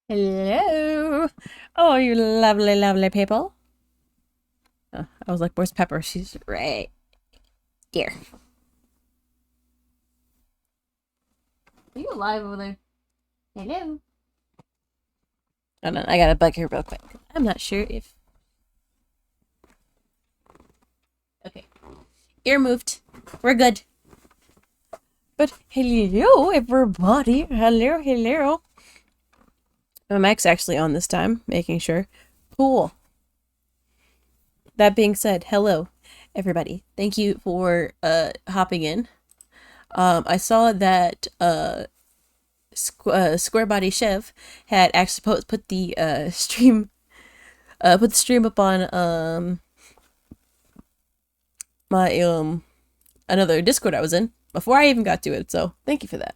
Hello. Oh, you lovely, lovely people. Oh, I was like, where's Pepper? She's right here. Are you alive over there? Hello. Oh no, I gotta bug her real quick. I'm not sure if. Okay. Ear moved. We're good. But hello, everybody. Hello, hello. My mic's actually on this time, making sure. Cool. That being said, hello, everybody. Thank you for hopping in. I saw that Square Body Chef had actually put the stream up on my another Discord I was in before I even got to it. So thank you for that.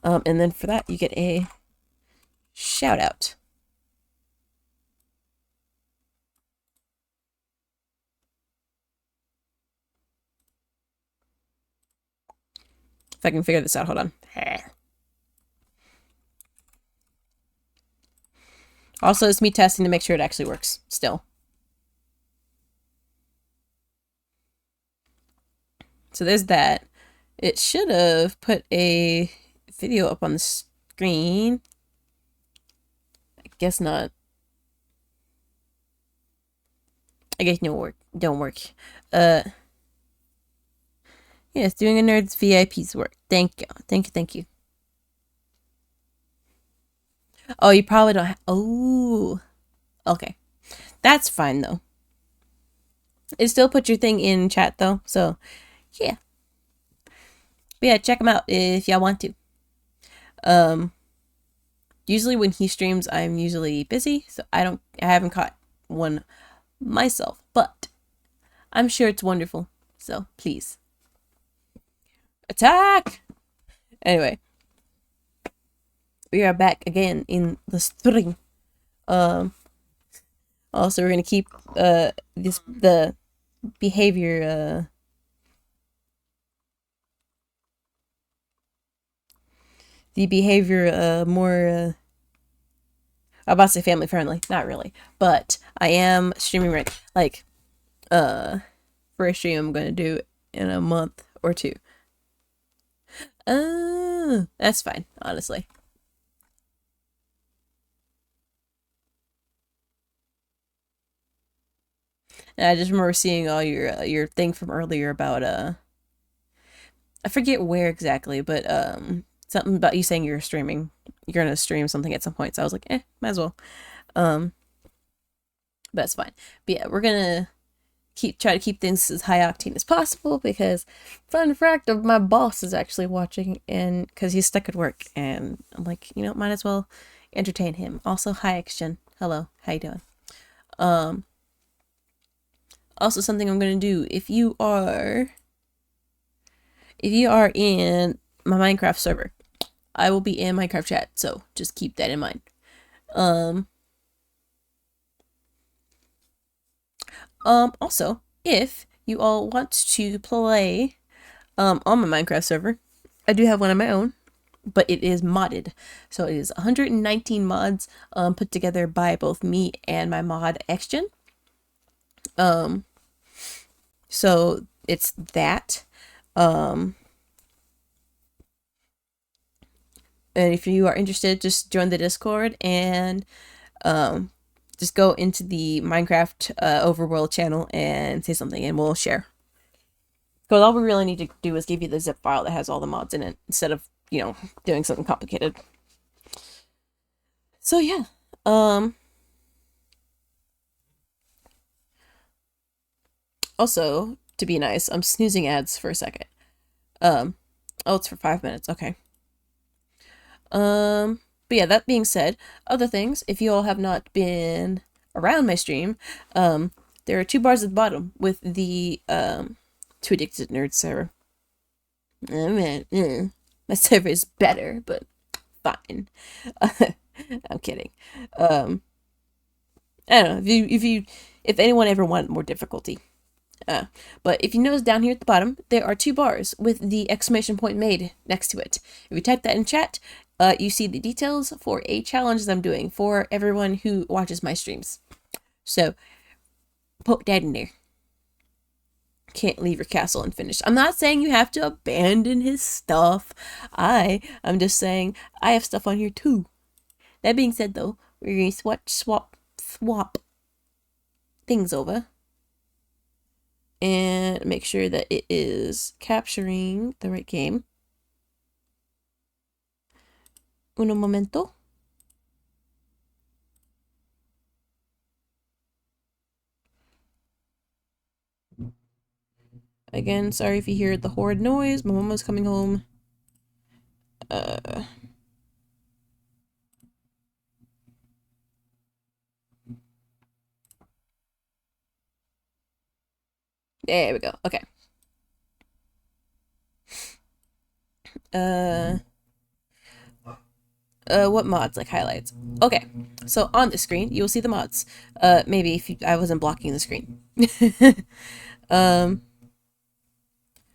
And then for that you get a shout out. If I can figure this out, hold on. Also, it's me testing to make sure it actually works still. So there's that. It should have put a video up on the screen. I guess not. I guess don't work. Yes, doing a nerd's VIP's work. Thank you. Thank you, thank you. Oh, you probably don't oh. Okay. That's fine though. It still put your thing in chat though, so yeah. But yeah, check him out if y'all want to. Um Usually when he streams I'm usually busy, so I haven't caught one myself, but I'm sure it's wonderful. So please. Attack! Anyway. We are back again in the stream. Also we're gonna keep the behavior more I'm about to say family friendly, not really, but I am streaming right like first stream I'm gonna do in a month or two. That's fine, honestly. And I just remember seeing all your thing from earlier about I forget where exactly, but something about you saying you're gonna stream something at some point. So I was like, might as well. But that's fine. But yeah, we're gonna try to keep things as high octane as possible because fun fact of my boss is actually watching and because he's stuck at work and I'm like, might as well entertain him. Also, hi Xgen. Hello, how you doing? Also something I'm gonna do if you are in my Minecraft server, I will be in Minecraft chat, so just keep that in mind. Also, if you all want to play on my Minecraft server, I do have one of my own, but it is modded. So it is 119 mods put together by both me and my mod Xgen. So it's that. And if you are interested, just join the Discord and just go into the Minecraft overworld channel and say something and we'll share. Because all we really need to do is give you the zip file that has all the mods in it instead of, doing something complicated. So yeah. Also, to be nice, I'm snoozing ads for a second. Oh, it's for 5 minutes. Okay. But yeah, that being said, other things, if you all have not been around my stream, there are 2 bars at the bottom with the Too Addicted Nerd server. My server is better, but fine. I'm kidding. I don't know if anyone ever wanted more difficulty. But if you notice down here at the bottom, there are 2 bars with the exclamation point maid next to it. If you type that in chat, you see the details for a challenge that I'm doing for everyone who watches my streams. So put that in there. Can't leave your castle unfinished. I'm not saying you have to abandon his stuff. I'm just saying I have stuff on here too. That being said, though, we're going to swap things over and make sure that it is capturing the right game. Un momento. Again, sorry if you hear the horrid noise. My mama's coming home. There we go. Okay. What mods, like highlights? Okay, so on the screen you'll see the mods. Maybe if I wasn't blocking the screen.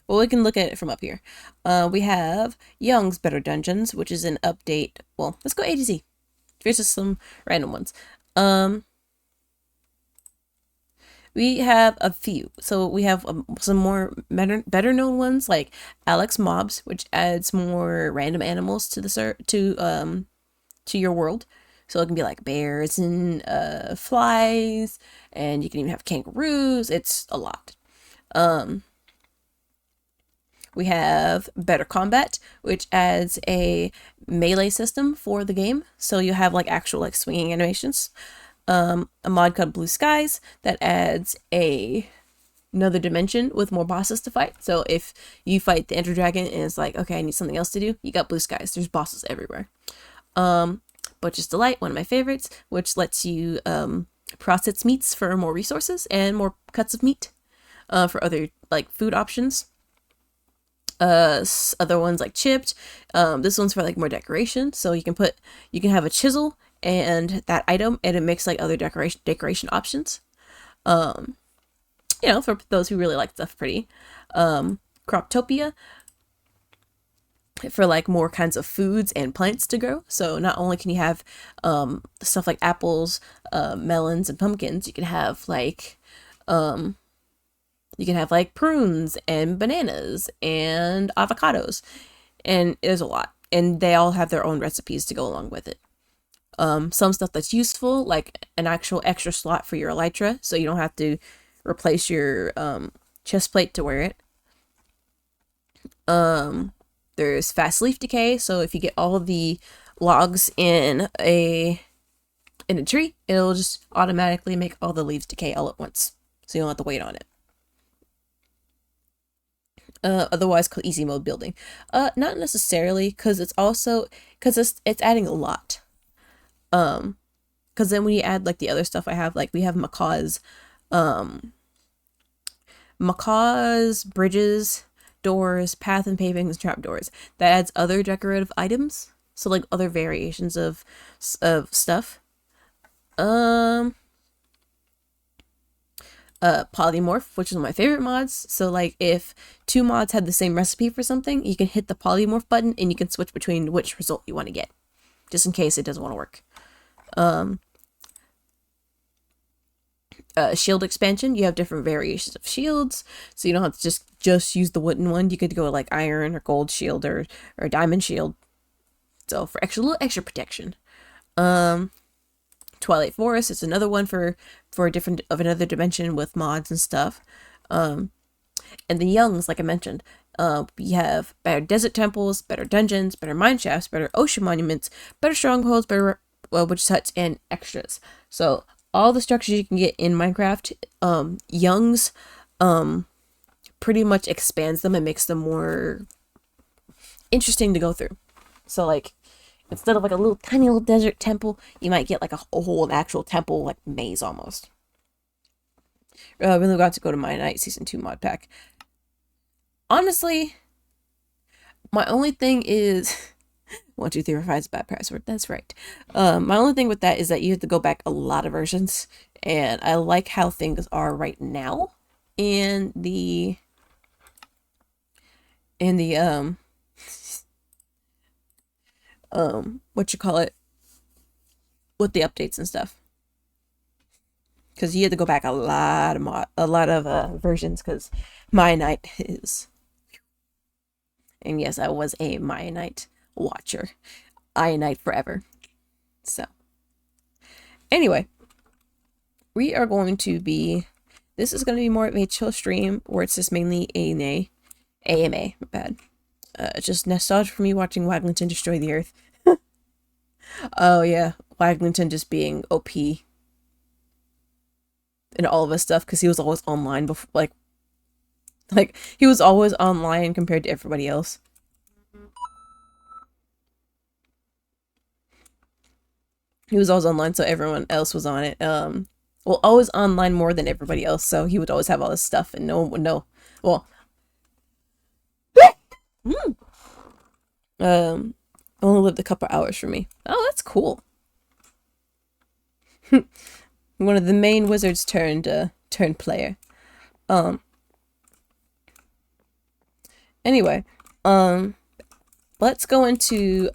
Well, we can look at it from up here. We have Young's Better Dungeons, which is an update. Well, let's go A to Z. Here's just some random ones. We have a few. So we have some more better known ones like Alex Mobs, which adds more random animals to the to your world. So it can be like bears and flies, and you can even have kangaroos. It's a lot. We have Better Combat, which adds a melee system for the game. So you have like actual like swinging animations. A mod called Blue Skies that adds another dimension with more bosses to fight. So if you fight the Ender Dragon and it's like, okay, I need something else to do, you got Blue Skies. There's bosses everywhere. Butcher's Delight, one of my favorites, which lets you process meats for more resources and more cuts of meat for other like food options. Other ones like Chipped. This one's for like more decoration, so you can have a chisel and that item, and it makes like other decoration options. You know, for those who really like stuff pretty. Croptopia for like more kinds of foods and plants to grow. So not only can you have stuff like apples, melons, and pumpkins, you can have like prunes and bananas and avocados, and there's a lot, and they all have their own recipes to go along with it. Some stuff that's useful, like an actual extra slot for your elytra, so you don't have to replace your chest plate to wear it. There's fast leaf decay, so if you get all of the logs in a tree, it'll just automatically make all the leaves decay all at once, so you don't have to wait on it. Otherwise called easy mode building. Not necessarily, because it's adding a lot. Because then when you add like the other stuff I have, like we have Macaw's bridges, doors, path and pavings, and trapdoors. That adds other decorative items, so like other variations of stuff. Polymorph, which is one of my favorite mods. So like if two mods had the same recipe for something, you can hit the polymorph button and you can switch between which result you want to get, just in case it doesn't want to work. Shield expansion, you have different variations of shields, so you don't have to just use the wooden one. You could go like iron or gold shield or diamond shield, so for little extra protection. Twilight Forest is another one for another dimension with mods and stuff. And the Youngs, like I mentioned, we have better desert temples, better dungeons, better mine shafts, better ocean monuments, better strongholds, better witch huts, and extras. So all the structures you can get in Minecraft, Youngs pretty much expands them and makes them more interesting to go through. So like, instead of like a little tiny little desert temple, you might get like a whole actual temple, like maze almost. I really got to go to my Night Season 2 mod pack. Honestly, my only thing is 1, 2, 3, 4, 5 is a bad password. That's right. My only thing with that is that you have to go back a lot of versions, and I like how things are right now in the what you call it, with the updates and stuff. Because you had to go back a lot of versions. Because my night is, and yes, I was a my night watcher. I night forever. So anyway, we are going to be. This is going to be more of a chill stream where it's just mainly AMA. Bad. Just nostalgia for me watching Waglington destroy the earth. Oh yeah, Waglington just being OP and all of his stuff because he was always online before, like he was always online compared to everybody else. He was always online, so everyone else was on it. Well, always online more than everybody else, so he would always have all this stuff, and no one would know. Well, only lived a couple hours for me. Oh, that's cool. One of the main wizards turned player. Anyway, let's go into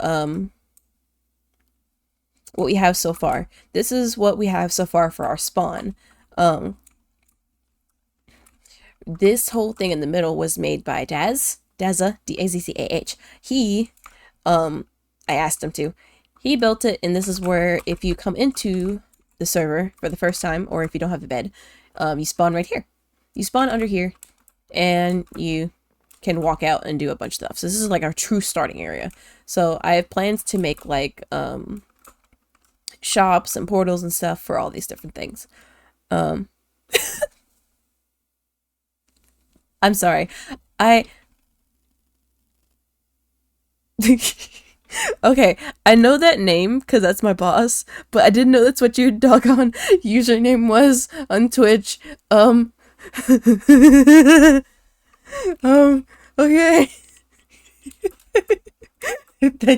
what we have so far. This is what we have so far for our spawn. This whole thing in the middle was made by Dazza, D-A-Z-Z-A-H. He, I asked him to. He built it, and this is where if you come into the server for the first time, or if you don't have a bed, you spawn right here. You spawn under here, and you can walk out and do a bunch of stuff. So this is like our true starting area. So I have plans to make like shops and portals and stuff for all these different things. I'm sorry. Okay, I know that name because that's my boss, but I didn't know that's what your doggone username was on Twitch. Okay. Thank you.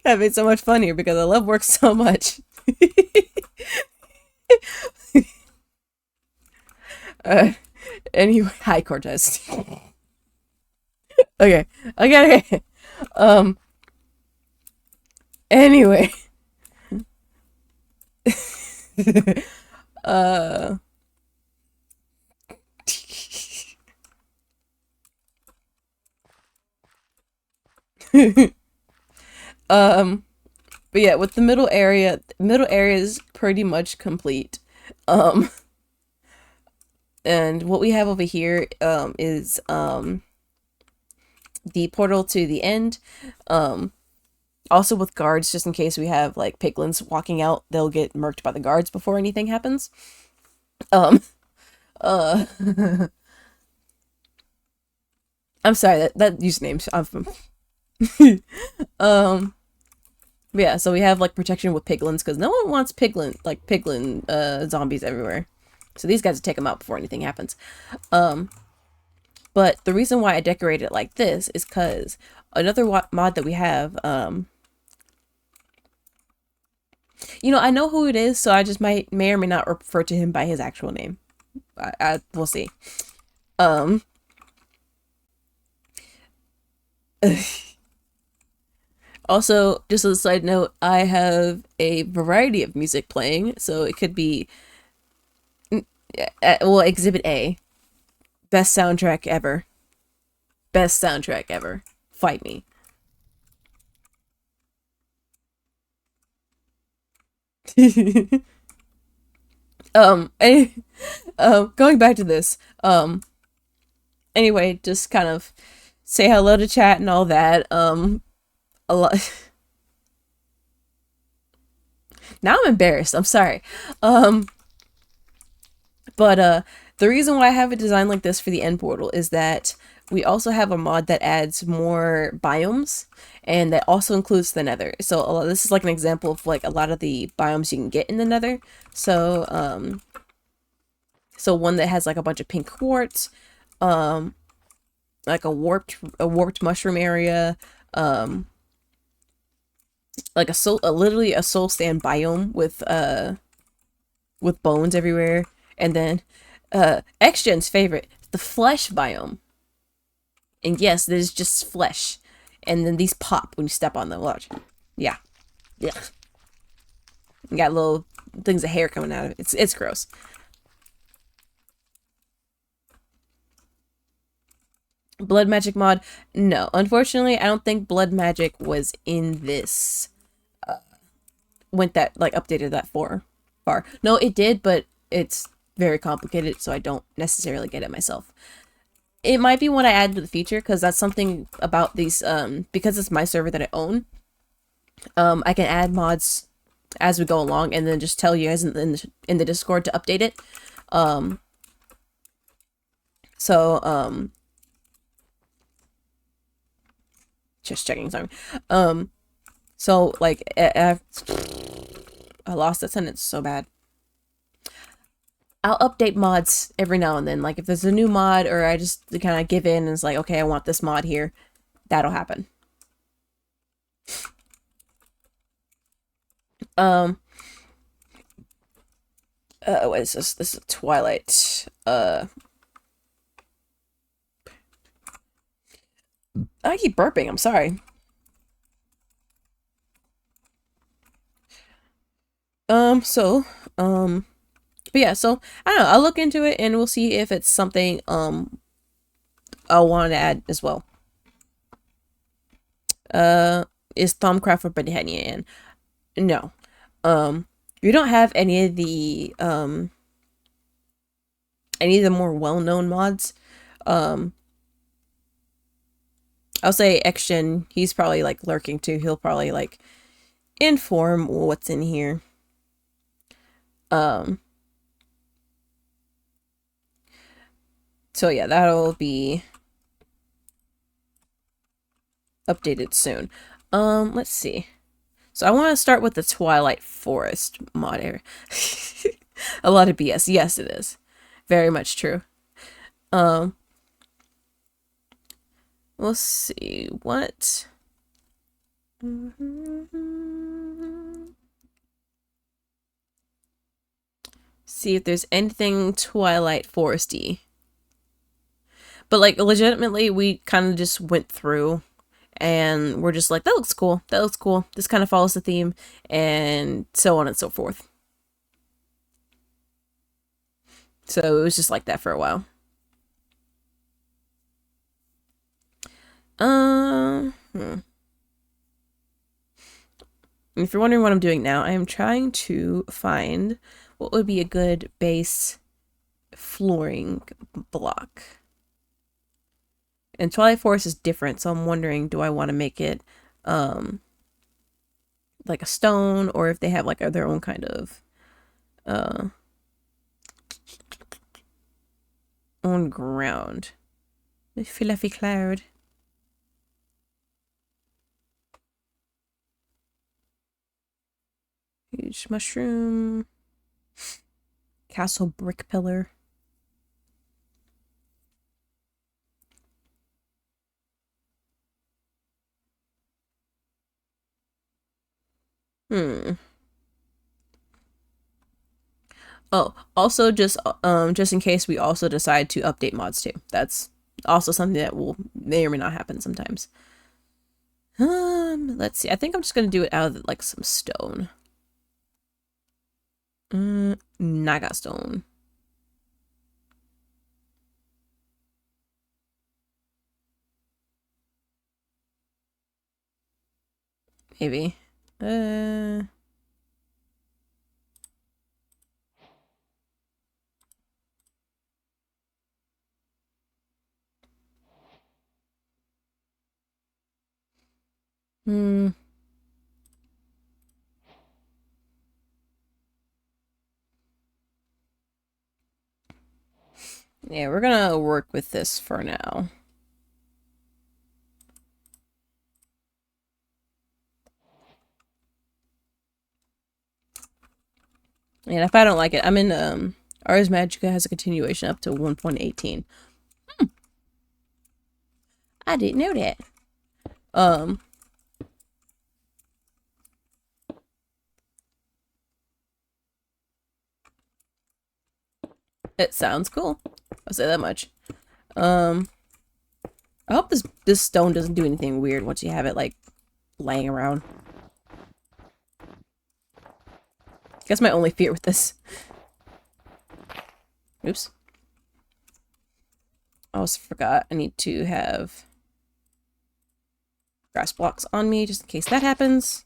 That made so much funnier because I love work so much. Anyway, hi Cortez. Okay. Anyway. But yeah, with the middle area is pretty much complete. And what we have over here is the portal to the end. Also with guards, just in case we have like piglins walking out, they'll get murked by the guards before anything happens. I'm sorry, that username's yeah, so we have like protection with piglins because no one wants piglin zombies everywhere. So these guys will take them out before anything happens. But the reason why I decorate it like this is because another mod that we have, you know, I know who it is, so I just may or may not refer to him by his actual name. We'll see. Also, just as a side note, I have a variety of music playing, so it could be, well, Exhibit A. Best soundtrack ever. Best soundtrack ever. Fight me. Going back to this, anyway, just kind of say hello to chat and all that, a lot. Now I'm embarrassed, I'm sorry. But the reason why I have it designed like this for the end portal is that we also have a mod that adds more biomes, and that also includes the nether. So this is like an example of like a lot of the biomes you can get in the nether. So so one that has like a bunch of pink quartz, like a warped mushroom area, like literally a soul stand biome with bones everywhere, and then XGen's favorite, the flesh biome. And yes, there's just flesh. and then these pop when you step on them. Watch. Yeah. Yeah. You got little things of hair coming out of it. It's gross. Blood magic mod? No. Unfortunately, I don't think blood magic was in this went that like updated that far. No, it did, but it's very complicated, so I don't necessarily get it myself. It might be one I add to the future because that's something about these because it's my server that I own. I can add mods as we go along and then just tell you guys in the Discord to update it. Um so just checking, sorry. So like I lost that sentence so bad. I'll update mods every now and then. Like if there's a new mod or I just kind of give in and it's like, okay, I want this mod here, that'll happen. What is this? This is Twilight. I keep burping, I'm sorry. So, but yeah, so, I don't know, I'll look into it and we'll see if it's something, I'll want to add as well. Is Thumbcraft for Benhanian? No. You don't have any of the more well-known mods. I'll say Xgen, he's probably like lurking too. He'll probably like inform what's in here. So yeah, that'll be updated soon. Let's see. So I want to start with the Twilight Forest mod area. A lot of BS. Yes, it is. Very much true. We'll see what. See if there's anything Twilight Foresty. But like legitimately, we kind of just went through and we're just like, that looks cool. That looks cool. This kind of follows the theme and so on and so forth. So it was just like that for a while. If you're wondering what I'm doing now, I am trying to find what would be a good base flooring block. And Twilight Forest is different, so I'm wondering, do I want to make it like a stone, or if they have like their own kind of on ground. The fluffy cloud. Huge mushroom. Castle brick pillar. Oh, also just in case we also decide to update mods too. That's also something that will may or may not happen sometimes. Let's see. I think I'm just gonna do it out of like some stone. Naga stone. Maybe. Hmm. Yeah, we're gonna work with this for now. And if I don't like it, I'm in Ars Magica has a continuation up to 1.18. I didn't know that. It sounds cool. I'll say that much. I hope this stone doesn't do anything weird once you have it, like, laying around. That's my only fear with this. Oops. I also forgot I need to have grass blocks on me just in case that happens.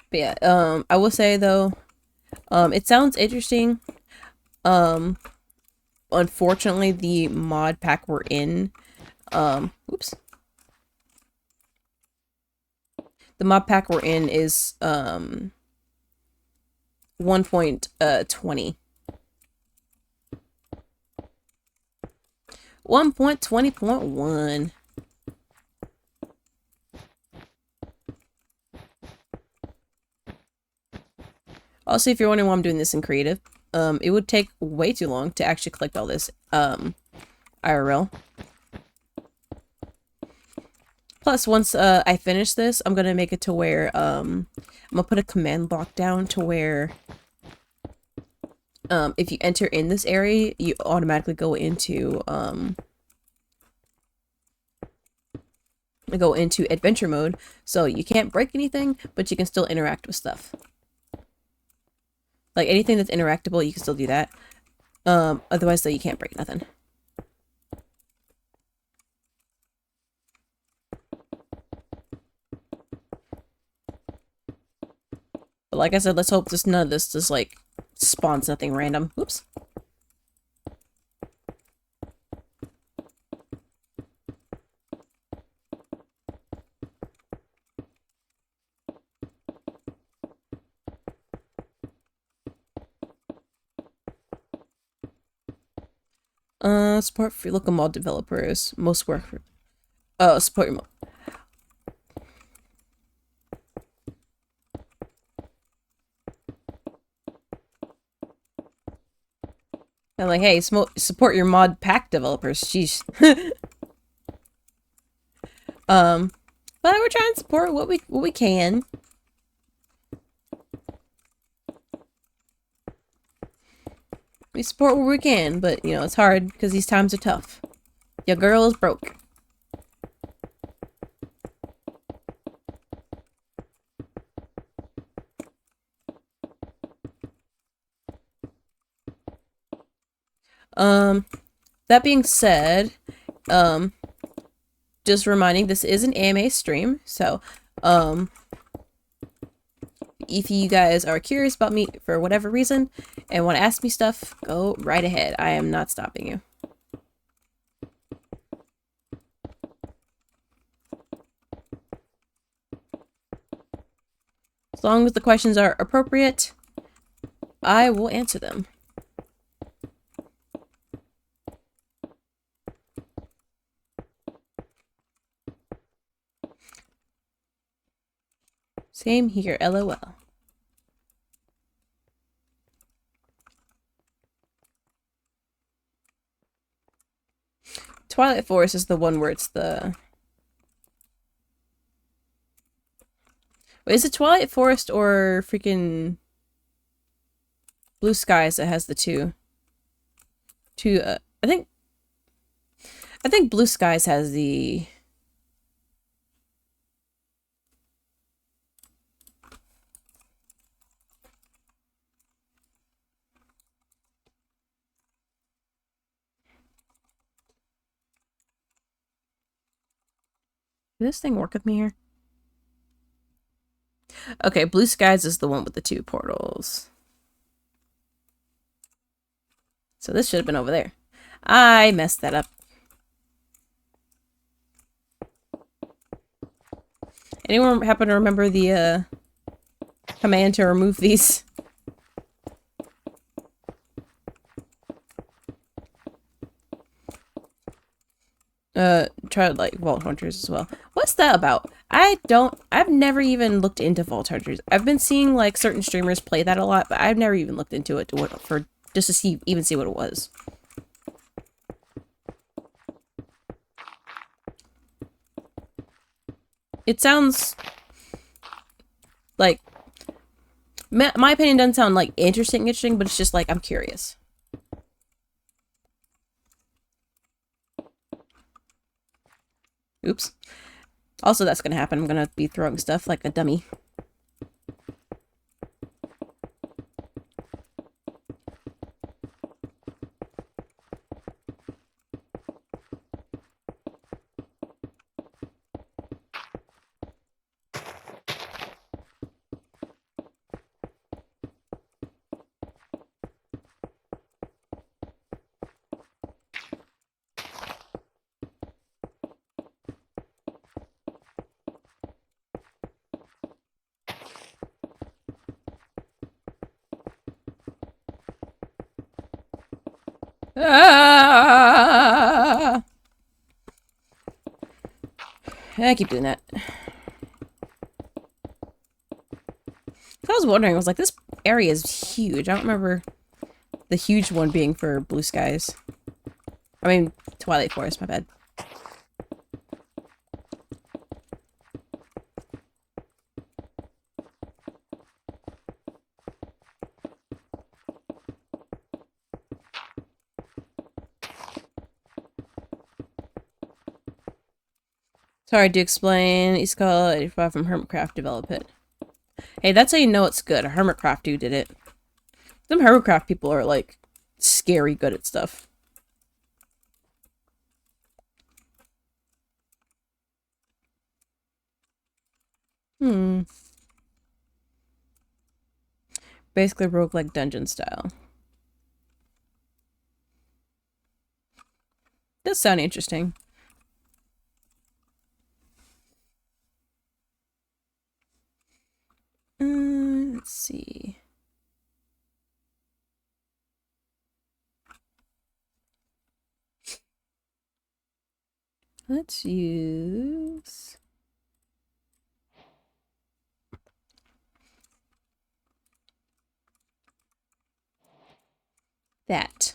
But yeah, I will say though, it sounds interesting. Unfortunately, the mod pack we're in, oops. The mod pack we're in is, 1.20. 1.20.1. Also, if you're wondering why I'm doing this in creative, it would take way too long to actually collect all this, IRL. Plus, once, I finish this, I'm gonna make it to where, I'm gonna put a command block down to where, if you enter in this area, you automatically go into adventure mode, so you can't break anything, but you can still interact with stuff. Like, anything that's interactable, you can still do that. Otherwise, though, you can't break nothing. But like I said, let's hope none of this just, like, spawns nothing random. Oops. Support for local mod developers. Most work for... support your mod. I'm like, hey, support your mod pack developers. Sheesh. But we're trying to support what we can. We support what we can, but you know, it's hard because these times are tough. Your girl is broke. That being said, just reminding, this is an AMA stream, so, if you guys are curious about me for whatever reason and want to ask me stuff, go right ahead. I am not stopping you. As long as the questions are appropriate, I will answer them. Same here, LOL. Twilight Forest is the one where it's the... Wait, is it Twilight Forest or freaking Blue Skies that has the two? I think Blue Skies has the... Does this thing work with me here? Okay, Blue Skies is the one with the two portals. So this should have been over there. I messed that up. Anyone happen to remember the command to remove these? Try like Vault Hunters as well. What's that about? I've never even looked into Vault Hunters. I've been seeing like certain streamers play that a lot, but I've never even looked into it just to see what it was. It sounds like my opinion doesn't sound like interesting, but it's just like I'm curious. Oops. Also, that's gonna happen. I'm gonna be throwing stuff like a dummy. Ah! I keep doing that. I was wondering, I was like, this area is huge. I don't remember the huge one being for Blue Skies. I mean, Twilight Forest, my bad. Sorry to explain. East Call 85 from Hermitcraft develop it. Hey, that's how you know it's good. A Hermitcraft dude did it. Them Hermitcraft people are, like, scary good at stuff. Basically roguelike dungeon style. Does sound interesting. Let's see. Let's use that.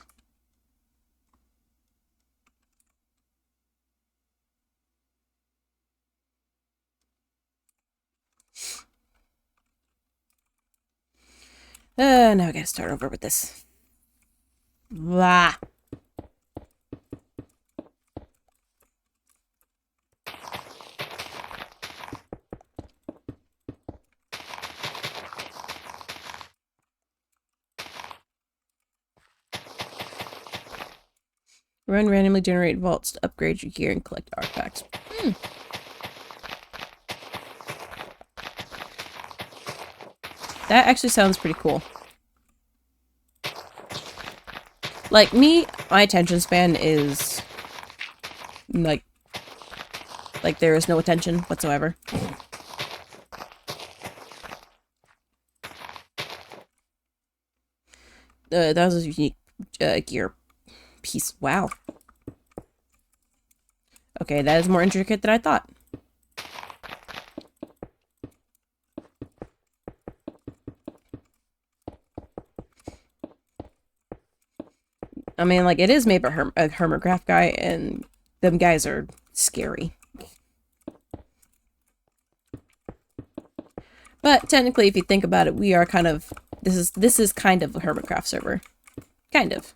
Now I gotta start over with this. Blah. Run randomly generate vaults to upgrade your gear and collect artifacts. That actually sounds pretty cool. Like, me, my attention span is like there is no attention whatsoever. That was a unique gear piece. Wow. Okay, that is more intricate than I thought. I mean, like, it is made by a Hermitcraft guy, and them guys are scary. But technically, if you think about it, we are kind of this is kind of a Hermitcraft server, kind of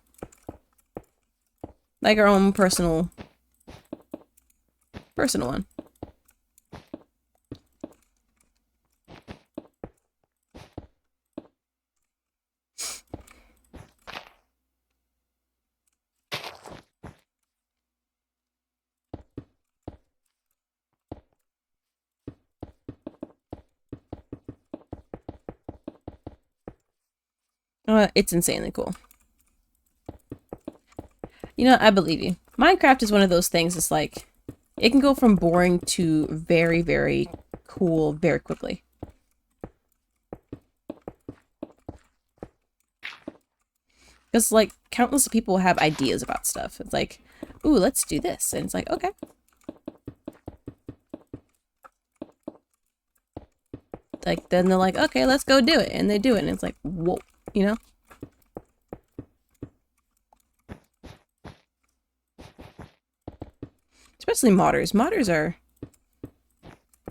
like our own personal one. It's insanely cool. You know, I believe you. Minecraft is one of those things, it's like, it can go from boring to very, very cool very quickly. Because, like, countless people have ideas about stuff. It's like, ooh, let's do this. And it's like, okay. Like, then they're like, okay, let's go do it. And they do it. And it's like, whoa, you know? Especially modders. Modders are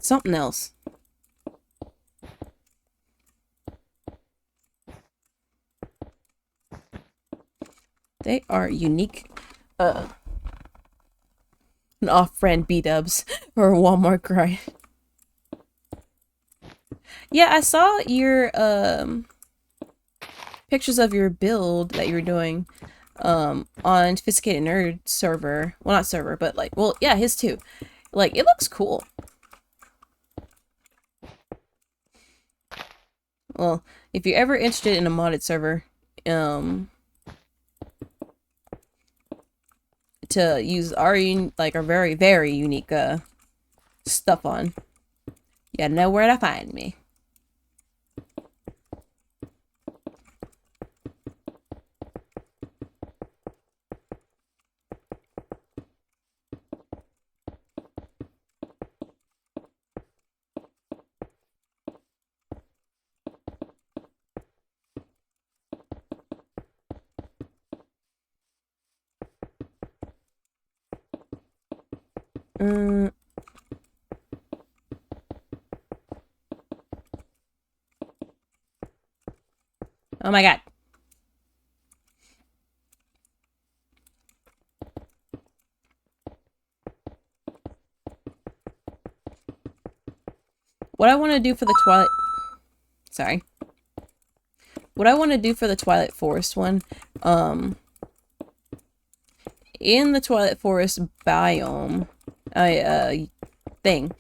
something else. They are unique. An off-brand B-dubs or a Walmart grind. Yeah, I saw your pictures of your build that you were doing on Sophisticated Nerd server. Well, not server, but like, well, yeah, his too. Like, it looks cool. Well, if you're ever interested in a modded server, to use our like our very very unique stuff on, you know where to find me. Mm. Oh my god. What I want to do for the Twilight... Sorry. What I want to do for the Twilight Forest one, in the Twilight Forest biome, thing,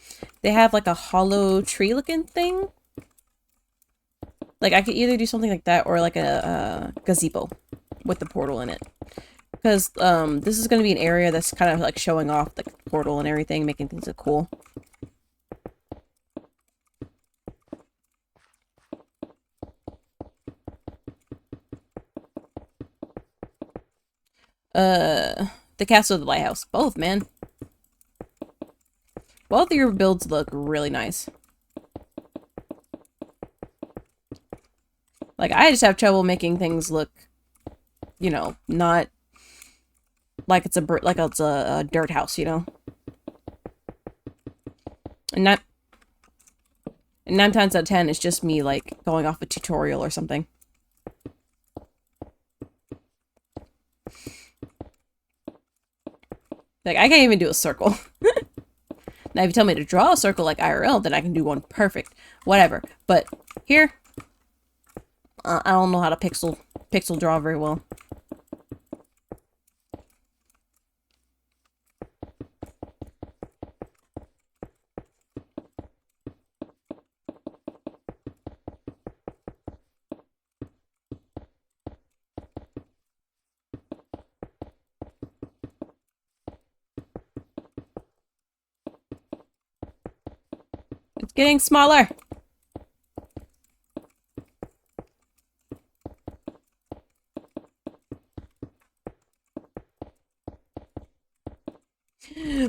they have like a hollow tree looking thing. Like, I could either do something like that or like a gazebo with the portal in it. Because, this is going to be an area that's kind of like showing off the portal and everything, making things look cool. The castle of the lighthouse. Both, man. Both of your builds look really nice. Like, I just have trouble making things look, you know, not like it's a dirt house, you know? And not... And 9 times out of 10, it's just me, like, going off a tutorial or something. Like, I can't even do a circle. Now, if you tell me to draw a circle like IRL, then I can do one perfect. Whatever. But here, I don't know how to pixel draw very well. It's getting smaller.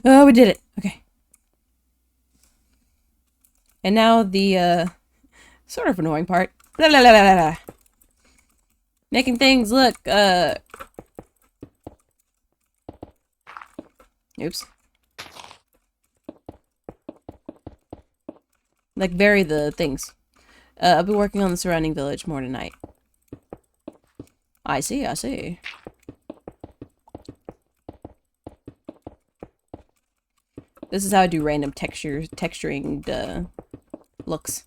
Oh, we did it. Okay. And now the, sort of annoying part. La la la la la. Making things look, oops. Like, vary the things. I'll be working on the surrounding village more tonight. I see, I see. This is how I do random texturing looks.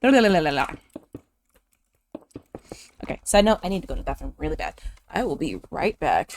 La la la la la. Okay, side note, I need to go to the bathroom really bad. I will be right back.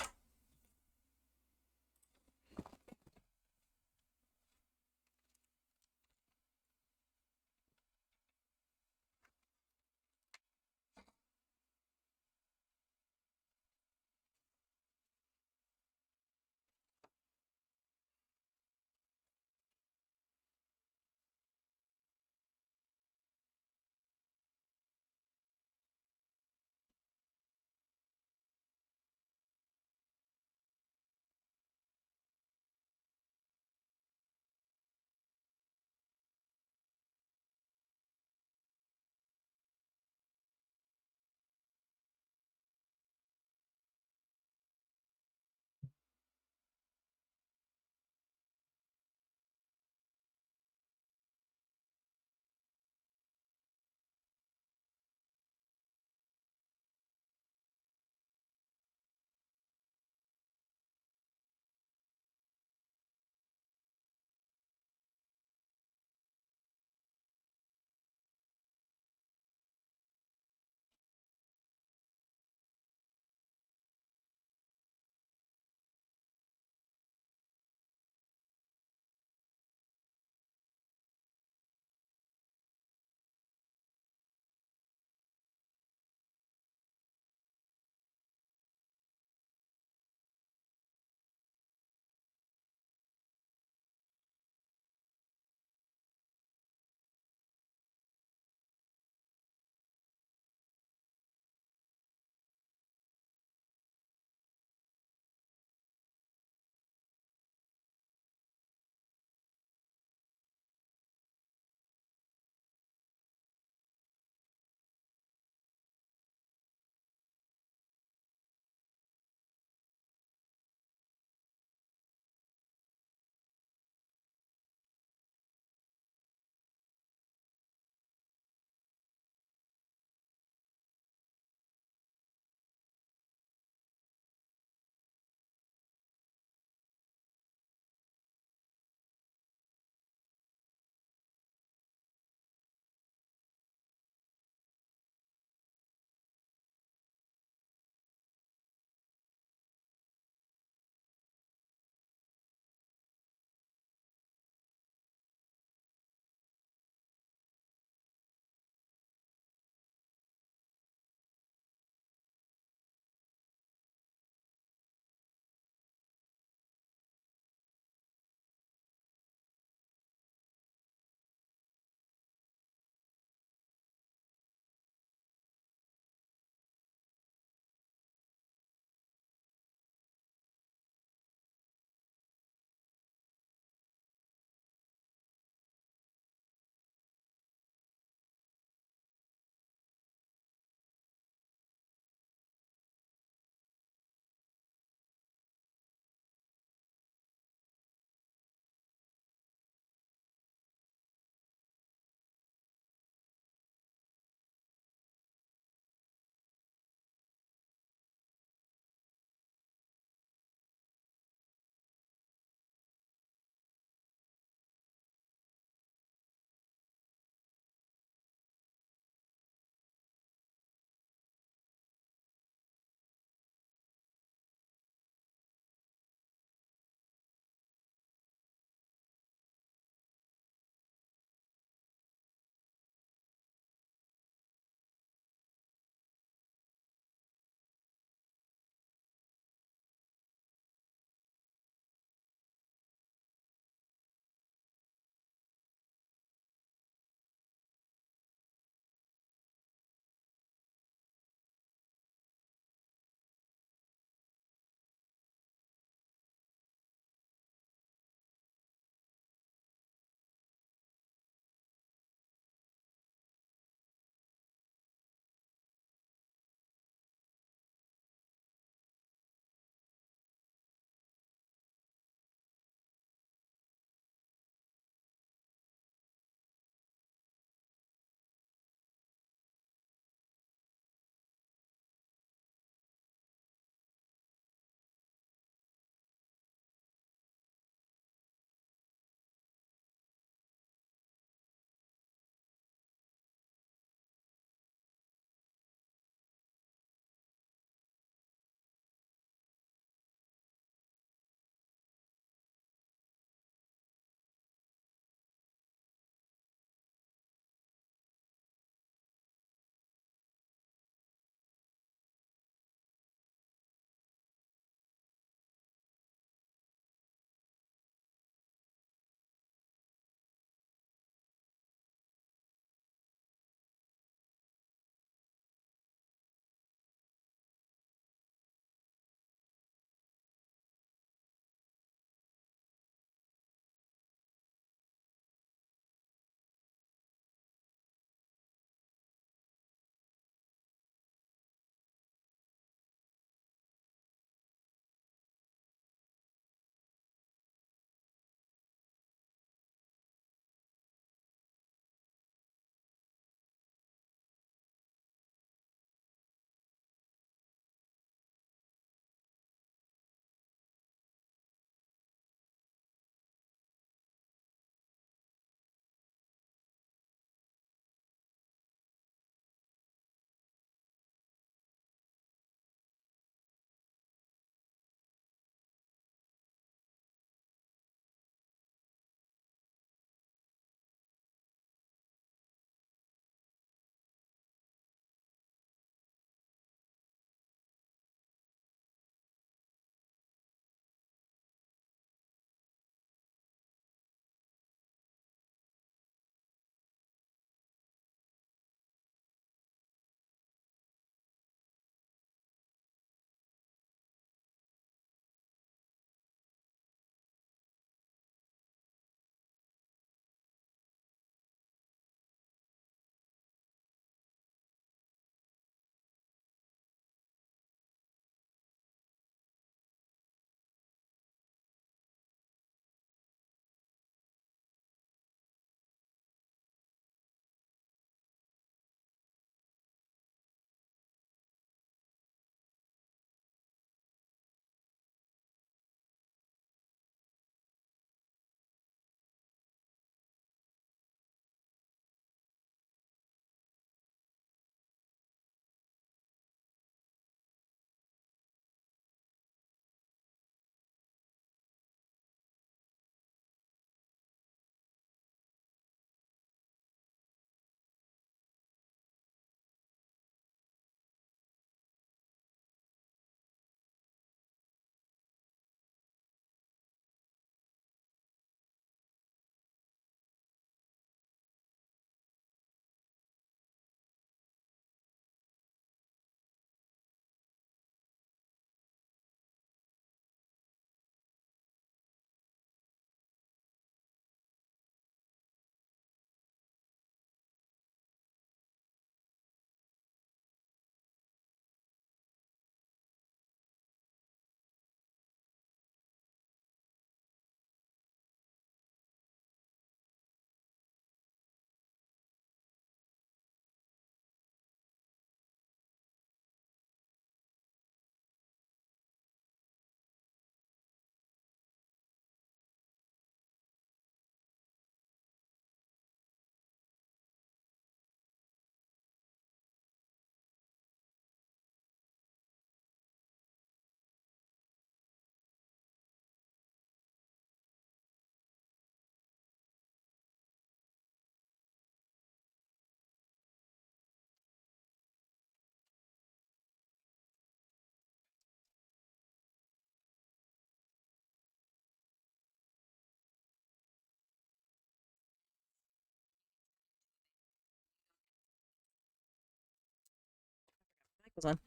This one.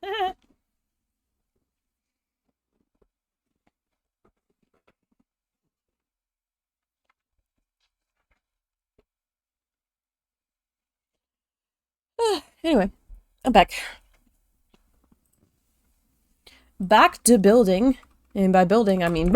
Anyway, I'm back. Back to building. And by building, I mean...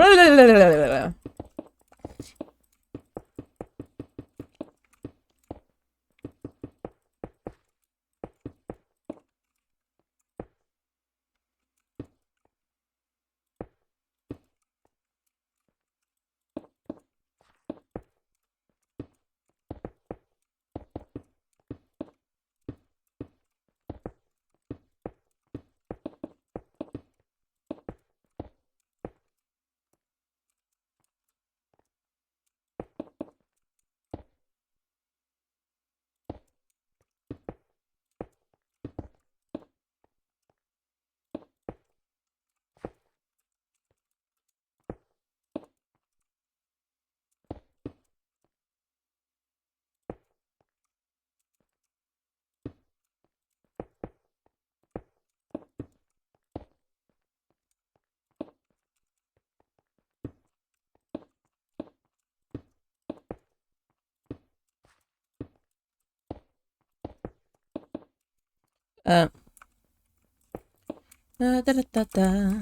Uh, da, da, da, da.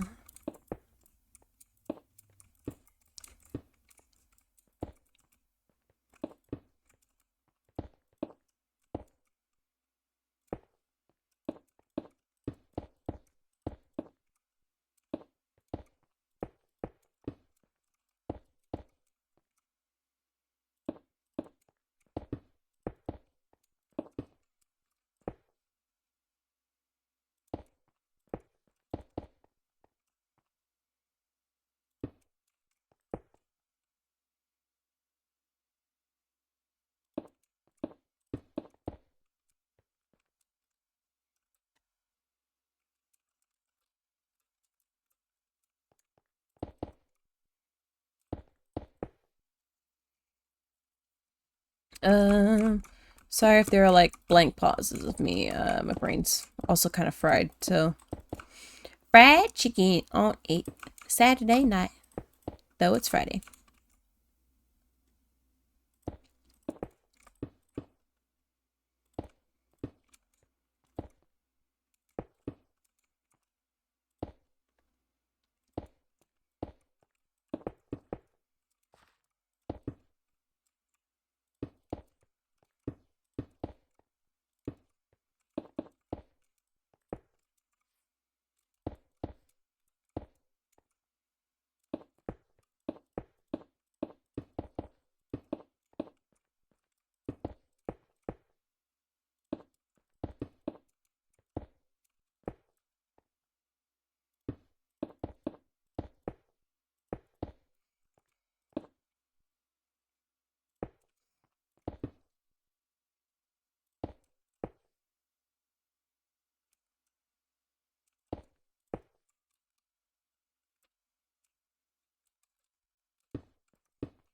Um, Sorry if there are like blank pauses of me. My brain's also kind of fried, so fried chicken on a Saturday night, though it's Friday.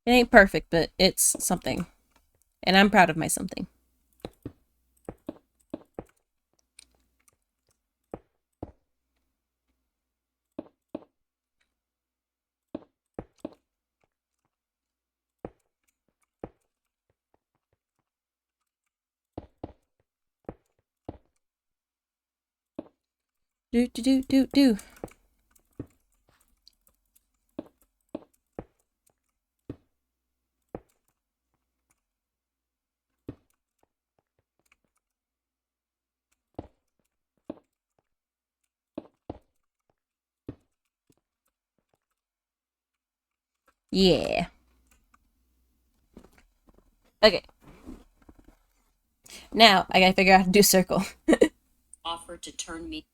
It ain't perfect, but it's something, and I'm proud of my something. Do do do do do. Yeah. Okay. Now I gotta figure out how to do circle. Offer to turn me.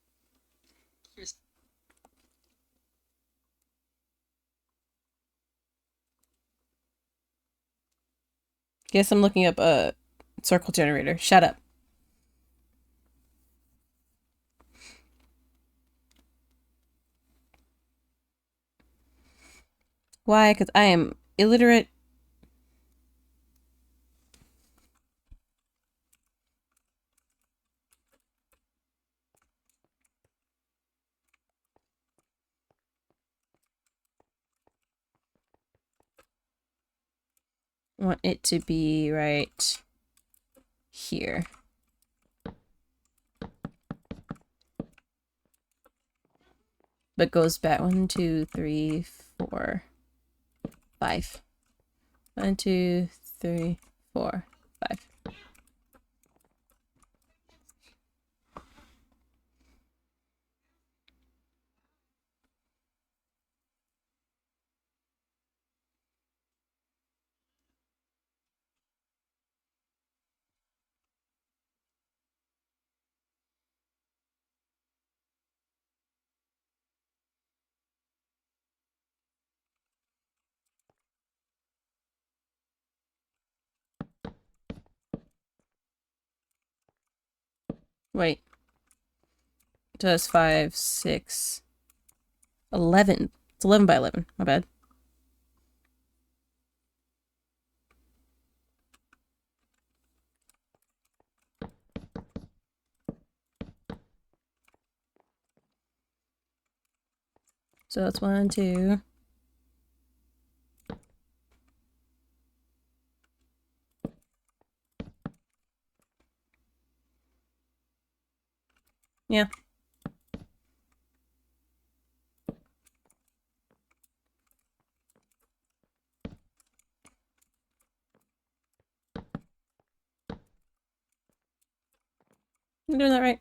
Guess I'm looking up a circle generator. Shut up. Why? Because I am illiterate. want it to be right here. But goes back 1, 2, 3, 4, 5. 1, 2, 3, 4, 5. Wait. So that's 5, 6, 11. It's 11 by 11. My bad. So that's 1, 2. Yeah. I'm doing that right.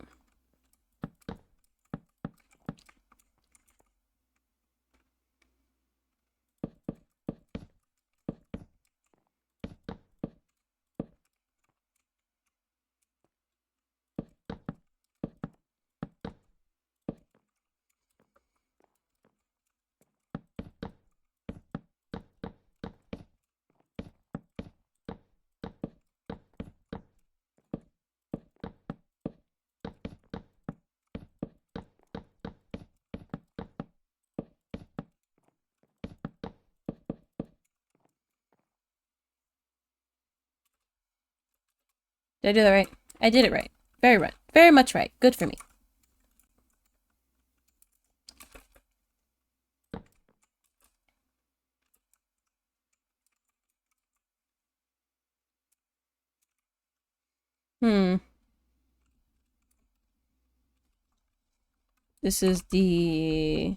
Did I do that right? I did it right. Very right. Very much right. Good for me. Hmm. This is the...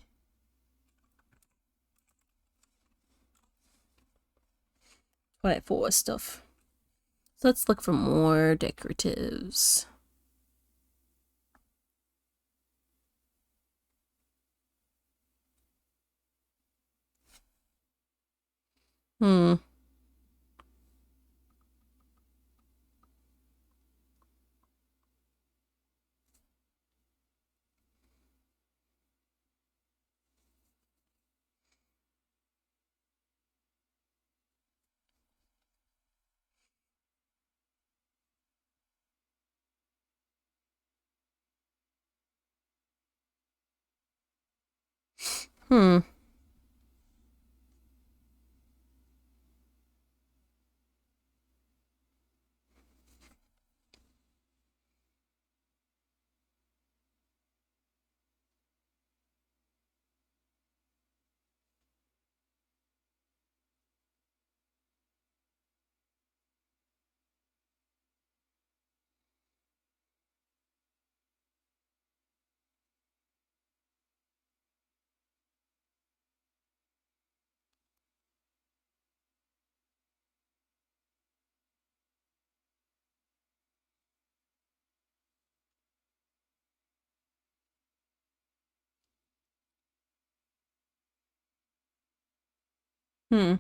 what for stuff. So let's look for more decoratives. Hmm. Hmm. Hmm.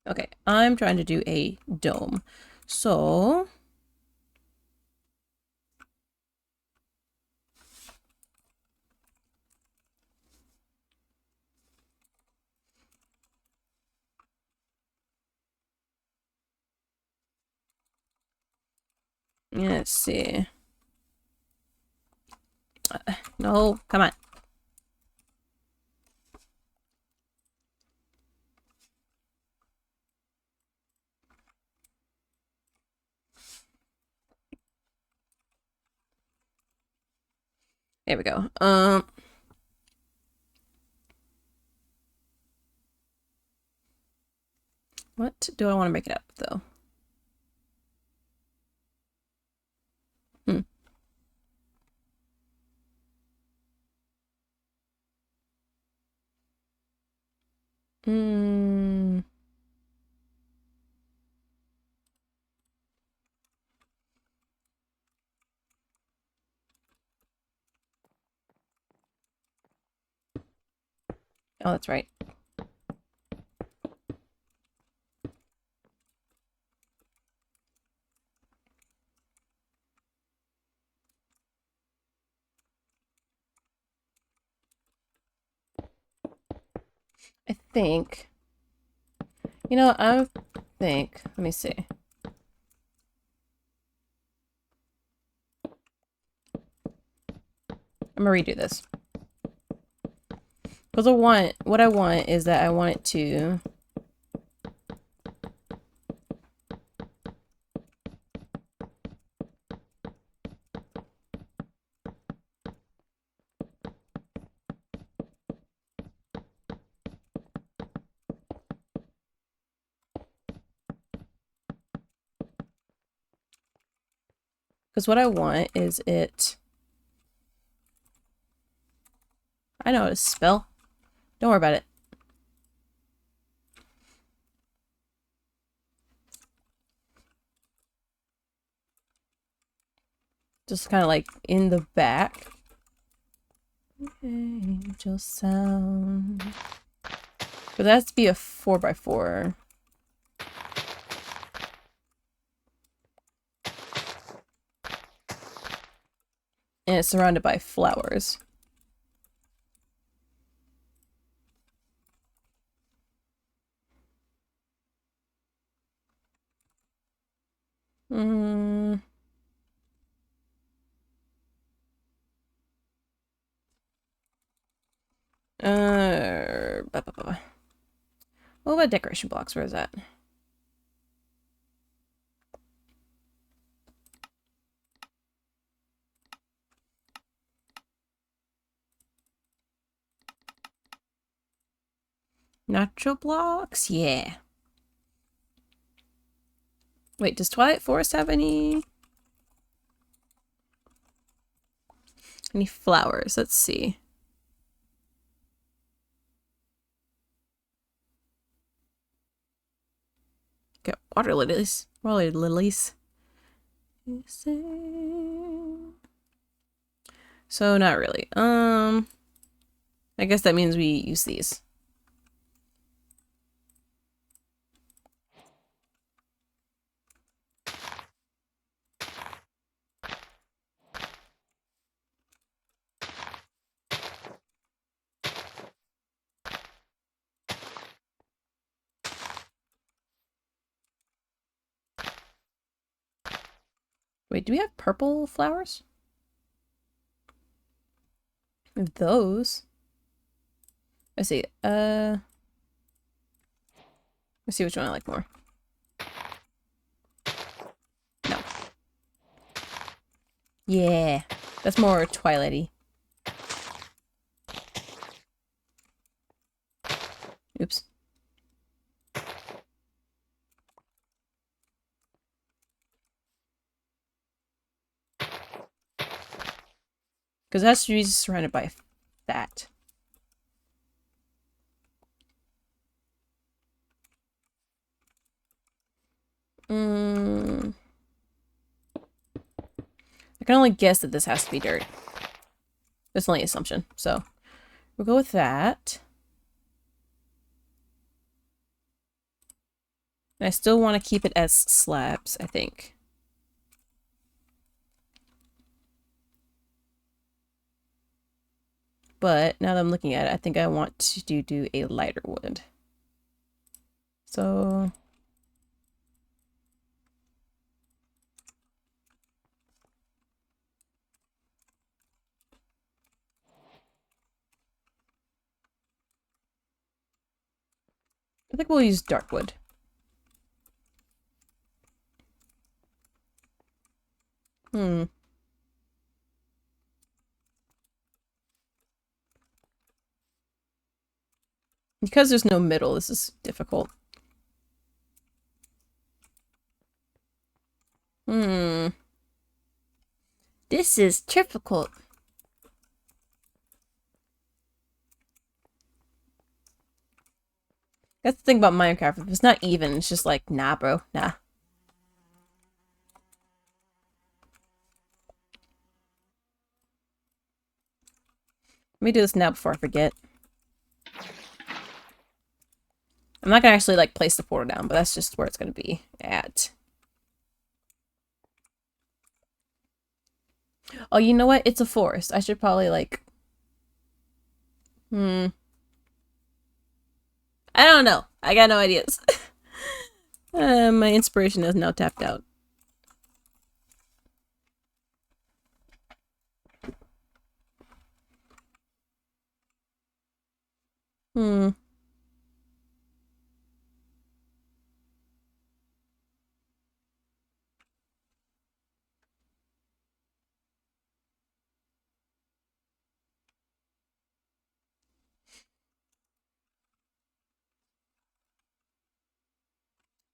Okay, I'm trying to do a dome. So... let's see. No, come on. There we go. What do I want to make it up though? Hmm. Hmm. Oh, that's right. I think. You know, I think. Let me see. I'm gonna redo this. Because what I want is that I want it to. Because what I want is it. I know how to spell. Don't worry about it. Just kind of like in the back. Angel sound. But that has to be a 4x4. And it's surrounded by flowers. Mm. What about decoration blocks? Where is that? Natural blocks? Yeah. Wait, does Twilight Forest have any flowers? Let's see. Got water lilies. Water lilies. So not really. I guess that means we use these. Wait, do we have purple flowers? We have those. Let's see. Let's see which one I like more. No. Yeah. That's more twilighty. Oops. Because it has to be surrounded by that. I can only guess that this has to be dirt. That's only assumption. So we'll go with that. And I still want to keep it as slabs, I think. But now that I'm looking at it, I think I want to do a lighter wood. So I think we'll use dark wood. Hmm. Because there's no middle, this is difficult. Hmm. This is difficult. That's the thing about Minecraft. If it's not even, it's just like, nah, bro, nah. Let me do this now before I forget. I'm not gonna actually like place the portal down, but that's just where it's gonna be at. Oh, you know what? It's a forest. I should probably like. Hmm. I don't know. I got no ideas. My inspiration is now tapped out. Hmm.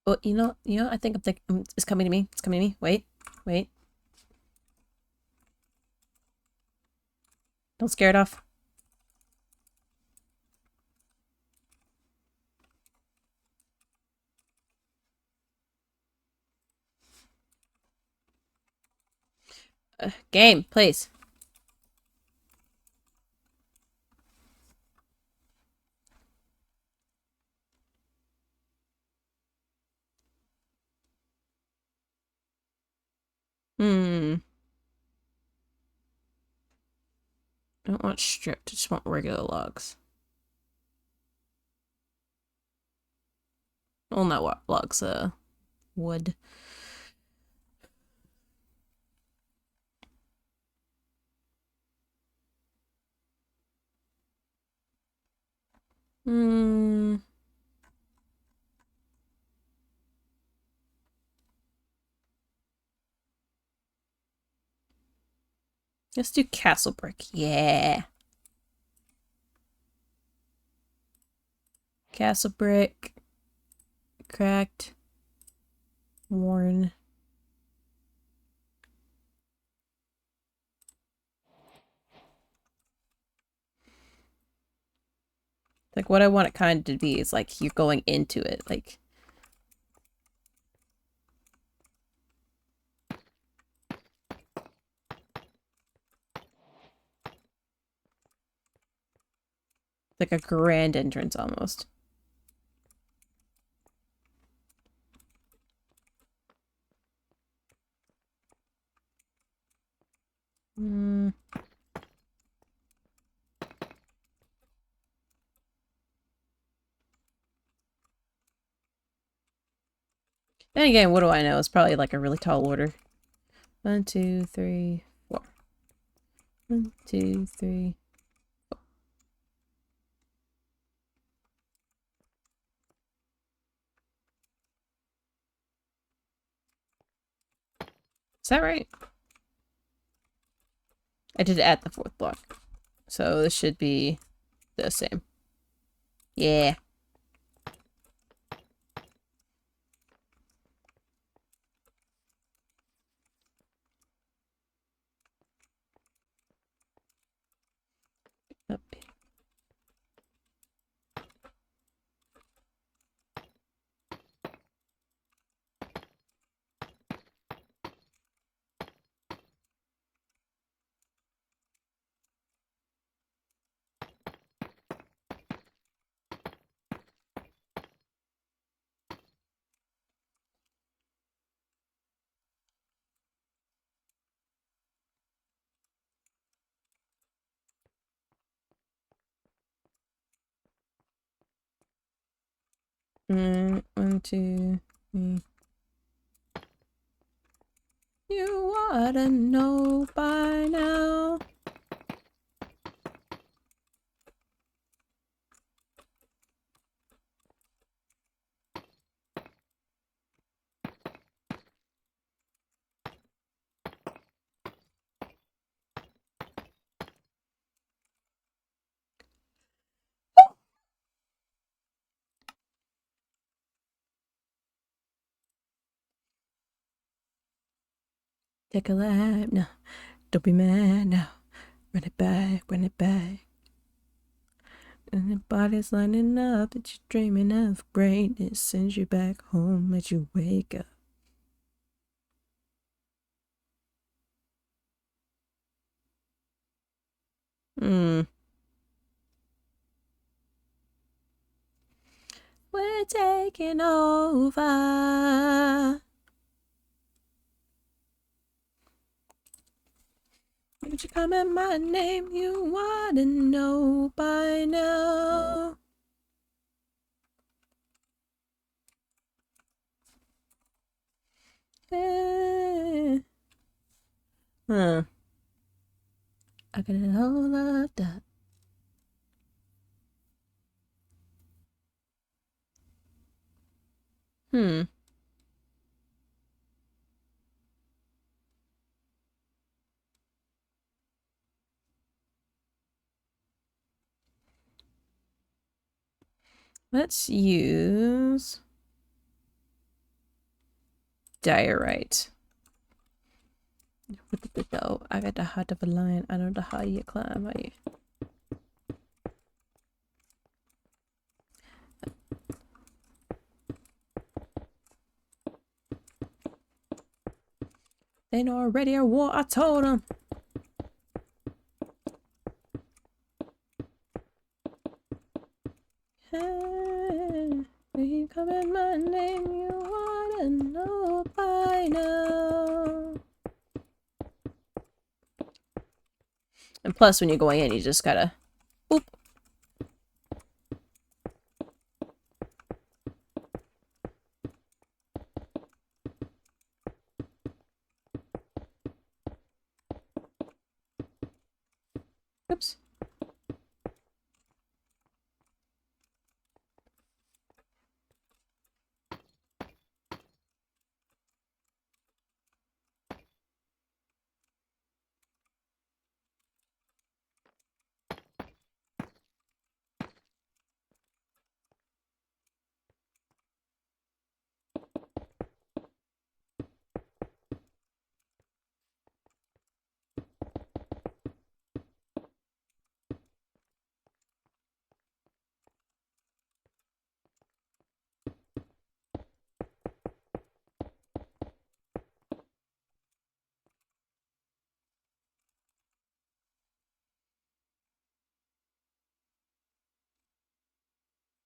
Oh, I think I'm thinking it's coming to me. It's coming to me. Wait, wait. Don't scare it off. Game, please. Hmm. I don't want stripped. I just want regular logs. Well, not what logs. Wood. Hmm. Let's do castle brick. Yeah. Castle brick. Cracked. Worn. Like what I want it kind of to be is like you're going into it. Like a grand entrance almost. Hmm. Then again, what do I know? It's probably like a really tall order. 1, 2, 3, 4. 1, 2, 3. Is that right? I did add the fourth block. So this should be the same. Yeah. Up. Mm, 1, 2, 3. You ought to know by now. Take a lap now. Don't be mad now. Run it back, run it back. And your body's lining up that you're dreaming of greatness. Sends you back home, let you wake up. Hmm. We're taking over. Would you come at my name? You wanna know by now. Eh. Huh. I got it all loved up. Hmm. Let's use diorite. With the dough, I got the heart of a lion. I know the high you climb. How you? They know already or war. I told them. Hey, will you come in my name? You wanna know by now. And plus, when you're going in, you just gotta boop. Oops.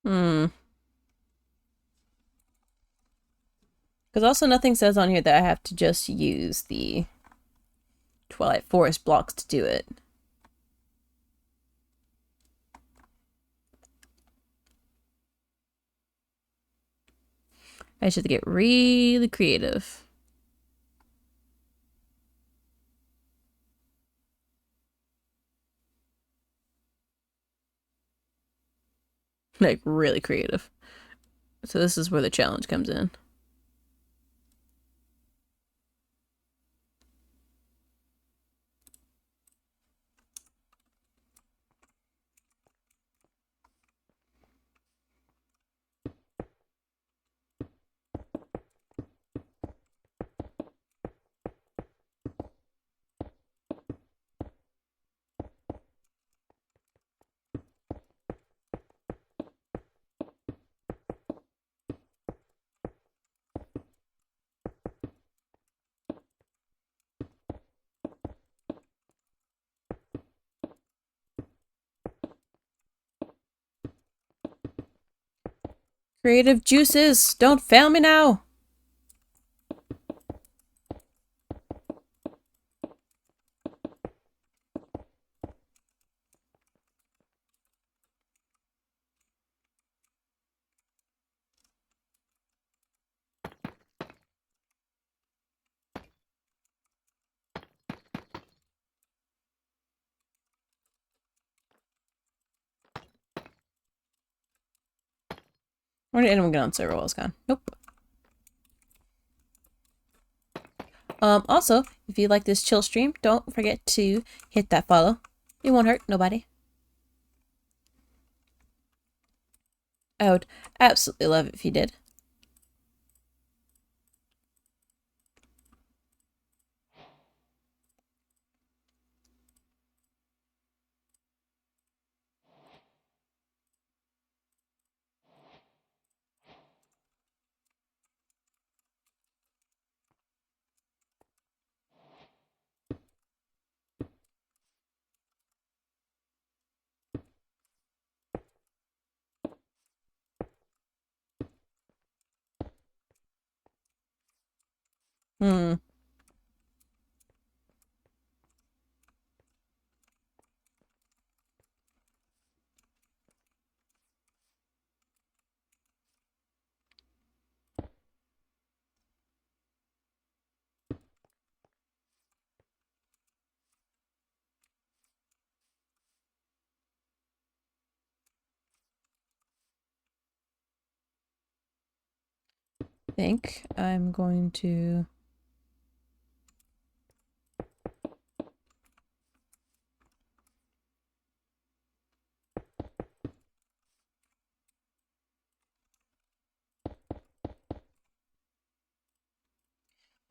Hmm. Because also nothing says on here that I have to just use the Twilight Forest blocks to do it. I should get really creative. Like, really creative. So this is where the challenge comes in. Creative juices, don't fail me now. Where did anyone get on server while it's gone? Nope. Also, if you like this chill stream, don't forget to hit that follow. It won't hurt nobody. I would absolutely love it if you did. Hmm. I think I'm going to.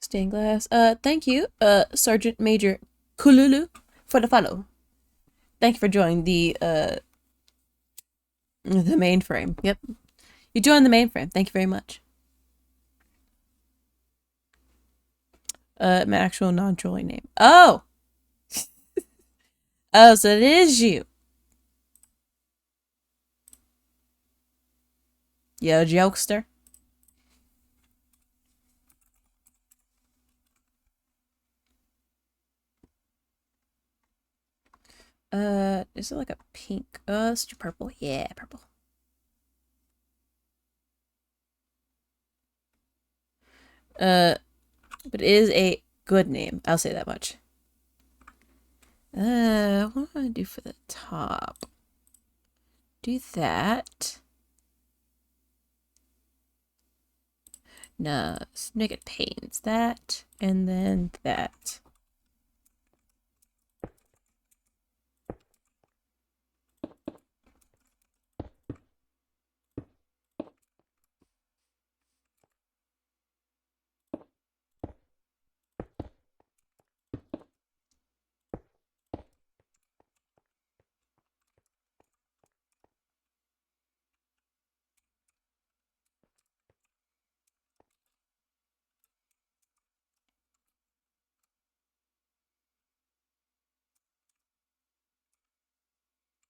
Stained glass. Thank you, Sergeant Major Kululu, for the follow. Thank you for joining the mainframe. Yep, you joined the mainframe. Thank you very much. My actual non-trolling name. Oh, oh, so it is you, yo jokester. Is it like a pink? It's purple. Yeah, purple. But it is a good name. I'll say that much. What do I do for the top? Do that. No, let's make it panes. That, and then that.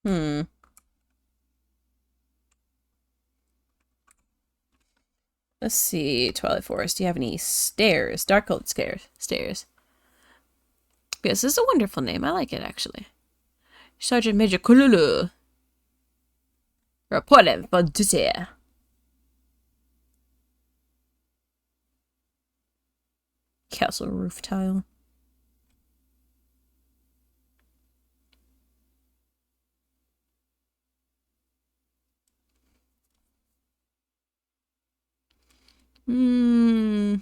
Hmm. Let's see. Twilight Forest. Do you have any stairs? Dark colored stairs. Stairs. Yes, this is a wonderful name. I like it actually. Sergeant Major Kululu. Reporting for duty. Castle roof tile. Hmm.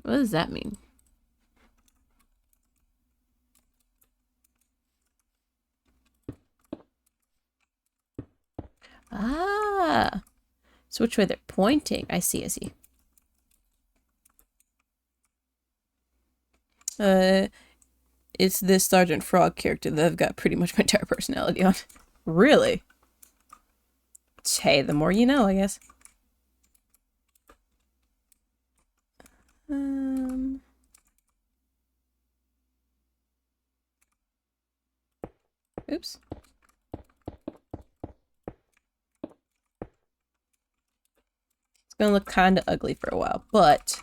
What does that mean? Ah. So which way they're pointing? I see, I see. Uh, it's this Sergeant Frog character that I've got pretty much my entire personality on. Really? Hey, the more you know, I guess. Um, oops. It's gonna look kind of ugly for a while, but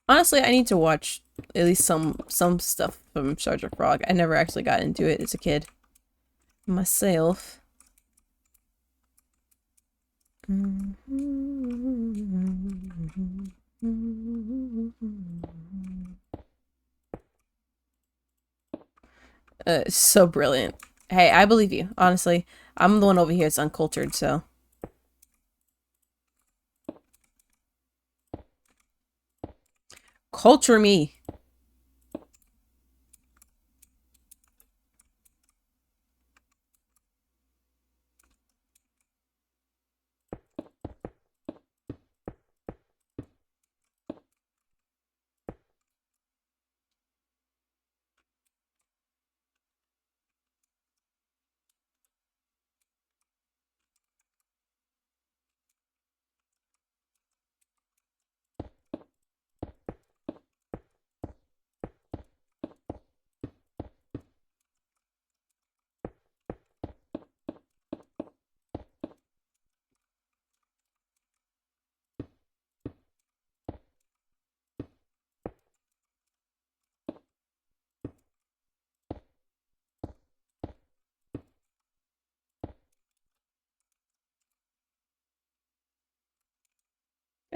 honestly, I need to watch at least some stuff from Sergeant Frog. I never actually got into it as a kid myself. It's so brilliant. Hey, I believe you. Honestly, I'm the one over here that's uncultured, so culture me.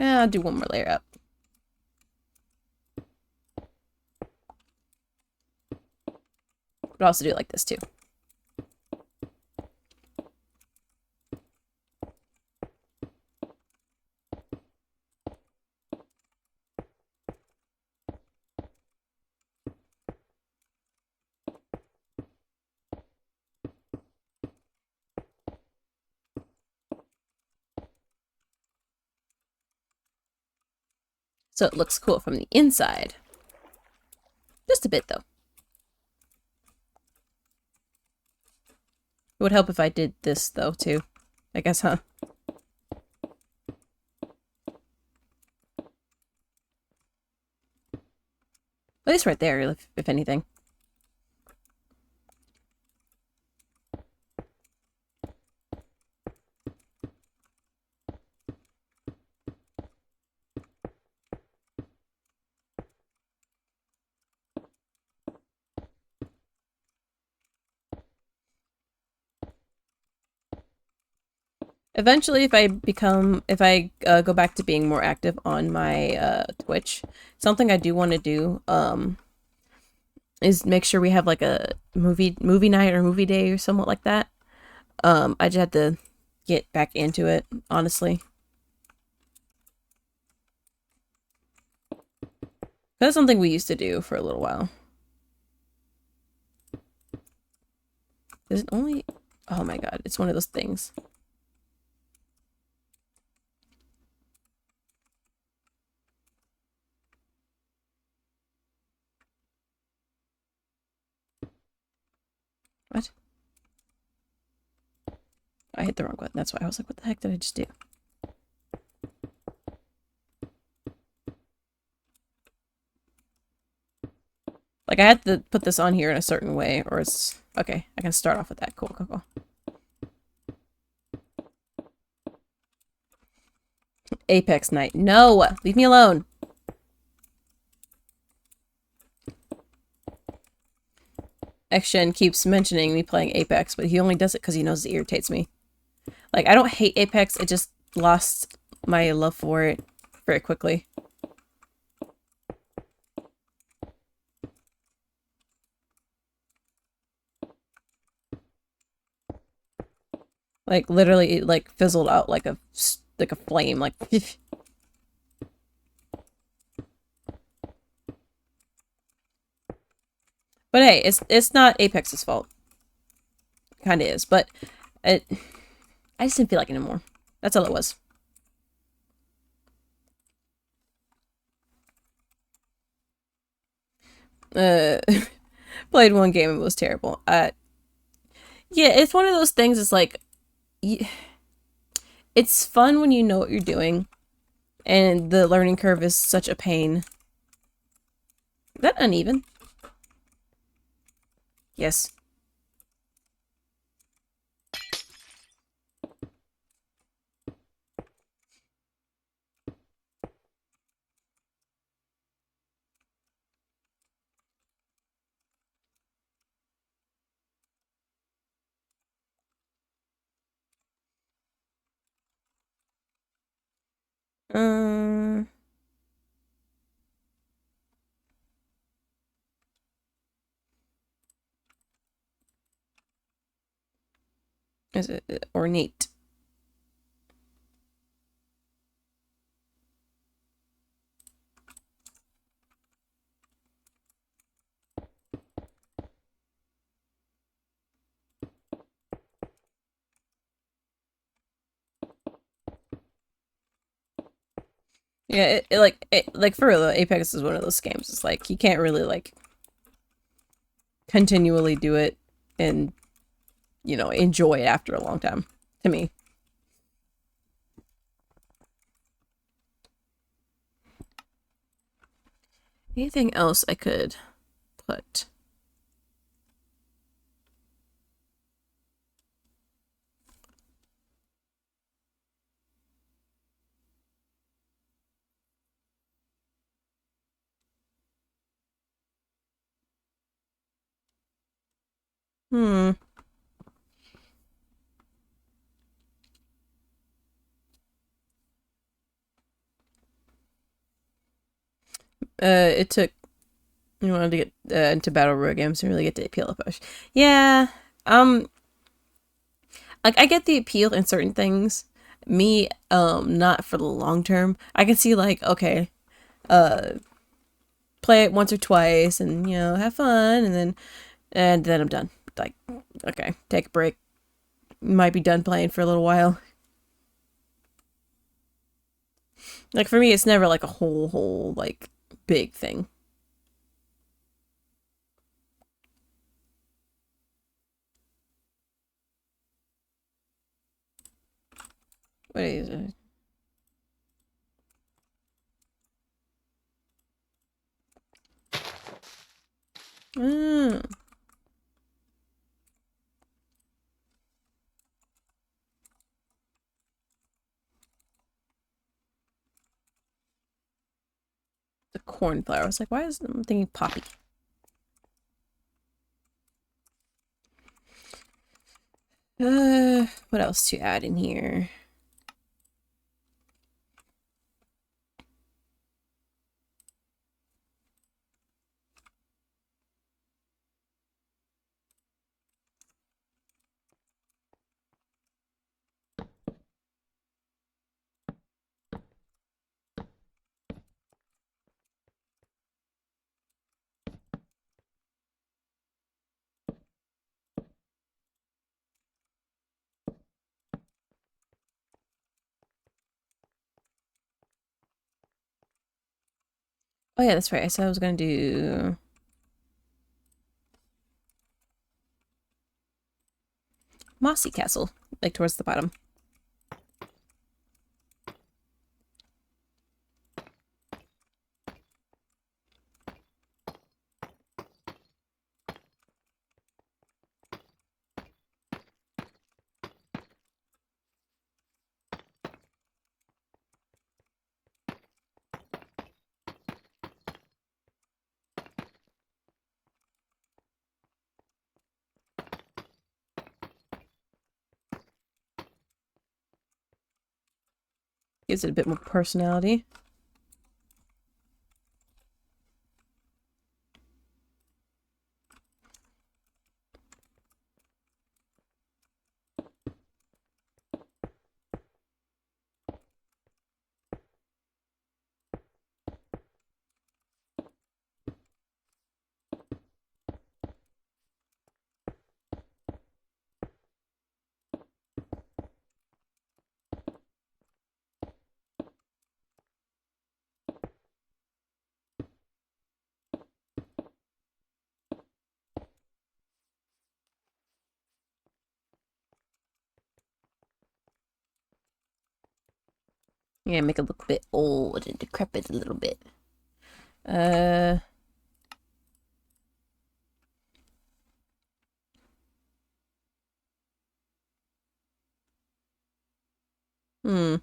I'll do one more layer up. But also do it like this too. So it looks cool from the inside. Just a bit though. It would help if I did this though too. I guess, huh? At least right there, if anything. Eventually, if I go back to being more active on my Twitch, something I do want to do is make sure we have like a movie night or movie day or somewhat like that. I just had to get back into it, honestly. That's something we used to do for a little while. Is it only? Oh my god, it's one of those things. What? I hit the wrong button. That's why I was like, what the heck did I just do? Like, I had to put this on here in a certain way, or it's... Okay, I can start off with that. Cool, cool, cool. Apex night. No! Leave me alone! Xshen keeps mentioning me playing Apex, but he only does it because he knows it irritates me. Like, I don't hate Apex, I just lost my love for it very quickly. Like, literally, it, like, fizzled out like a flame, like... But hey, it's not Apex's fault. Kinda is, but... It, I just didn't feel like it anymore. That's all it was. Uh... Played one game and it was terrible. Yeah, it's one of those things, it's like... It's fun when you know what you're doing, and the learning curve is such a pain. Is that uneven? Yes. Um... Is it ornate? Yeah, like for real, Apex is one of those games. It's like you can't really like continually do it and enjoy it after a long time. To me, anything else I could put? Hmm. It took you wanted to get into battle royale games to really get the appeal of push. Yeah, um, like I get the appeal in certain things. Me, not for the long term. I can see like okay, uh, play it once or twice and have fun, and then I'm done. Like, okay, take a break. Might be done playing for a little while. Like for me, it's never like a whole like big thing. What is it? Mm, the cornflower. I was like, why is I'm thinking poppy? What else to add in here? Oh yeah, that's right. I said I was gonna do mossy castle, like towards the bottom. Gives it a bit more personality. Yeah, make it look a bit old and decrepit a little bit. Uh, hmm.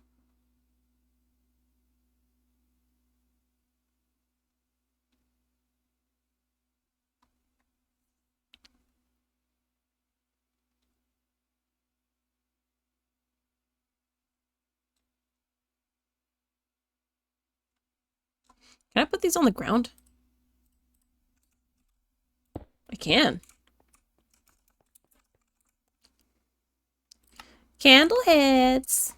Can I put these on the ground? I can. Candle heads.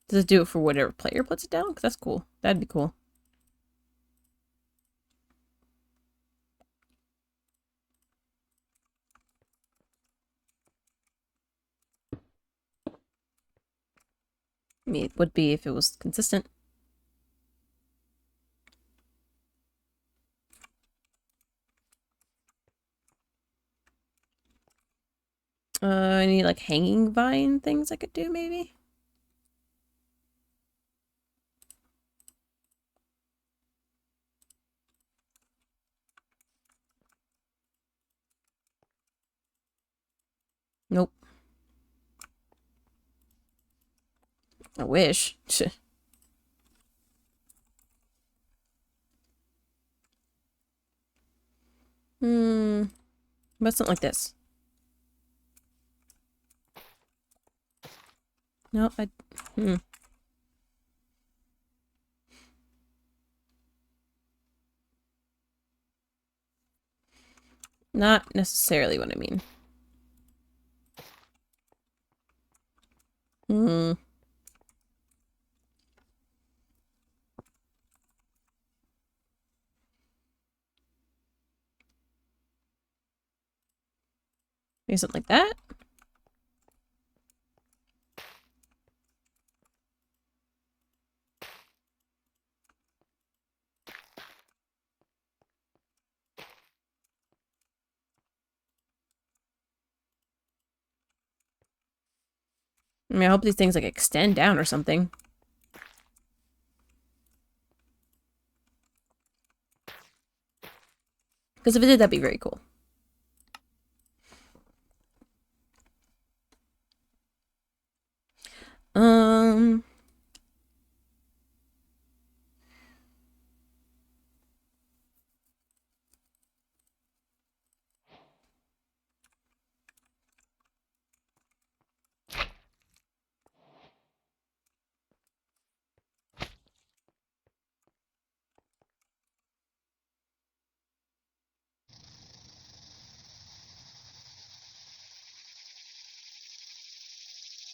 Does it do it for whatever player puts it down? Because that's cool. That'd be cool. I mean, it would be if it was consistent. Any like hanging vine things I could do maybe? Nope. I wish. Hmm. But something like this. No, I Hmm. Not necessarily what I mean. Hmm. Maybe something like that. I mean, I hope these things like extend down or something. Because if it did, that'd be very cool. Um.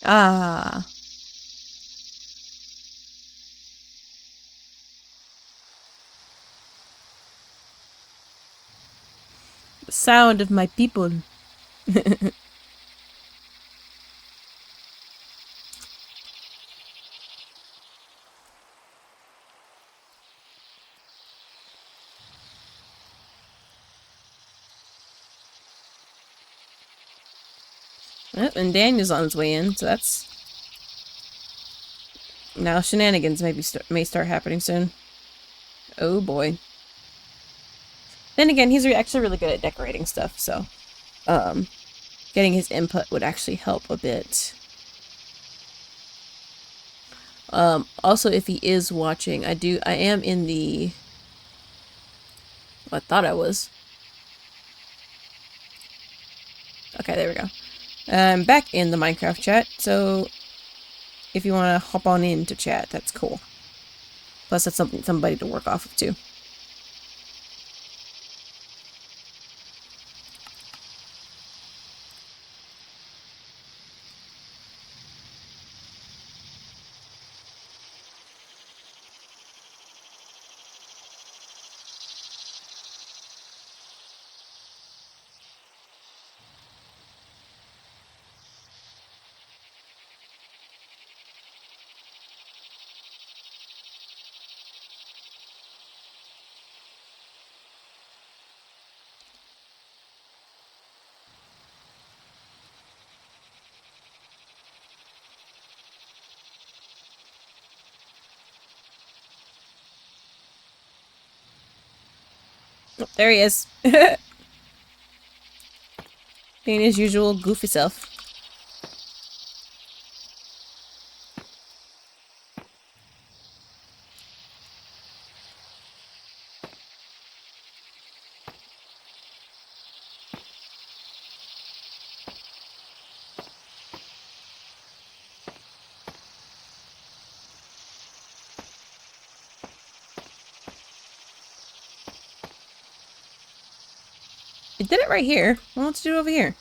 Ah. The sound of my people. Oh, and Daniel's on his way in, so that's... Now shenanigans may start happening soon. Oh boy. Then again, he's actually really good at decorating stuff, so... Um, getting his input would actually help a bit. Also, if he is watching, I am in the... Well, I thought I was. Okay, there we go. I'm back in the Minecraft chat, so if you want to hop on in to chat, that's cool. Plus, that's somebody to work off of, too. Oh, there he is. Being his usual goofy self. It did it right here. Why don't you do it over here?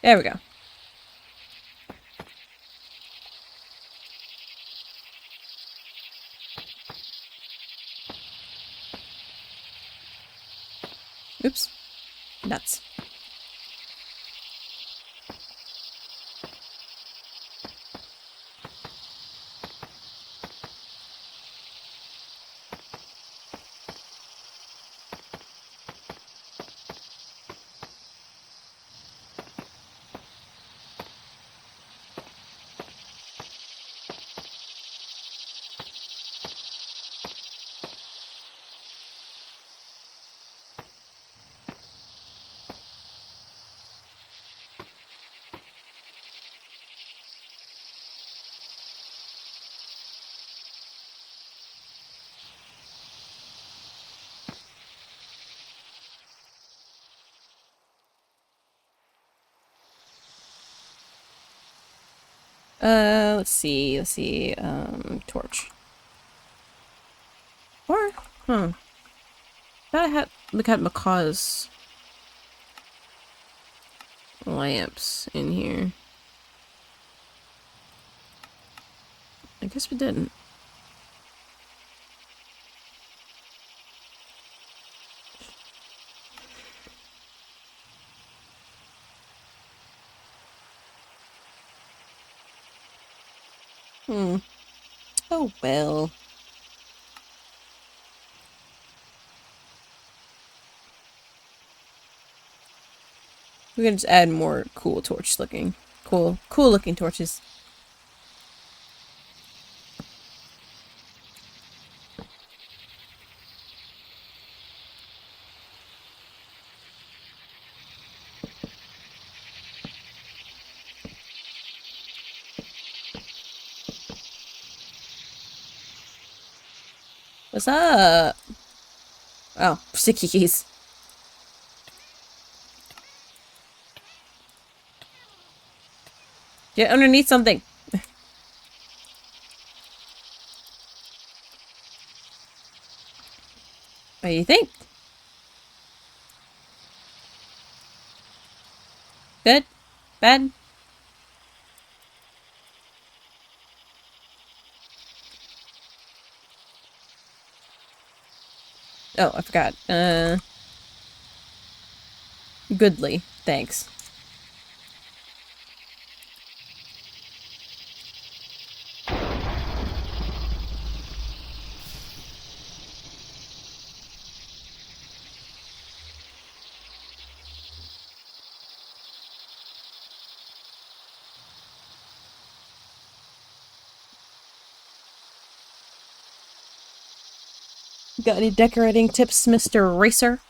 There we go. Oops. Nuts. Let's see. Torch. Or, thought I had look at Macaw's lamps in here. I guess we didn't. Oh well. We can just add more cool looking torches. What's up? Oh, sticky keys. Get underneath something. What do you think? Good? Bad? Oh, I forgot. Goodly. Thanks. Got any decorating tips, Mr. Racer?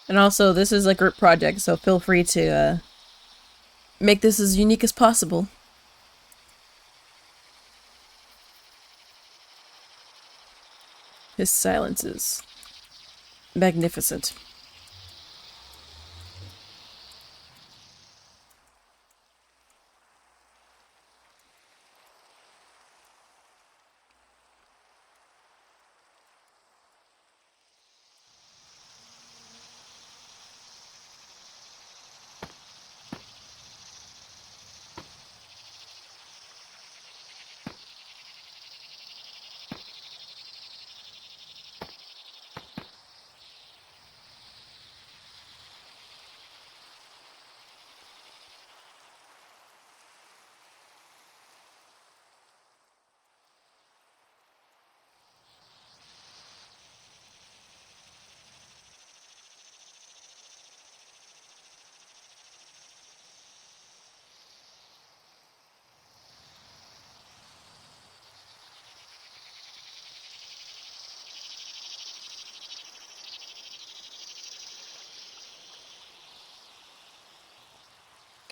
And also, this is a group project, so feel free to make this as unique as possible. His silence is magnificent.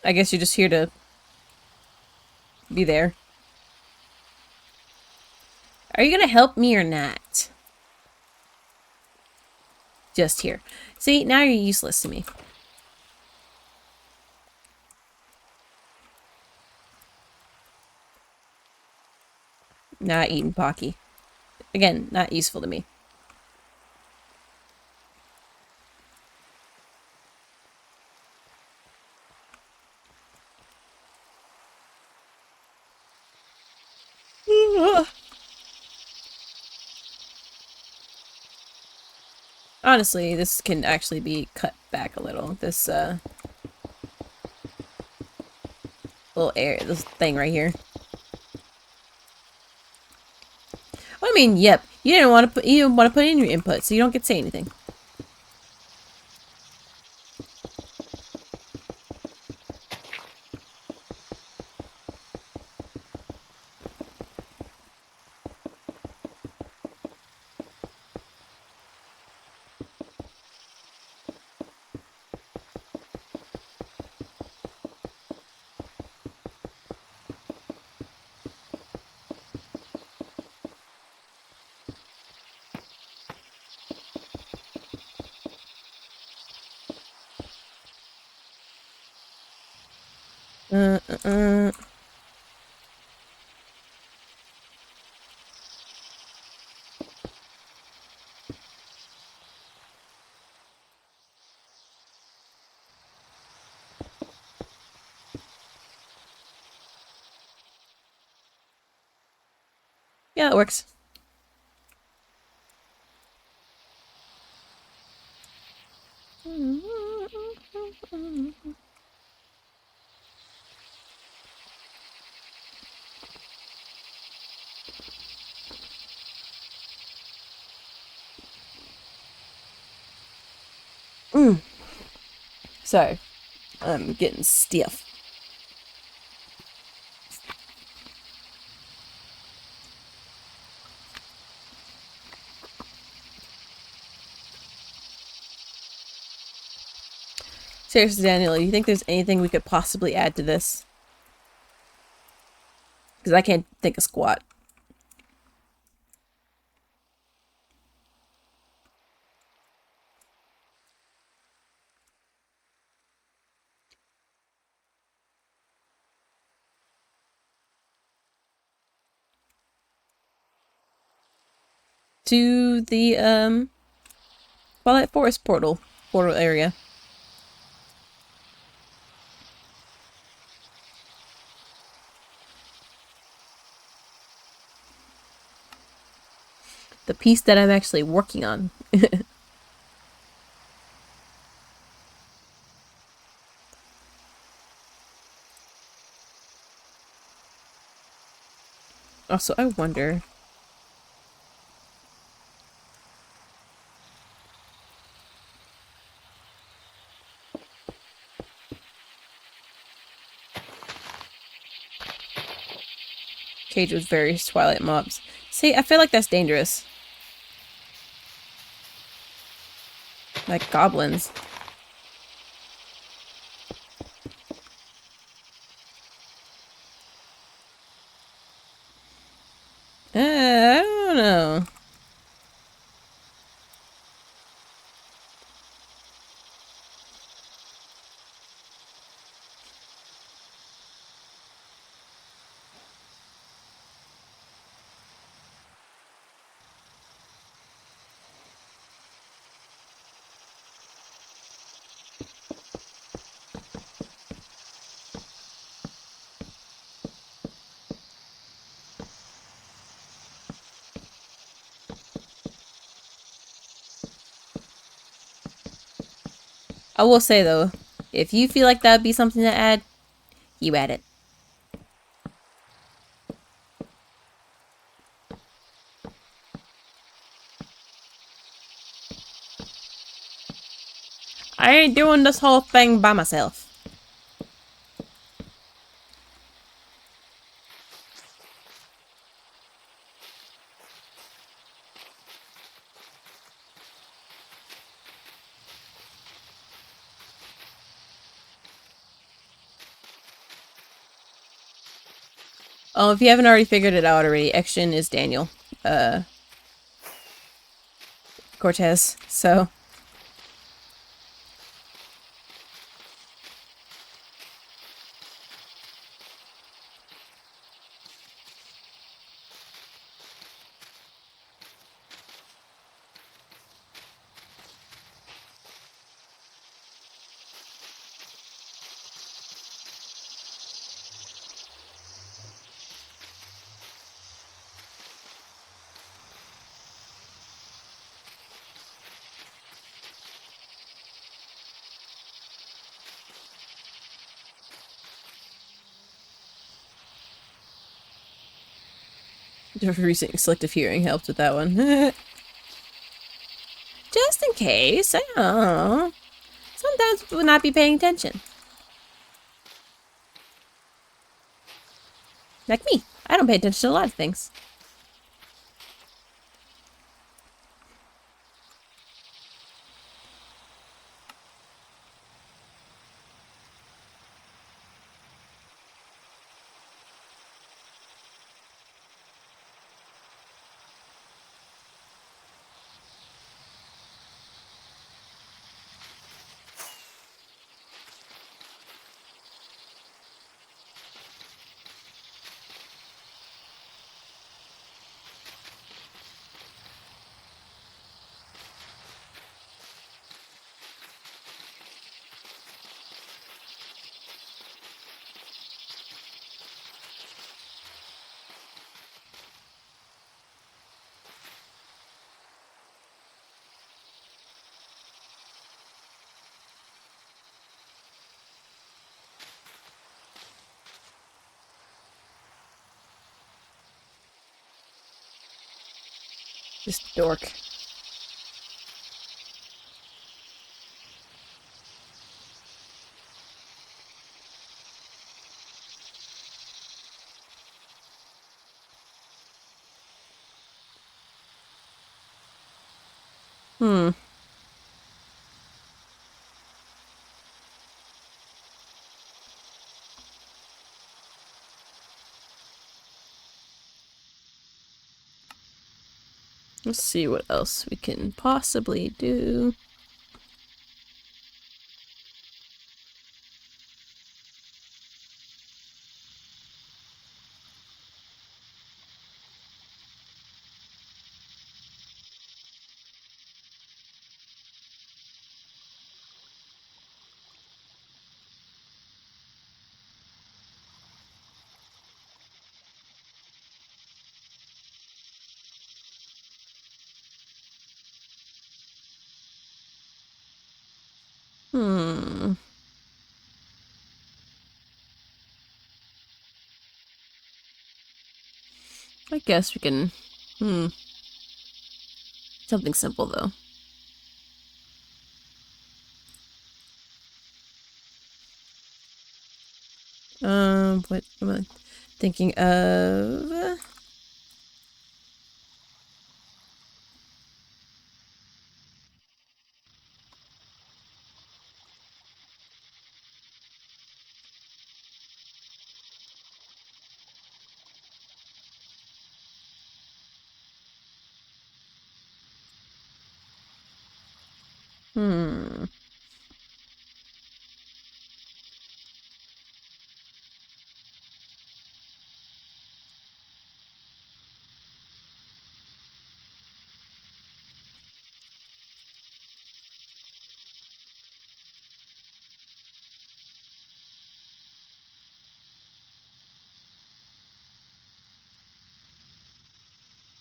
I guess you're just here to be there. Are you gonna help me or not? Just here. See, now you're useless to me. Not eating Pocky. Again, not useful to me. Honestly, this can actually be cut back a little. This this thing right here. Well, I mean, yep. You didn't want to put in your input, so you don't get to say anything. Uh, uh, uh. Yeah, that works. So, I'm getting stiff. Seriously, Daniel, you think there's anything we could possibly add to this? Because I can't think of squat. To the, Twilight Forest portal area. The piece that I'm actually working on. Also, I wonder. Cage with various Twilight mobs. See, I feel like that's dangerous. Like goblins. I don't know. I will say though, if you feel like that'd be something to add, you add it. I ain't doing this whole thing by myself. Oh, if you haven't already figured it out already, Action is Daniel. Uh, Cortez. So, recent selective hearing helped with that one. Just in case, I don't know. Sometimes people not be paying attention. Like me. I don't pay attention to a lot of things. Just dork. Hmm. Let's see what else we can possibly do. Hmm. I guess we can. Hmm. Something simple though. What am I thinking of? Hmm.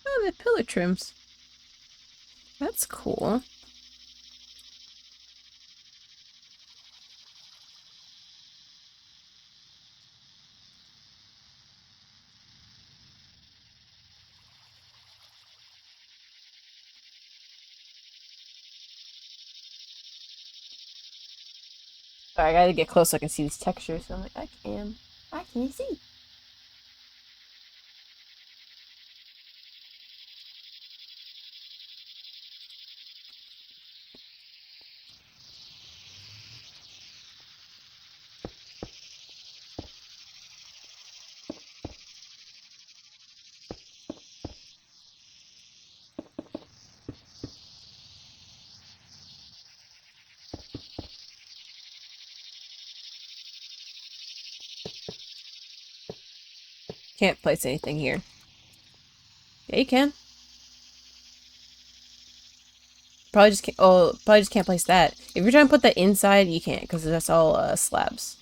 Oh, the pillar trims. That's cool. Sorry, I gotta get close so I can see these textures. So I'm like, I can. I can see. Can't place anything here. Yeah, you can. Probably just can't. Oh, probably just can't place that. If you're trying to put that inside, you can't because that's all slabs.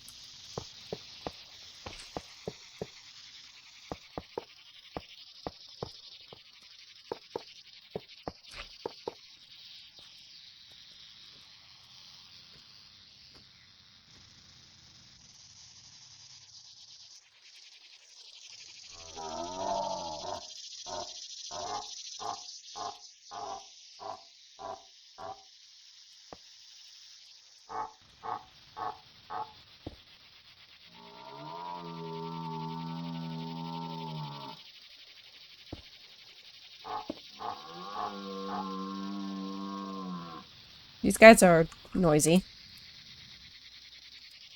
These guys are noisy.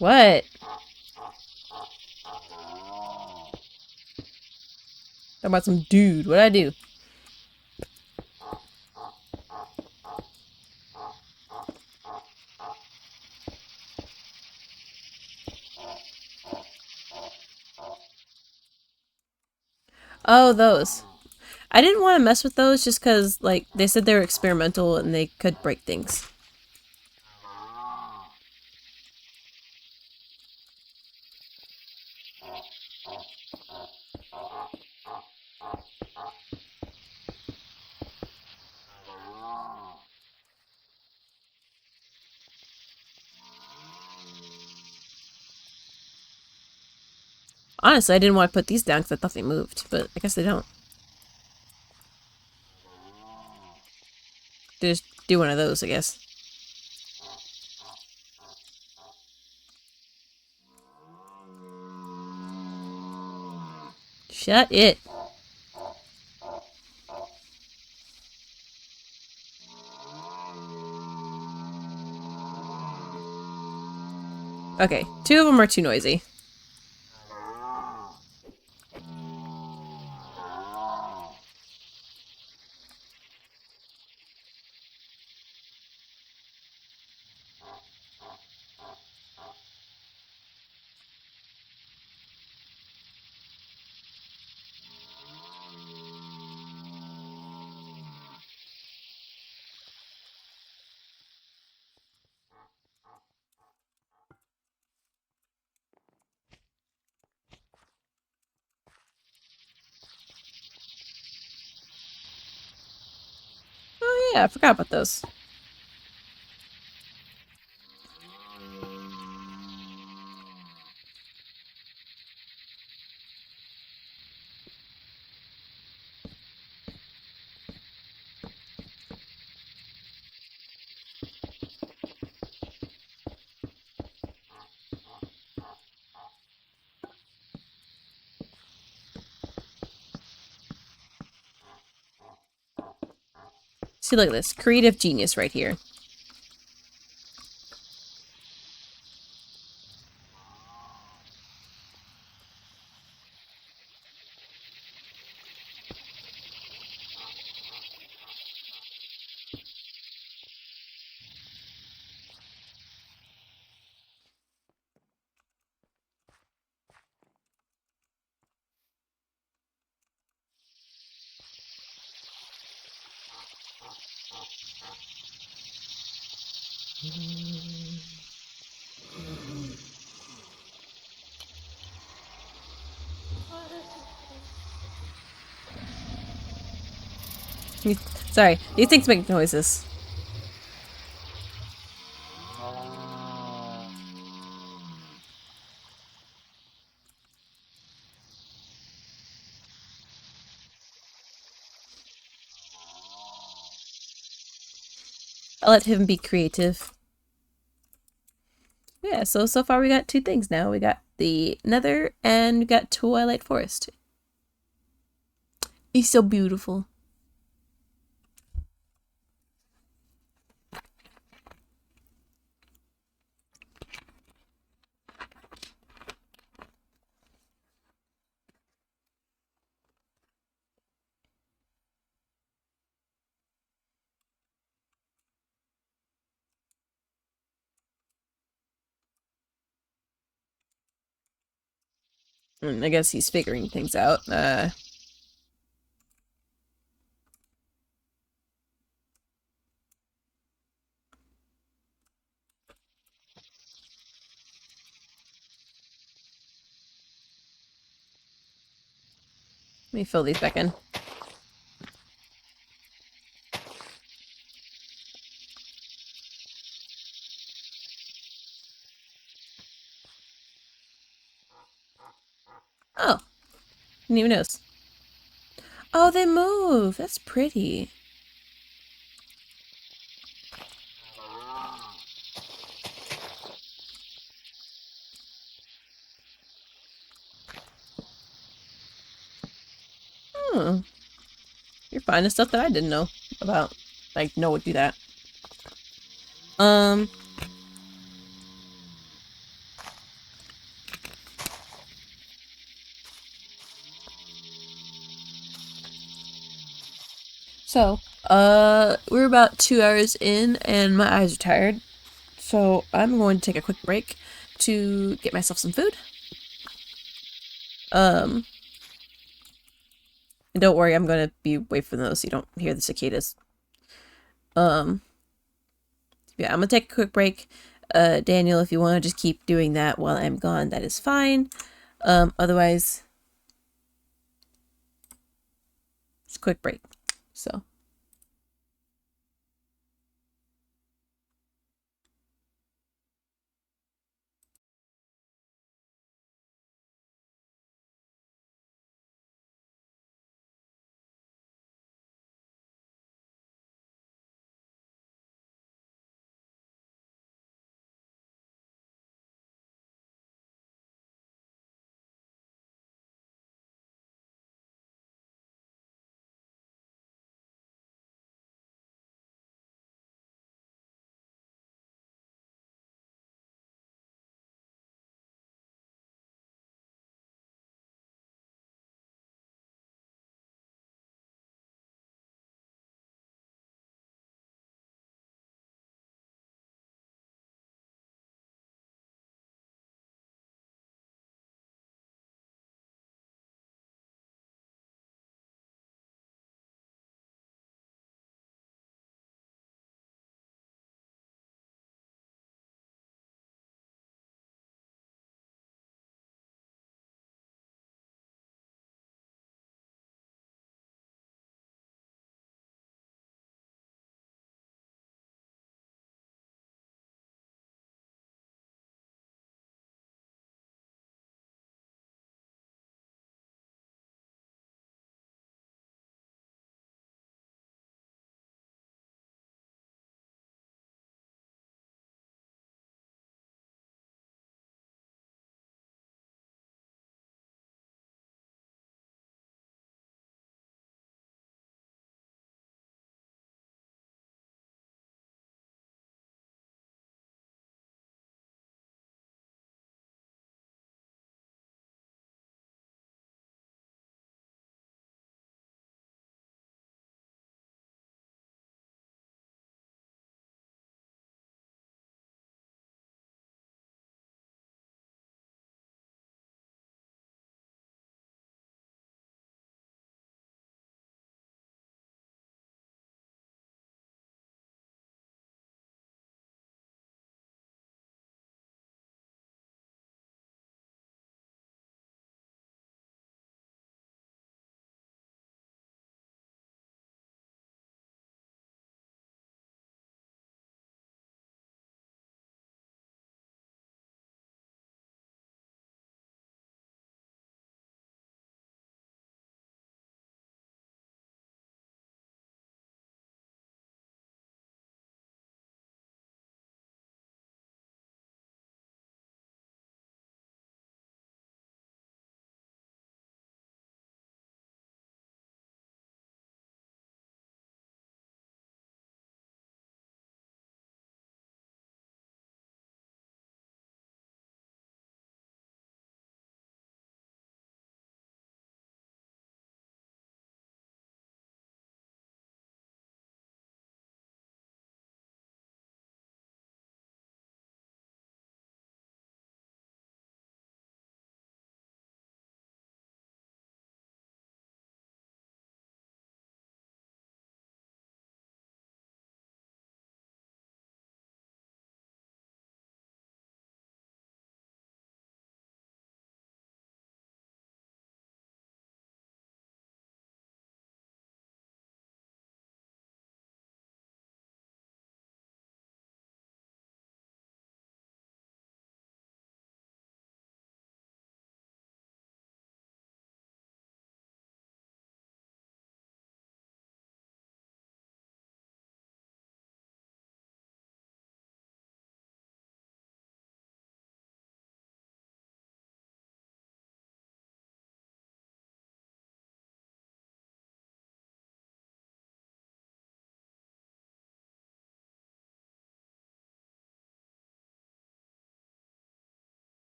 What? Talking about some dude. What'd I do? Oh, those. I didn't want to mess with those just because, like, they said they were experimental and they could break things. Honestly, I didn't want to put these down because I thought they moved, but I guess they don't. Just do one of those, I guess. Shut it. Okay, two of them are too noisy. Oh yeah, I forgot about those. See, look at this. Creative genius right here. Sorry, these things make noises. I'll let him be creative. Yeah, so far we got two things now. We got the Nether and we got Twilight Forest. He's so beautiful. I guess he's figuring things out. Let me fill these back in. Oh, didn't even notice. Oh, they move. That's pretty. Hmm. You're finding stuff that I didn't know about. Like, no would do that. Um. So, we're about 2 hours in, and my eyes are tired. So I'm going to take a quick break to get myself some food. Um. And don't worry, I'm going to be away from those so you don't hear the cicadas. Um. Yeah, I'm gonna take a quick break. Daniel, if you want to just keep doing that while I'm gone, that is fine. Otherwise, it's a quick break. So.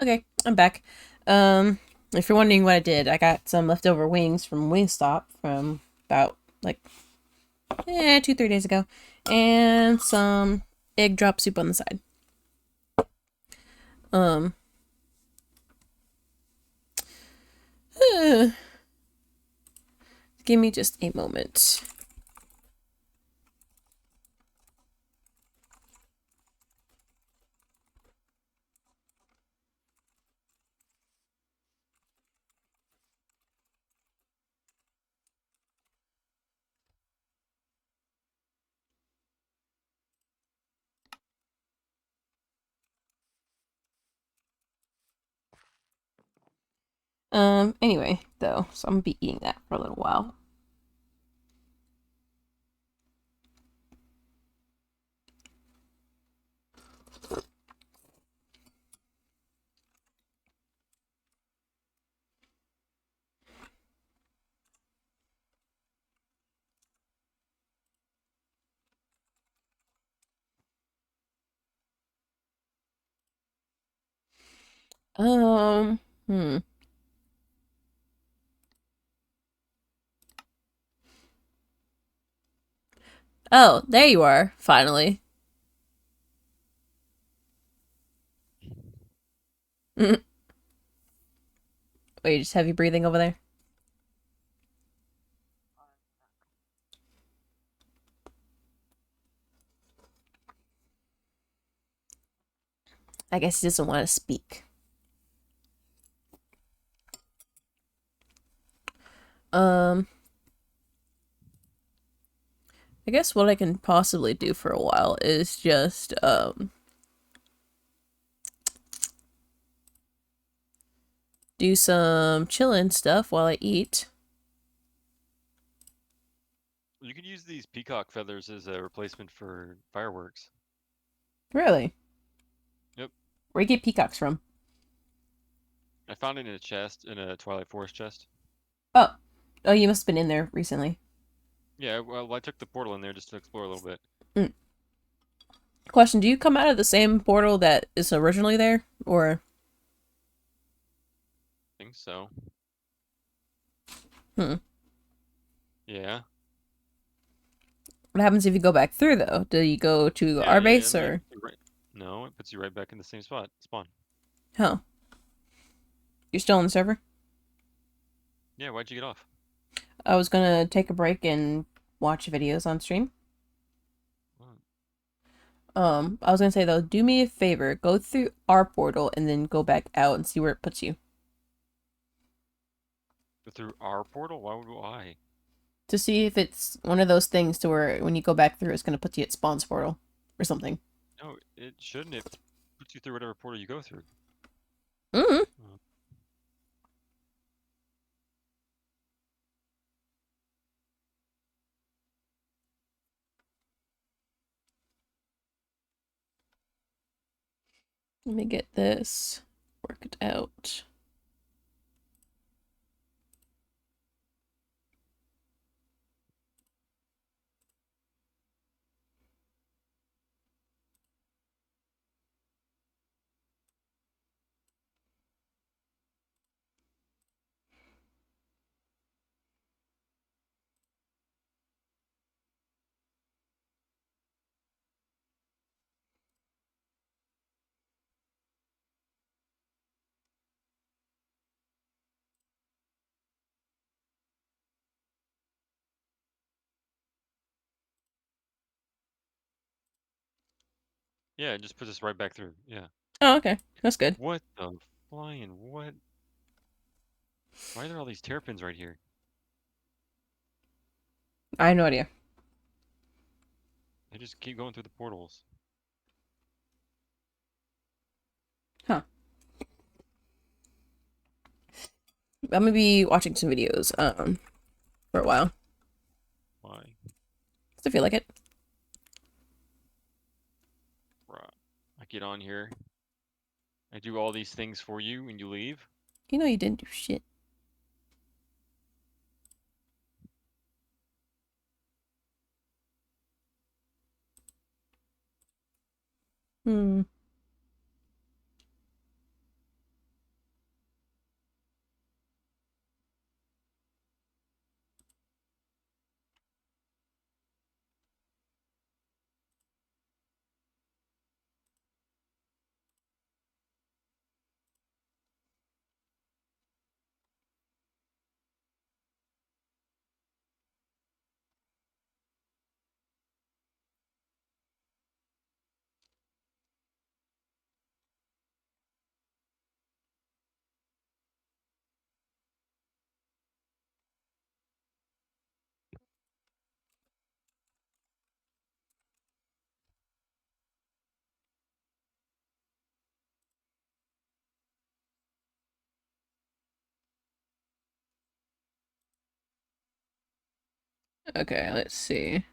Okay, I'm back. Um, if you're wondering what I did, I got some leftover wings from Wingstop from about like 2-3 days ago, and some egg drop soup on the side. Um, give me just a moment. Anyway, though, so I'm gonna be eating that for a little while. Um, hmm. Oh, there you are, finally. Wait, just heavy breathing over there? I guess he doesn't want to speak. Um, I guess what I can possibly do for a while is just do some chilling stuff while I eat. You can use these peacock feathers as a replacement for fireworks. Really? Yep. Where you get peacocks from? I found it in a chest, in a Twilight Forest chest. Oh, oh, you must have been in there recently. Yeah, well, I took the portal in there just to explore a little bit. Mm. Question: do you come out of the same portal that is originally there, or Think so. hmm? Yeah. What happens if you go back through though? Do you go to Yeah, our yeah, base yeah. or No, it puts you right back in the same spot. Spawn. huh? You're still on the server? Yeah, why'd you get off? I was gonna take a break and watch videos on stream. What? I was gonna say though, do me a favor, go through our portal and then go back out and see where it puts you. Go through our portal? Why would I? To see if it's one of those things to where when you go back through, it's gonna put you at Spawn's portal or something. No, it shouldn't. It puts you through whatever portal you go through. Mm-hmm. Oh. Let me get this worked out. Yeah, it just puts us right back through. Yeah. Oh, okay, that's good. What the flying what? Why are there all these terrapins right here? I have no idea. They just keep going through the portals. Huh? I'm gonna be watching some videos for a while. Why? Does it feel like it? Bruh. I get on here. I do all these things for you and you leave? You know you didn't do shit. Hmm. Okay, let's see.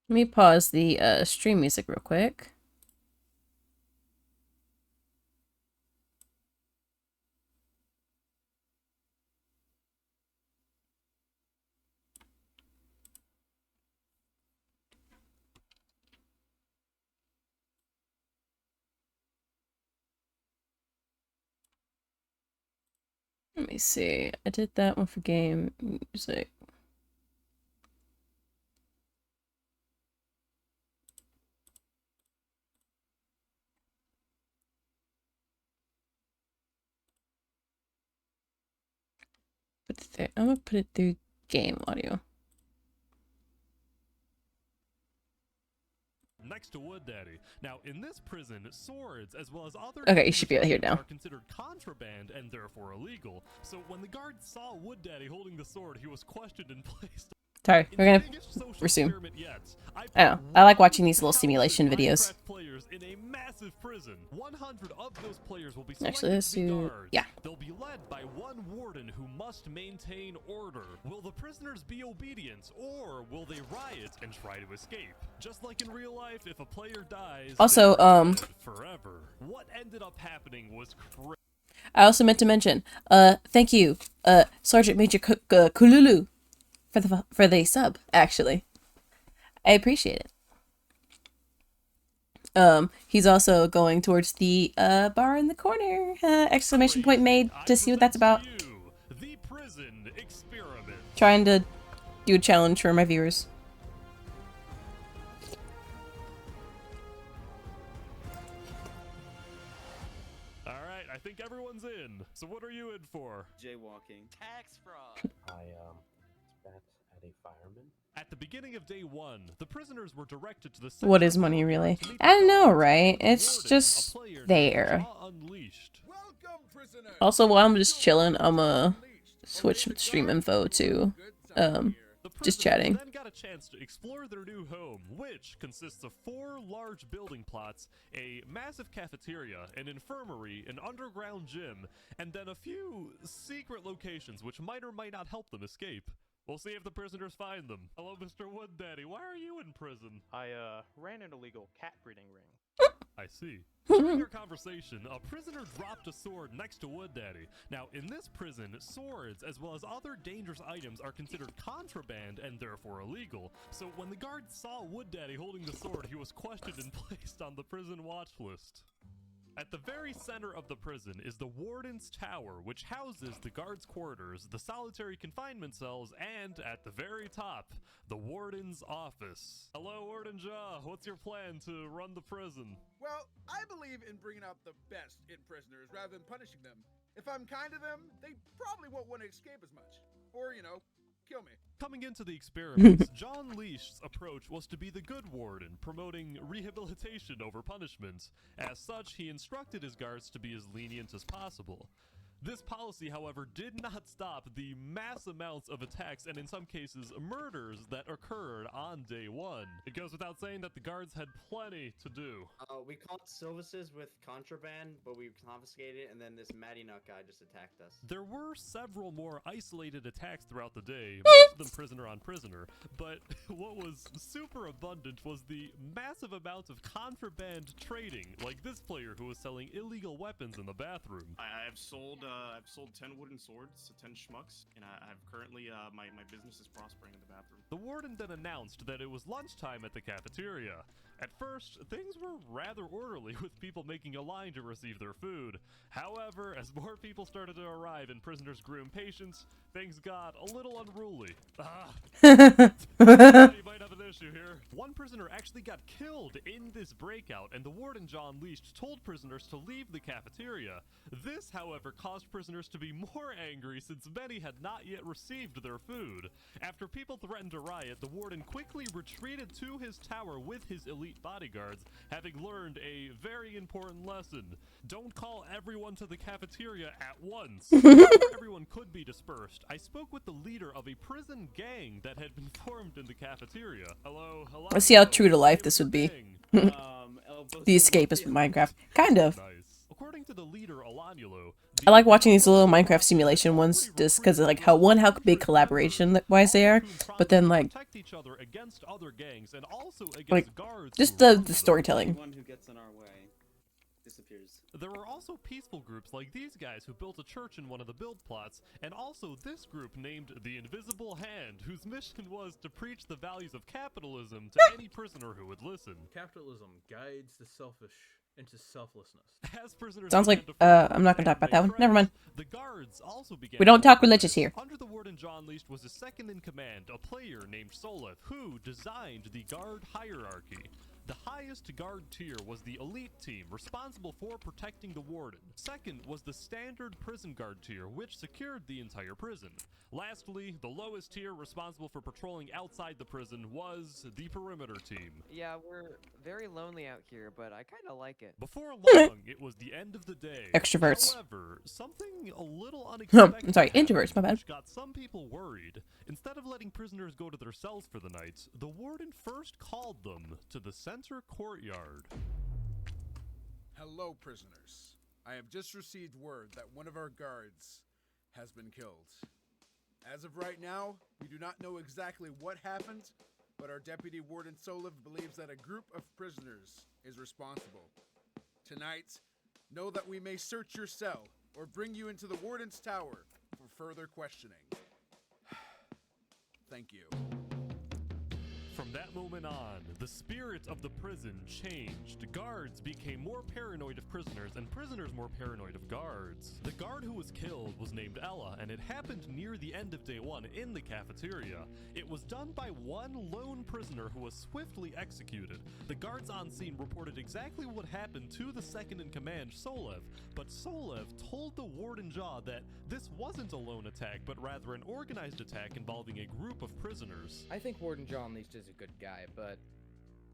Let me pause the stream music real quick. Let me see. I did that one for game music. Put it there. I'm gonna put it through game audio. Next to Wood Daddy. Now, in this prison, swords as well as other Okay, you should be able to hear it now. are considered contraband and therefore illegal. So when the guard saw Wood Daddy holding the sword, he was questioned and placed. Sorry, we're gonna resume. I know. I like watching these little simulation videos. Players in a massive prison. 100 of those players will be Actually, let's do... Yeah. They'll be led by one warden who must maintain order. Will the prisoners be obedient, or will they riot and try to escape? Just like in real life, if a player dies, also, forever. What ended up happening was crazy. I also meant to mention, thank you, Sergeant Major Kululu, for the sub, actually. I appreciate it. He's also going towards the bar in the corner. Exclamation point made to see what that's about. The prison experiment. Trying to do a challenge for my viewers. All right, I think everyone's in. So what are you in for? Jaywalking. Tax fraud. I spat at a fireman. At the beginning of day one, the prisoners were directed to the What is money, really? I don't know, right? It's just there. Also, while I'm just chilling, I'm switch stream info to just chatting. Then got a chance to explore their new home, which consists of 4 large building plots, a massive cafeteria, an infirmary, an underground gym, and then a few secret locations which might or might not help them escape. We'll see if the prisoners find them. Hello, Mr. Wood Daddy. Why are you in prison? I ran an illegal cat breeding ring. I see. During your conversation, a prisoner dropped a sword next to Wood Daddy. Now, in this prison, swords as well as other dangerous items are considered contraband and therefore illegal. So when the guard saw Wood Daddy holding the sword, he was questioned and placed on the prison watch list. At the very center of the prison is the Warden's Tower, which houses the guards' quarters, the solitary confinement cells, and, at the very top, the Warden's office. Hello, Warden Jaw. What's your plan to run the prison? Well, I believe in bringing out the best in prisoners rather than punishing them. If I'm kind to them, they probably won't want to escape as much. Or, you know, kill me. Coming into the experiments, John Leash's approach was to be the good warden, promoting rehabilitation over punishment. As such, he instructed his guards to be as lenient as possible. This policy, however, did not stop the mass amounts of attacks and in some cases murders that occurred on day one. It goes without saying that the guards had plenty to do. We caught Silvises with contraband, but we confiscated it, and then this Matty Nut guy just attacked us. There were several more isolated attacks throughout the day, most of them prisoner on prisoner, but what was super abundant was the massive amounts of contraband trading, like this player who was selling illegal weapons in the bathroom. I've sold 10 wooden swords to 10 schmucks, and I've currently, my business is prospering in the bathroom. The warden then announced that it was lunchtime at the cafeteria. At first, things were rather orderly with people making a line to receive their food. However, as more people started to arrive and prisoners grew impatient, things got a little unruly. You might have an issue here. One prisoner actually got killed in this breakout, and the warden John Leashed told prisoners to leave the cafeteria. This, however, caused prisoners to be more angry since many had not yet received their food. After people threatened a riot, the warden quickly retreated to his tower with his elite bodyguards, having learned a very important lesson. Don't call everyone to the cafeteria at once. Before everyone could be dispersed, I spoke with the leader of a prison gang that had been formed in the cafeteria. Hello. Let's see how true to life this would be. The escapist in Minecraft. Kind of. Nice. According to the leader, Alanulo, I like watching these little Minecraft simulation ones just because of like how big collaboration wise they are, but then like each other against other gangs and also against like guards just who the storytelling. One who gets in our way disappears. There were also peaceful groups like these guys who built a church in one of the build plots, and also this group named the Invisible Hand, whose mission was to preach the values of capitalism to any prisoner who would listen. Capitalism guides the selfish into selflessness. As prisoners Sounds like, began to I'm not gonna talk about that one. Never mind. The guards also began We don't to talk religious here. Under the warden John Leashed was a second in command, a player named Soleth, who designed the guard hierarchy. The highest guard tier was the elite team, responsible for protecting the warden. Second was the standard prison guard tier, which secured the entire prison. Lastly, the lowest tier, responsible for patrolling outside the prison, was the perimeter team. Yeah, we're very lonely out here, but I kind of like it. Before long, it was the end of the day. Extroverts. However, something a little unexpected I'm sorry, happened, introverts, my bad. which got some people worried. Instead of letting prisoners go to their cells for the night, the warden first called them to the center courtyard. Hello, prisoners. I have just received word that one of our guards has been killed. As of right now, we do not know exactly what happened, but our deputy warden Soliv believes that a group of prisoners is responsible. Tonight, know that we may search your cell or bring you into the warden's tower for further questioning. Thank you. From that moment on, the spirit of the prison changed. Guards became more paranoid of prisoners, and prisoners more paranoid of guards. The guard who was killed was named Ella, and it happened near the end of day one in the cafeteria. It was done by one lone prisoner who was swiftly executed. The guards on scene reported exactly what happened to the second in command, Solev, but Solev told the warden Jaw that this wasn't a lone attack, but rather an organized attack involving a group of prisoners. I think Warden John Leashed is a good guy, but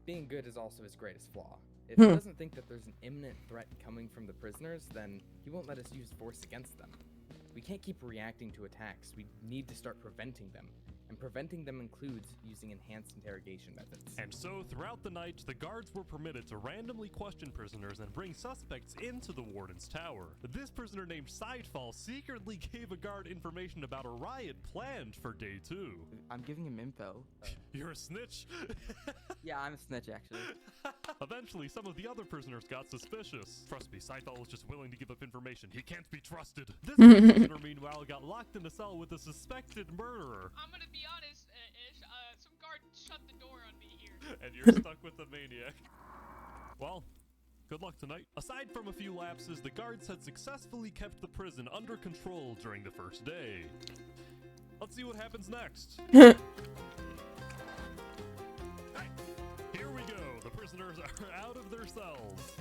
being good is also his greatest flaw. If he doesn't think that there's an imminent threat coming from the prisoners, then he won't let us use force against them. We can't keep reacting to attacks. We need to start preventing them. And preventing them includes using enhanced interrogation methods. And so, throughout the night, the guards were permitted to randomly question prisoners and bring suspects into the warden's tower. This prisoner named Sidefall secretly gave a guard information about a riot planned for day 2. I'm giving him info. You're a snitch? Yeah, I'm a snitch, actually. Eventually, some of the other prisoners got suspicious. Trust me, Sidefall was just willing to give up information. He can't be trusted. This prisoner, meanwhile, got locked in a cell with a suspected murderer. I'm gonna be honest, Ish, some guard shut the door on me here. And you're stuck with the maniac. Well, good luck tonight. Aside from a few lapses, the guards had successfully kept the prison under control during the first day. Let's see what happens next. Hey, here we go. The prisoners are out of their cells.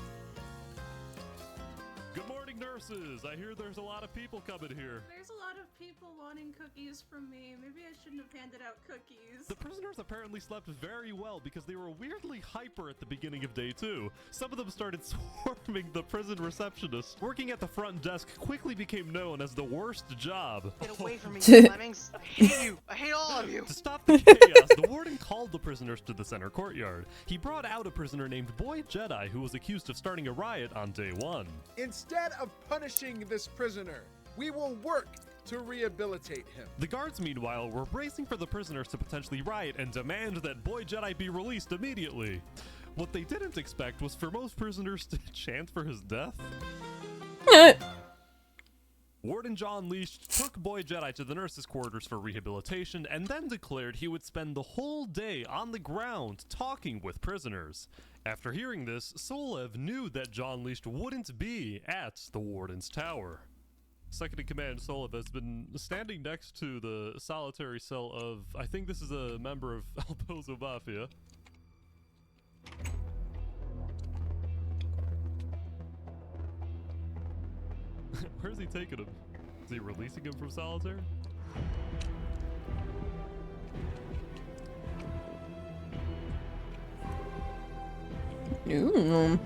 Good morning, nurses. I hear there's a lot of people coming here. There's a lot of people wanting cookies from me. Maybe I shouldn't have handed out cookies. The prisoners apparently slept very well because they were weirdly hyper at the beginning of day 2. Some of them started swarming the prison receptionist. Working at the front desk quickly became known as the worst job. Get away from me, you lemmings. I hate you. I hate all of you. To stop the chaos, the warden called the prisoners to the center courtyard. He brought out a prisoner named Boy Jedi who was accused of starting a riot on day 1. Instead of punishing this prisoner, we will work to rehabilitate him. The guards, meanwhile, were bracing for the prisoners to potentially riot and demand that Boy Jedi be released immediately. What they didn't expect was for most prisoners to chant for his death. Warden John Leashed took Boy Jedi to the nurses' quarters for rehabilitation and then declared he would spend the whole day on the ground talking with prisoners. After hearing this, Solev knew that John Leashed wouldn't be at the warden's tower. second in command Solov has been standing next to the solitary cell of, I think this is a member of El Pozo Mafia. Where's he taking him? Is he releasing him from solitary? Ooh.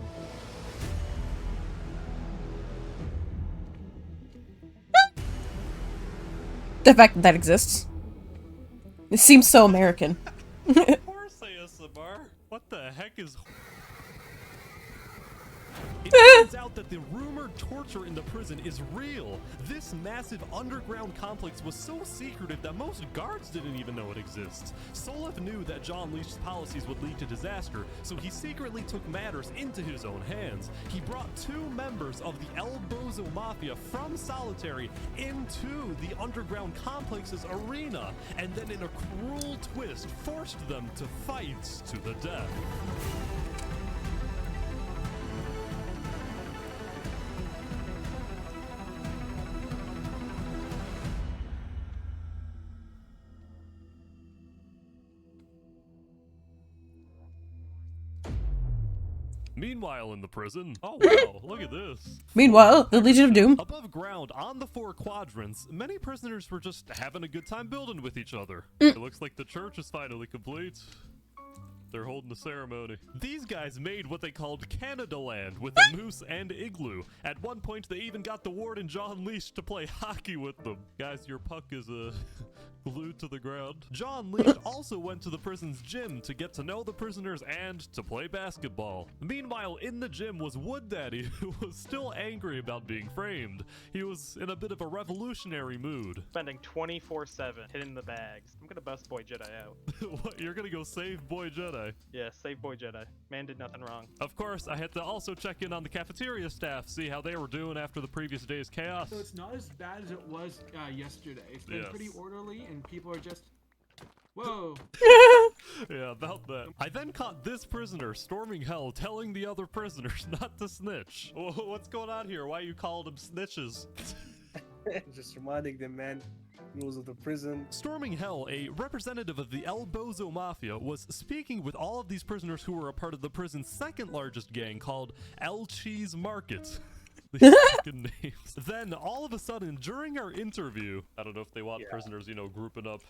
The fact that that exists. It seems so American. Of course, ASMR. What the heck is... It turns out that the rumored torture in the prison is real. This massive underground complex was so secretive that most guards didn't even know it exists. Solov knew that John Leash's policies would lead to disaster, so he secretly took matters into his own hands. He brought 2 members of the El Bozo Mafia from solitary into the underground complex's arena, and then in a cruel twist forced them to fight to the death. Meanwhile in the prison, oh wow, look at this. Meanwhile, the Legion of Doom. Above ground, on the 4 quadrants, many prisoners were just having a good time building with each other. It looks like the church is finally complete. They're holding a ceremony. These guys made what they called Canada Land with a moose and igloo. At one point, they even got the warden John Leash to play hockey with them. Guys, your puck is glued to the ground. John Leash also went to the prison's gym to get to know the prisoners and to play basketball. Meanwhile, in the gym was Wood Daddy, who was still angry about being framed. He was in a bit of a revolutionary mood. Spending 24/7 hitting the bags. I'm gonna bust Boy Jedi out. What, you're gonna go save Boy Jedi? Yeah, save Boy Jedi. Man did nothing wrong. Of course, I had to also check in on the cafeteria staff, see how they were doing after the previous day's chaos. So it's not as bad as it was yesterday. It's been pretty orderly, and people are just... Whoa. Yeah, about that. I then caught this prisoner storming hell, telling the other prisoners not to snitch. What's going on here? Why you called them snitches? Just reminding them, man. Rules of the prison. Storming hell, a representative of the El Bozo Mafia, was speaking with all of these prisoners who were a part of the prison's second largest gang called El Cheese Market. These fucking names. Then, all of a sudden, during our interview, I don't know if they want prisoners, you know, grouping up,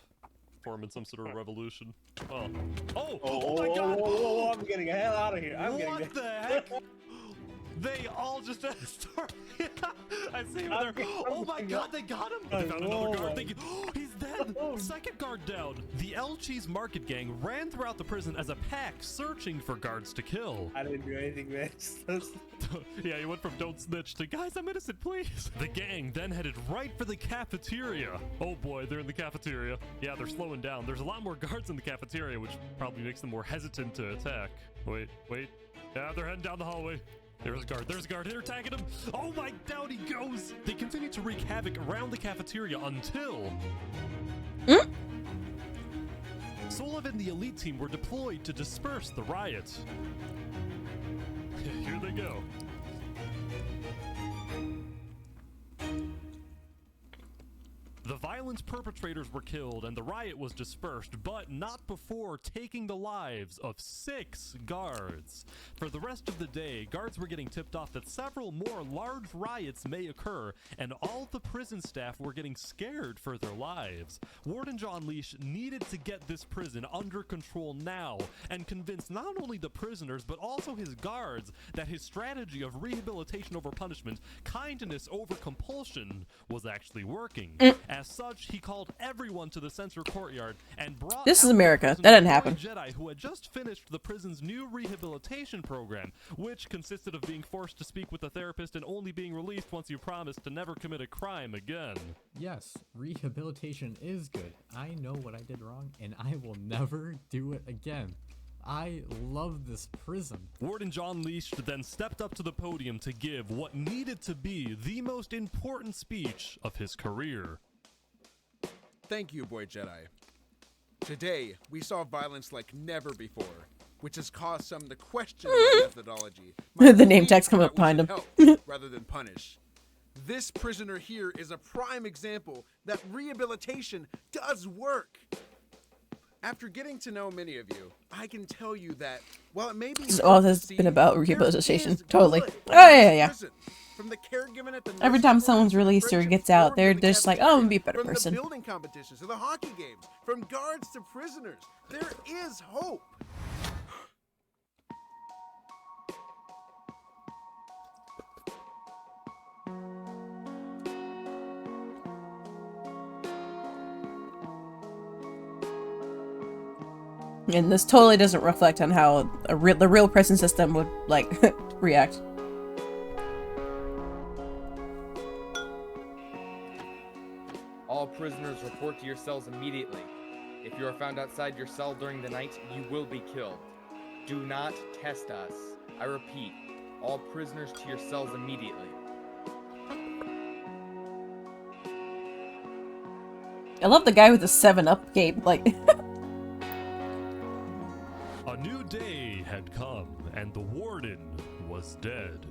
forming some sort of revolution. Oh my god! Whoa, I'm getting the hell out of here. What the heck? They all just start. I see him there. Oh my god, they got him! They found another guard. He's dead! Second guard down. The El Cheese Market gang ran throughout the prison as a pack, searching for guards to kill. I didn't do anything, man. Yeah, he went from don't snitch to guys, I'm innocent, please. The gang then headed right for the cafeteria. Oh boy, they're in the cafeteria. Yeah, they're slowing down. There's a lot more guards in the cafeteria, which probably makes them more hesitant to attack. Wait. Yeah, they're heading down the hallway. There's a guard, they're attacking him! Oh my, down he goes! They continue to wreak havoc around the cafeteria until... Solov and the elite team were deployed to disperse the riot. Here they go. The violence perpetrators were killed and the riot was dispersed, but not before taking the lives of 6 guards. For the rest of the day, guards were getting tipped off that several more large riots may occur, and all the prison staff were getting scared for their lives. Warden John Leash needed to get this prison under control now, and convince not only the prisoners, but also his guards that his strategy of rehabilitation over punishment, kindness over compulsion, was actually working. As such, he called everyone to the censor courtyard and brought This is America. That didn't happen. Jedi who had just finished the prison's new rehabilitation program, which consisted of being forced to speak with a therapist and only being released once you promised to never commit a crime again. Yes, rehabilitation is good. I know what I did wrong, and I will never do it again. I love this prison. Warden John Leash then stepped up to the podium to give what needed to be the most important speech of his career. Thank you, Boy Jedi. Today, we saw violence like never before, which has caused some to question my methodology. The name tags come up behind him. Help rather than punish. This prisoner here is a prime example that rehabilitation does work. After getting to know many of you, I can tell you that while it may be All hard has to see, been about there rehabilitation. is Totally. good Oh in yeah, this yeah. prison. From the caregiving at the Every nursing time home, someone's to the released or friendships gets out, formed they're in the just like, oh, I'm gonna be a cafeteria, better from person. the building competitions to the hockey games, from guards to prisoners, there is hope. And this totally doesn't reflect on how the real prison system would, like, react. All prisoners report to your cells immediately. If you are found outside your cell during the night, you will be killed. Do not test us. I repeat, all prisoners to your cells immediately. I love the guy with the 7-Up cape, like... A new day had come, and the warden was dead.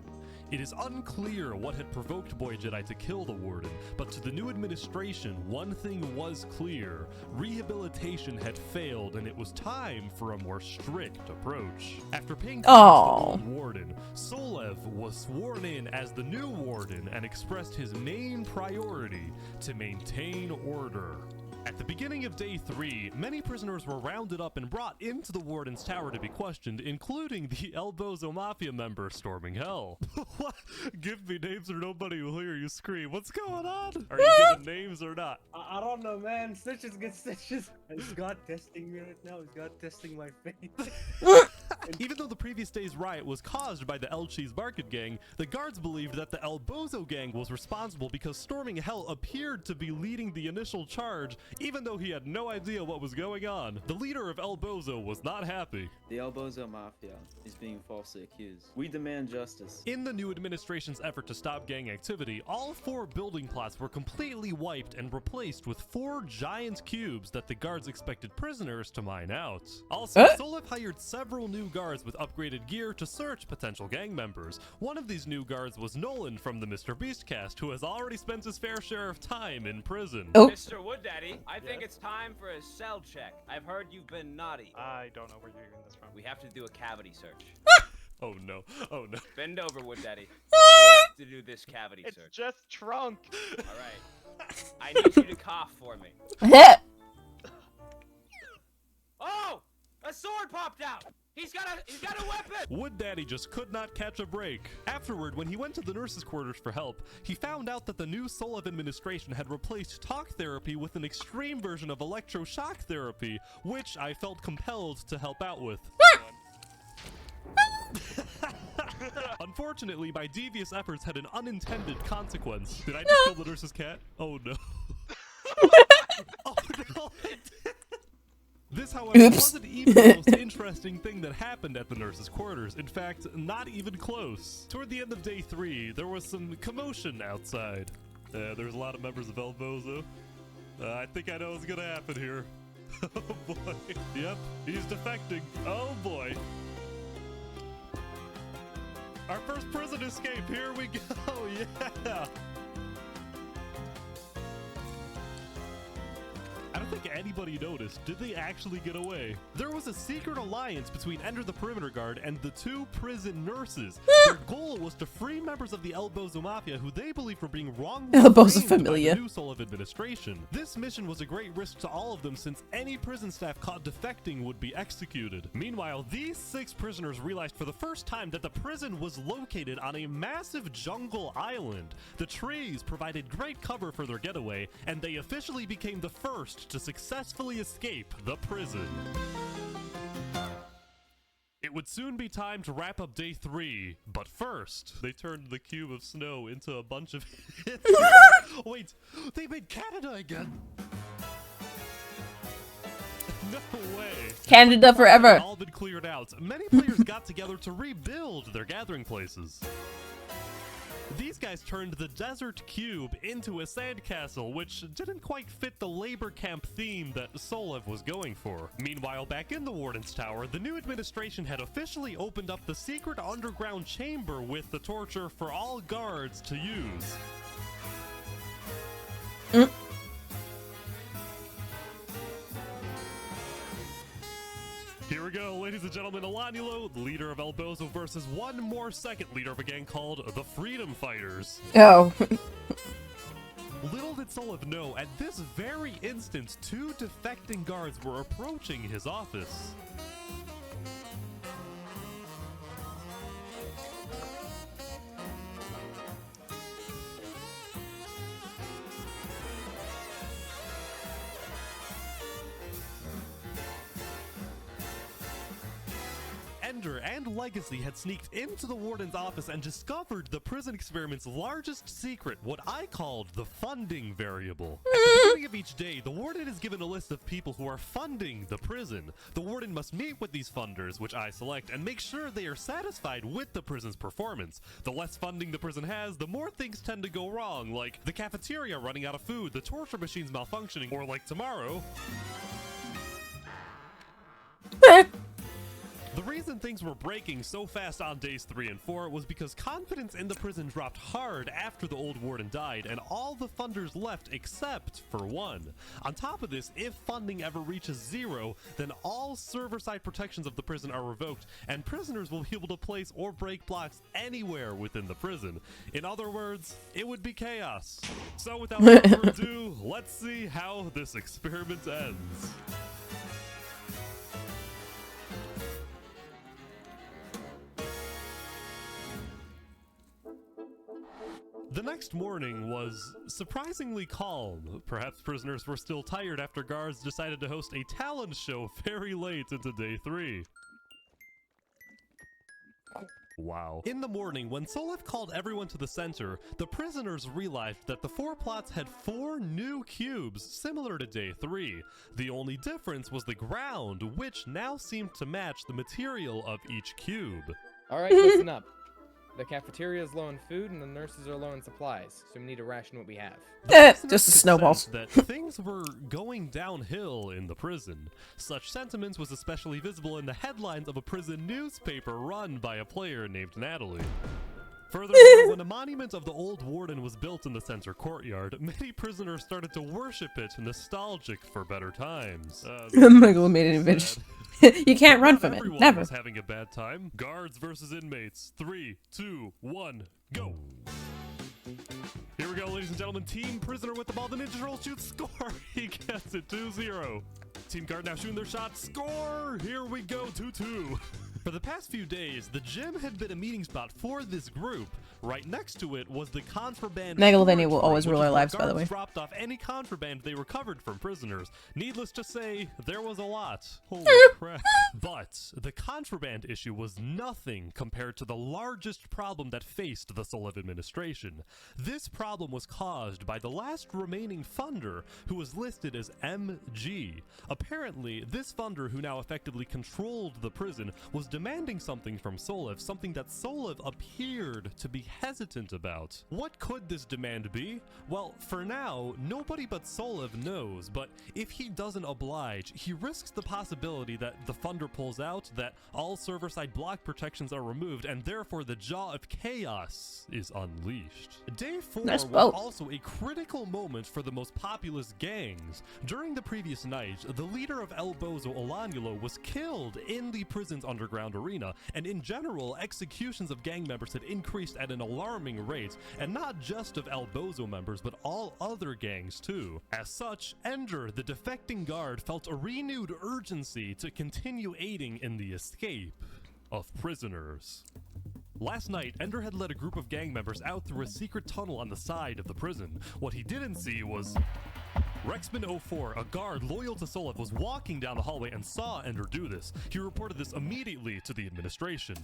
It is unclear what had provoked Boy Jedi to kill the warden, but to the new administration, one thing was clear. Rehabilitation had failed, and it was time for a more strict approach. After paying tribute to the old warden, Solev was sworn in as the new warden and expressed his main priority to maintain order. At the beginning of day 3, many prisoners were rounded up and brought into the warden's tower to be questioned, including the El Bozo Mafia member storming hell. What? Give me names or nobody will hear you scream. What's going on? Are you giving names or not? I don't know, man. Stitches get stitches. Is God testing me right now? Is God testing my faith? Even though the previous day's riot was caused by the El Cheese Market gang, the guards believed that the El Bozo gang was responsible because storming hell appeared to be leading the initial charge, even though he had no idea what was going on. The leader of El Bozo was not happy. The El Bozo Mafia is being falsely accused. We demand justice. In the new administration's effort to stop gang activity, all 4 building plots were completely wiped and replaced with 4 giant cubes that the guards expected prisoners to mine out. Also, Solev hired several new guards with upgraded gear to search potential gang members. One of these new guards was Nolan from the Mr. Beast cast, who has already spent his fair share of time in prison. Mr. Wood Daddy, I think it's time for a cell check. I've heard you've been naughty. I don't know where you're getting this from. We have to do a cavity search. Oh no, oh no. Bend over, Wood Daddy. We have to do this cavity search. It's just trunk. Alright. I need you to cough for me. Oh! A sword popped out! He's got a weapon! Wood Daddy just could not catch a break. Afterward, when he went to the nurses' quarters for help, he found out that the new Solev administration had replaced talk therapy with an extreme version of electroshock therapy, which I felt compelled to help out with. Unfortunately, my devious efforts had an unintended consequence. Did I just kill the nurse's cat? Oh no. Oh no, I did. This, however, wasn't even the most interesting thing that happened at the nurses' quarters. In fact, not even close. Toward the end of day 3, there was some commotion outside. There's a lot of members of El Bozo. I think I know what's gonna happen here. Oh boy. Yep, he's defecting. Oh boy. Our first prison escape, here we go, yeah! I don't think anybody noticed. Did they actually get away? There was a secret alliance between Ender the Perimeter Guard and the 2 prison nurses. Their goal was to free members of the El Bozo Mafia who they believed were being wrongly El Bozo framed by Familia. the new Solev administration. This mission was a great risk to all of them since any prison staff caught defecting would be executed. Meanwhile, these 6 prisoners realized for the first time that the prison was located on a massive jungle island. The trees provided great cover for their getaway, and they officially became the first to successfully escape the prison. It would soon be time to wrap up day 3, but first, they turned the cube of snow into a bunch of Wait, they made Canada again! No way! Canada forever! All been cleared out. Many players got together to rebuild their gathering places. These guys turned the desert cube into a sandcastle, which didn't quite fit the labor camp theme that Solev was going for. Meanwhile, back in the Warden's Tower, the new administration had officially opened up the secret underground chamber with the torture for all guards to use. Here we go, ladies and gentlemen. Alanulo, the leader of Elbozo, versus one more second leader of a gang called the Freedom Fighters. Oh. Little did Solev know, at this very instant, two defecting guards were approaching his office. Ender and Legacy had sneaked into the warden's office and discovered the prison experiment's largest secret, what I called the funding variable. At the beginning of each day, the warden is given a list of people who are funding the prison. The warden must meet with these funders, which I select, and make sure they are satisfied with the prison's performance. The less funding the prison has, the more things tend to go wrong, like the cafeteria running out of food, the torture machines malfunctioning, or like tomorrow. The reason things were breaking so fast on days 3 and 4 was because confidence in the prison dropped hard after the old warden died, and all the funders left except for one. On top of this, if funding ever reaches 0, then all server-side protections of the prison are revoked, and prisoners will be able to place or break blocks anywhere within the prison. In other words, it would be chaos. So without further ado, let's see how this experiment ends. The next morning was surprisingly calm. Perhaps prisoners were still tired after guards decided to host a talent show very late into day 3. Wow. In the morning, when Solev called everyone to the center, the prisoners realized that the 4 plots had 4 new cubes, similar to day 3. The only difference was the ground, which now seemed to match the material of each cube. Alright, listen up. The cafeteria is low on food and the nurses are low on supplies, so we need to ration what we have. Just a snowballs. That things were going downhill in the prison. Such sentiments was especially visible in the headlines of a prison newspaper run by a player named Natalie. Furthermore, when a monument of the old warden was built in the center courtyard, many prisoners started to worship it, nostalgic for better times. Michael made an invention. You can't run from it. Everyone Never. was having a bad time. Guards versus inmates. 3, 2, 1, go. Here we go, ladies and gentlemen. Team prisoner with the ball. The Ninja Troll shoots. Score. He gets it. 2-0. Team guard now shooting their shot. Score. Here we go. 2-2. For the past few days, the gym had been a meeting spot for this group. Right next to it was the contraband. Megalovania will always rule our lives, by the way. Dropped off any contraband they recovered from prisoners. Needless to say, there was a lot. Holy crap. But the contraband issue was nothing compared to the largest problem that faced the Solev administration. This problem was caused by the last remaining funder, who was listed as MG. Apparently, this funder, who now effectively controlled the prison, was demanding something from Solev, something that Solev appeared to be hesitant about. What could this demand be? Well, for now, nobody but Solev knows, but if he doesn't oblige, he risks the possibility that the funder pulls out, that all server-side block protections are removed, and therefore the jaw of chaos is unleashed. Day 4 was also a critical moment for the most populous gangs. During the previous night, the leader of Elbozo, Olanulo, was killed in the prison's underground arena, and in general, executions of gang members had increased at an alarming rate, and not just of Elbozo members, but all other gangs too. As such, Ender, the defecting guard, felt a renewed urgency to continue aiding in the escape of prisoners. Last night, Ender had led a group of gang members out through a secret tunnel on the side of the prison. What he didn't see was Rexman04, a guard loyal to Solev, was walking down the hallway and saw Ender do this. He reported this immediately to the administration.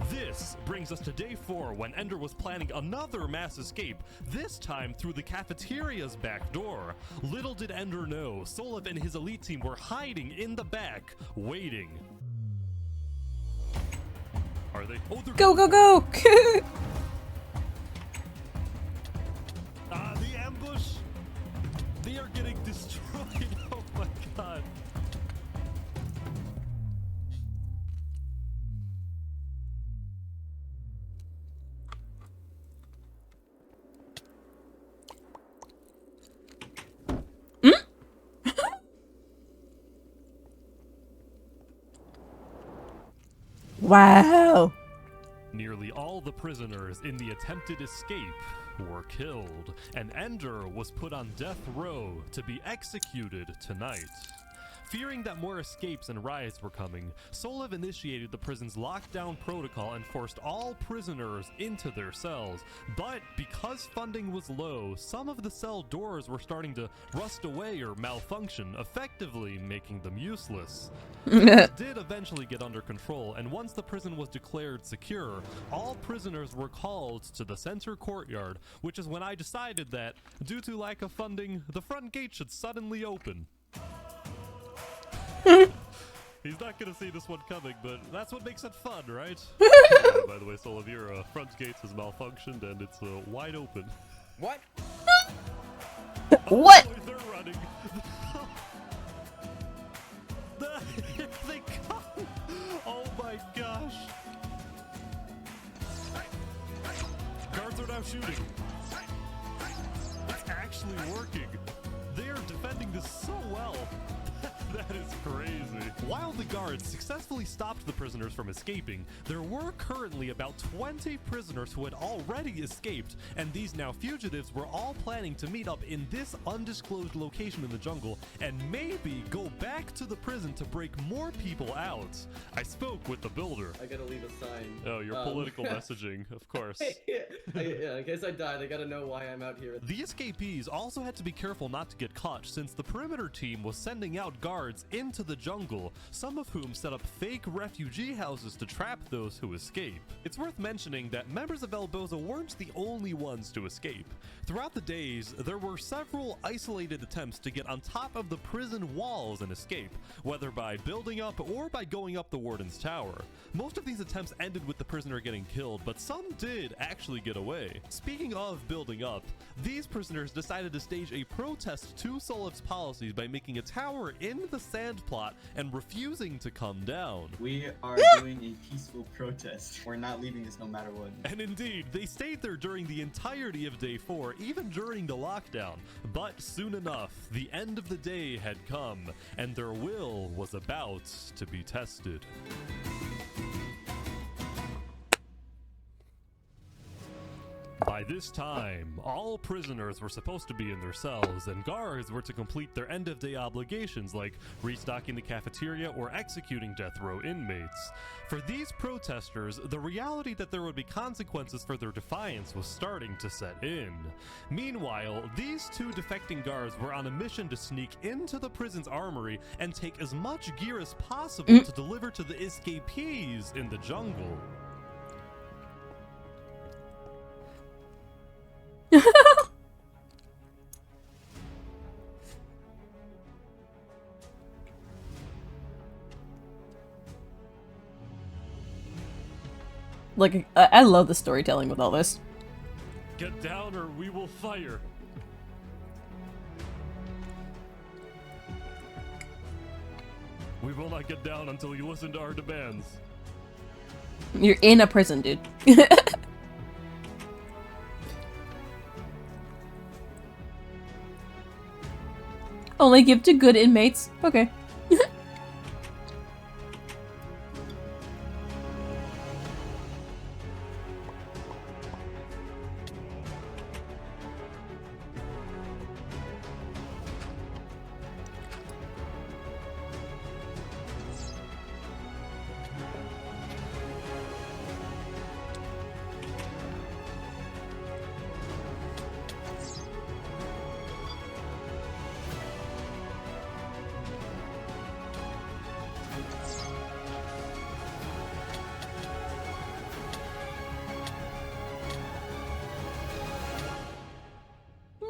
This brings us to day 4, when Ender was planning another mass escape, this time through the cafeteria's back door. Little did Ender know, Solev and his elite team were hiding in the back, waiting. Are they? Oh, they're go, go, go! The ambush! They are getting destroyed. Oh my god. Wow. Nearly all the prisoners in the attempted escape were killed, and Ender was put on death row to be executed tonight. Fearing that more escapes and riots were coming, Solev initiated the prison's lockdown protocol and forced all prisoners into their cells. But because funding was low, some of the cell doors were starting to rust away or malfunction, effectively making them useless. Things did eventually get under control, and once the prison was declared secure, all prisoners were called to the center courtyard, which is when I decided that, due to lack of funding, the front gate should suddenly open. He's not gonna see this one coming, but that's what makes it fun, right? By the way, Solev, your front gate has malfunctioned and it's wide open. What? What? Oh, they're running. Here they come! Oh my gosh! Guards are now shooting. It's actually working. They are defending this so well. That is crazy. While the guards successfully stopped the prisoners from escaping, there were currently about 20 prisoners who had already escaped, and these now fugitives were all planning to meet up in this undisclosed location in the jungle and maybe go back to the prison to break more people out. I spoke with the builder. I gotta leave a sign. Oh, your political messaging, of course. Yeah, in case I die, they gotta know why I'm out here. The escapees also had to be careful not to get caught, since the perimeter team was sending out guards into the jungle, some of whom set up fake refugee houses to trap those who escape. It's worth mentioning that members of Elboza weren't the only ones to escape. Throughout the days, there were several isolated attempts to get on top of the prison walls and escape, whether by building up or by going up the warden's tower. Most of these attempts ended with the prisoner getting killed, but some did actually get away. Speaking of building up, these prisoners decided to stage a protest to Solev's policies by making a tower in the sand plot and refusing to come down. We are doing a peaceful protest. We're not leaving this no matter what. And indeed, they stayed there during the entirety of day 4, even during the lockdown. But soon enough, the end of the day had come, and their will was about to be tested. By this time, all prisoners were supposed to be in their cells, and guards were to complete their end-of-day obligations like restocking the cafeteria or executing death row inmates. For these protesters, the reality that there would be consequences for their defiance was starting to set in. Meanwhile, these two defecting guards were on a mission to sneak into the prison's armory and take as much gear as possible to deliver to the escapees in the jungle. Like, I love the storytelling with all this. Get down or we will fire. We will not get down until you listen to our demands. You're in a prison, dude. Only give to good inmates. Okay.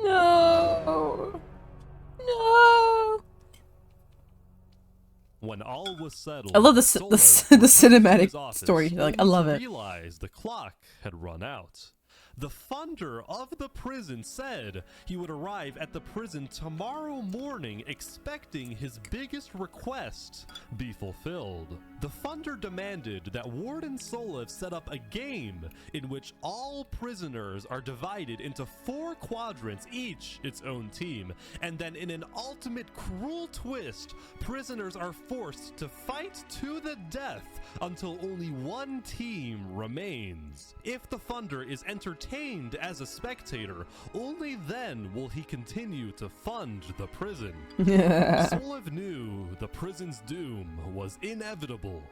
No. No. When all was settled, I love the Solev the returned to cinematic his office, story. Like, I only love to it. realize the clock had run out. The funder of the prison said he would arrive at the prison tomorrow morning expecting his biggest request be fulfilled. The funder demanded that Warden Solev set up a game in which all prisoners are divided into 4 quadrants, each its own team, and then in an ultimate cruel twist, prisoners are forced to fight to the death until only one team remains. If the funder is entertained as a spectator, only then will he continue to fund the prison. Solev knew the prison's doom was inevitable.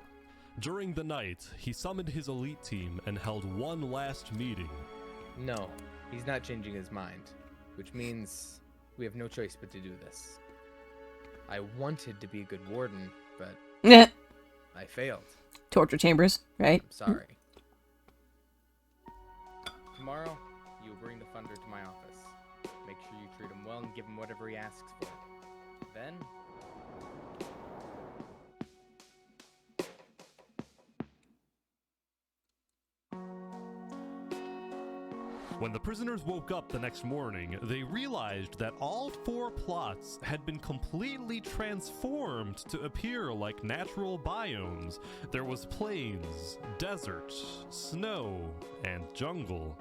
During the night, he summoned his elite team and held one last meeting. No, he's not changing his mind, which means we have no choice but to do this. I wanted to be a good warden, but I failed. Torture chambers, right? I'm sorry. Tomorrow, you'll bring the funder to my office. Make sure you treat him well and give him whatever he asks for. Then, when the prisoners woke up the next morning, they realized that all 4 plots had been completely transformed to appear like natural biomes. There was plains, desert, snow, and jungle.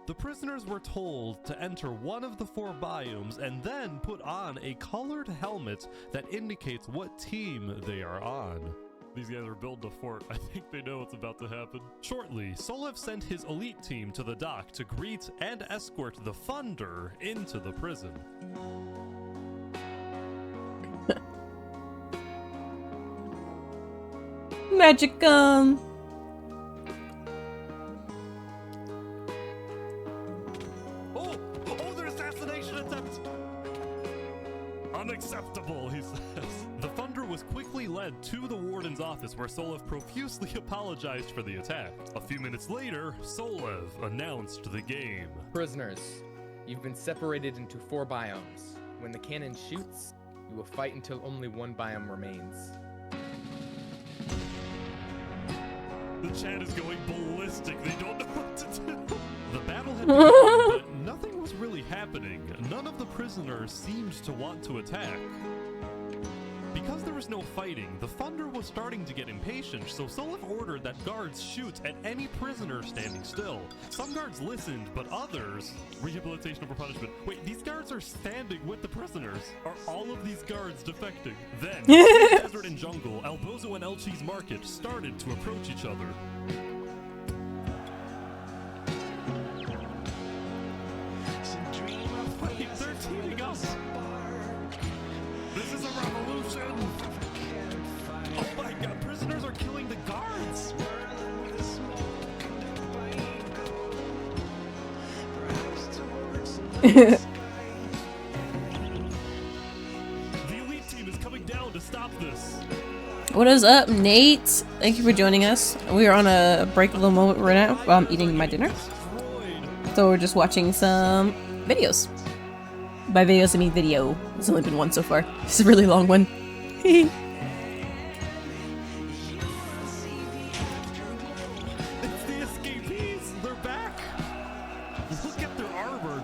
The prisoners were told to enter one of the 4 biomes and then put on a colored helmet that indicates what team they are on. These guys are building a fort. I think they know what's about to happen. Shortly, Solev sent his elite team to the dock to greet and escort the funder into the prison. Magic gum. Oh, their assassination attempt! Unacceptable, he says. The funder was quickly led to the warden's office where Solev profusely apologized for the attack. A few minutes later, Solev announced the game. prisoners, you've been separated into 4 biomes. When the cannon shoots, you will fight until only one biome remains. The chat is going ballistic. They don't know what to do. The battle had begun, but nothing was really happening. None of the prisoners seemed to want to attack. Because there was no fighting, the funder was starting to get impatient, so Solev ordered that guards shoot at any prisoner standing still. Some guards listened, but others... Rehabilitation over punishment. Wait, these guards are standing with the prisoners. Are all of these guards defecting? Then, Desert and Jungle, Albozo and Elchi's Market started to approach each other. Wait, they're teaming up! This is a revolution! Oh my god, prisoners are killing the guards! The elite team is coming down to stop this. What is up, Nate? Thank you for joining us. We are on a break of the moment right now while I'm eating my dinner. So we're just watching some videos. By videos, I mean video. It's only been one so far. It's a really long one. It's the escapees! They're back! Look at their armor!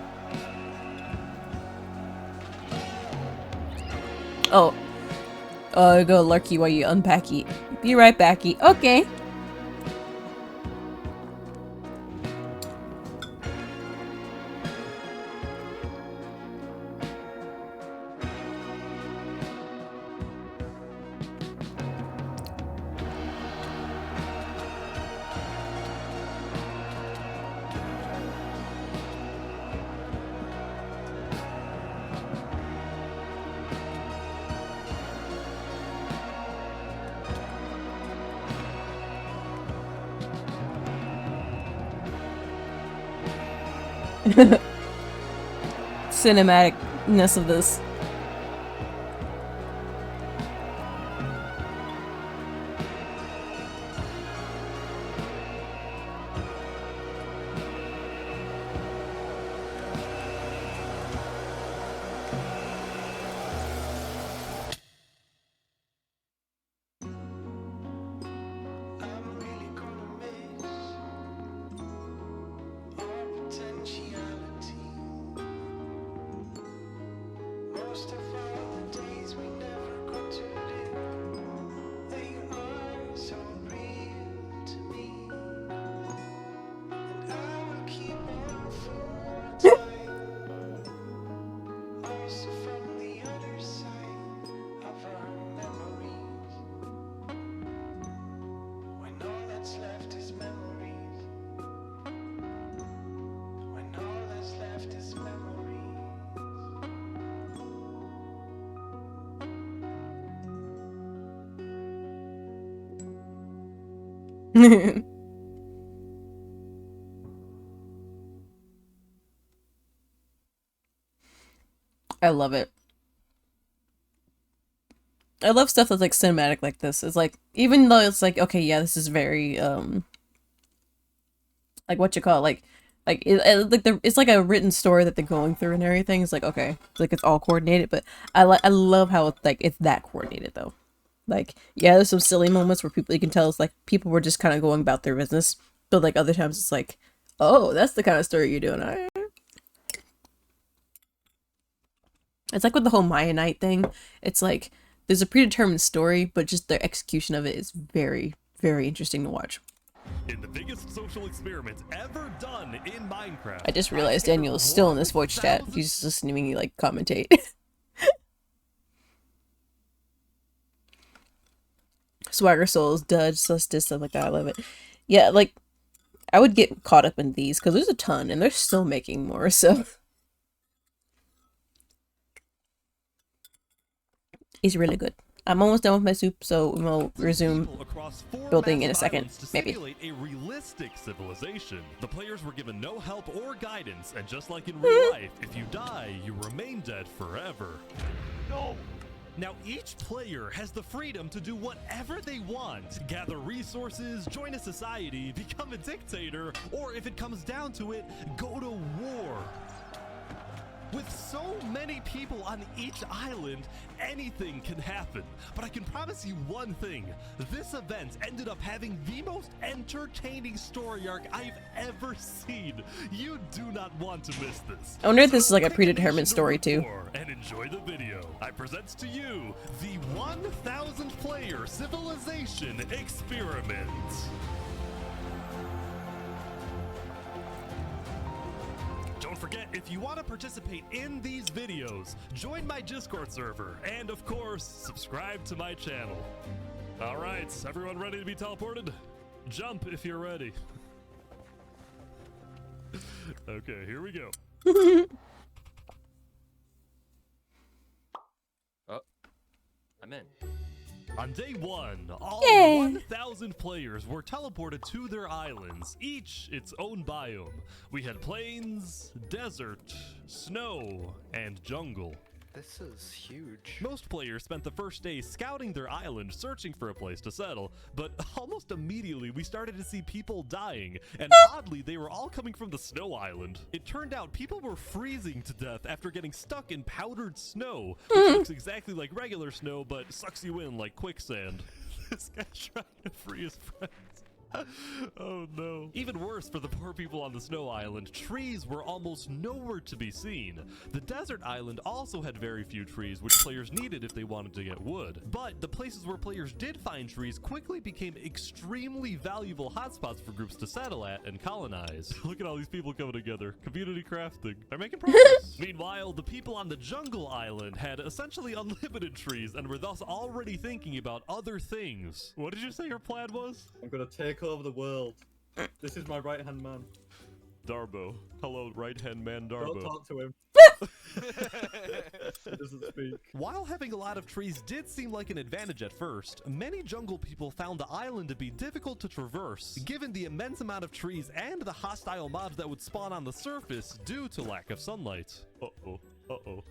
Oh. Go lurky while you unpack it. Be right backy. Okay. Cinematicness of this. I love it. I love stuff that's like cinematic like this. It's like, even though it's like, okay, yeah, this is very like what you call it, it's like a written story that they're going through and everything. It's like, okay, it's like it's all coordinated, but I love how it's like it's that coordinated though. Like, yeah, there's some silly moments where you can tell it's like people were just kind of going about their business, but like other times it's like, oh, that's the kind of story you're doing. All right. It's like with the whole Maya Knight thing. It's like there's a predetermined story, but just the execution of it is very, very interesting to watch. In the biggest social experiments ever done in Minecraft. I just realized Daniel is still in this voice chat. He's just listening to me like commentate. Swagger Souls, Dudge, Sustis, stuff like that. I love it. Yeah, like I would get caught up in these because there's a ton and they're still making more, so it's really good. I'm almost done with my soup, so we'll resume building in a second, maybe. A realistic civilization. The players were given no help or guidance, and just like in real life, if you die, you remain dead forever. No! Now, each player has the freedom to do whatever they want. Gather resources, join a society, become a dictator, or if it comes down to it, go to war. With so many people on each island, anything can happen. But I can promise you one thing. This event ended up having the most entertaining story arc I've ever seen. You do not want to miss this. I wonder if this is like a predetermined story too. And enjoy the video. I present to you the 1,000 player civilization experiment. Don't forget, if you want to participate in these videos, join my Discord server, and of course, subscribe to my channel. Alright, everyone ready to be teleported? Jump if you're ready. Okay, here we go. Oh, I'm in. On day one, all 1,000 players were teleported to their islands, each its own biome. We had plains, desert, snow, and jungle. This is huge. Most players spent the first day scouting their island, searching for a place to settle, but almost immediately we started to see people dying, and oddly, they were all coming from the snow island. It turned out people were freezing to death after getting stuck in powdered snow, which looks exactly like regular snow, but sucks you in like quicksand. This guy's trying to free his friends. Oh no. Even worse for the poor people on the snow island, trees were almost nowhere to be seen. The desert island also had very few trees, which players needed if they wanted to get wood. But the places where players did find trees quickly became extremely valuable hotspots for groups to settle at and colonize. Look at all these people coming together. Community crafting. They're making progress. Meanwhile, the people on the jungle island had essentially unlimited trees and were thus already thinking about other things. What did you say your plan was? I'm gonna take over the world. This is my right-hand man. Darbo. Hello, right-hand man Darbo. Don't talk to him. He doesn't speak. While having a lot of trees did seem like an advantage at first, many jungle people found the island to be difficult to traverse, given the immense amount of trees and the hostile mobs that would spawn on the surface due to lack of sunlight. Uh-oh. Uh-oh.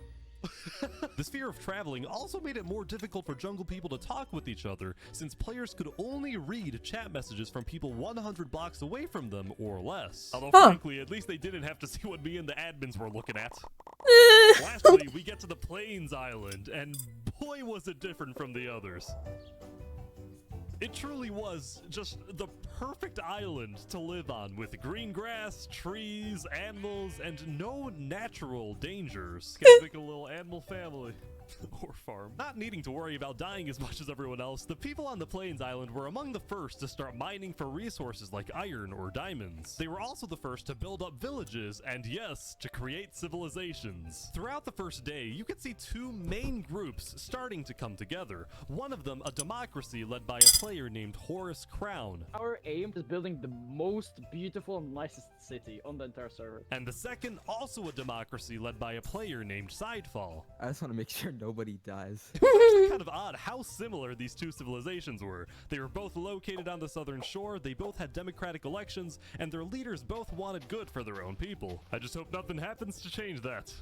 This fear of traveling also made it more difficult for jungle people to talk with each other, since players could only read chat messages from people 100 blocks away from them or less. Although frankly, at least they didn't have to see what me and the admins were looking at. Lastly, we get to the Plains Island, and boy was it different from the others. It truly was just the perfect island to live on, with green grass, trees, animals, and no natural dangers. Kind of like a little animal family. Or farm. Not needing to worry about dying as much as everyone else, the people on the Plains Island were among the first to start mining for resources like iron or diamonds. They were also the first to build up villages and, yes, to create civilizations. Throughout the first day, you could see two main groups starting to come together. One of them a democracy led by a player named Horace Crown. Our aim is building the most beautiful and nicest city on the entire server. And the second, also a democracy led by a player named Sidefall. I just want to make sure nobody dies. It was actually kind of odd how similar these two civilizations were. They were both located on the southern shore, they both had democratic elections, and their leaders both wanted good for their own people. I just hope nothing happens to change that.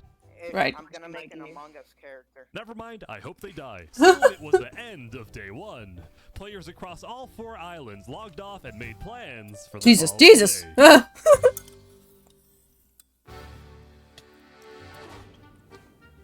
Right. I'm gonna make an Among Us character. Never mind, I hope they die. So it was the end of day one. Players across all 4 islands logged off and made plans for the following Jesus! day.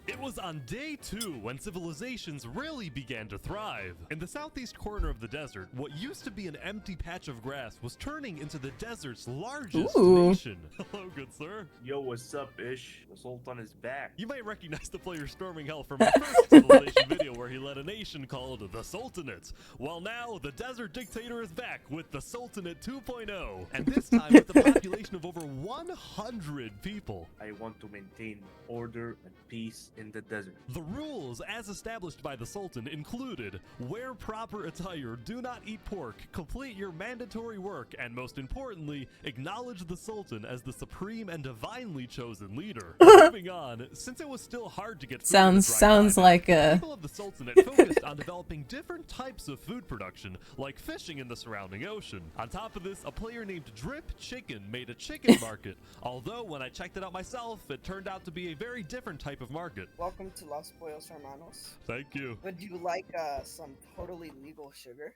It was on day 2 when civilizations really began to thrive. In the southeast corner of the desert, what used to be an empty patch of grass was turning into the desert's largest nation. Hello, good sir. Yo, what's up, Ish? The Sultan is back. You might recognize the player storming hell from my first civilization video where he led a nation called the Sultanate. Well, now the desert dictator is back with the Sultanate 2.0, and this time with a population of over 100 people. I want to maintain order and peace in the desert. The rules, as established by the Sultan, included wear proper attire, do not eat pork, complete your mandatory work, and most importantly, acknowledge the Sultan as the supreme and divinely chosen leader. Moving on, since it was still hard to get food in a dry Sounds climate, like the people of the Sultanate focused on developing different types of food production, like fishing in the surrounding ocean. On top of this, a player named Drip Chicken made a chicken market, although when I checked it out myself, it turned out to be a very different type of market. Welcome to Los Pollos Hermanos. Thank you. Would you like some totally legal sugar?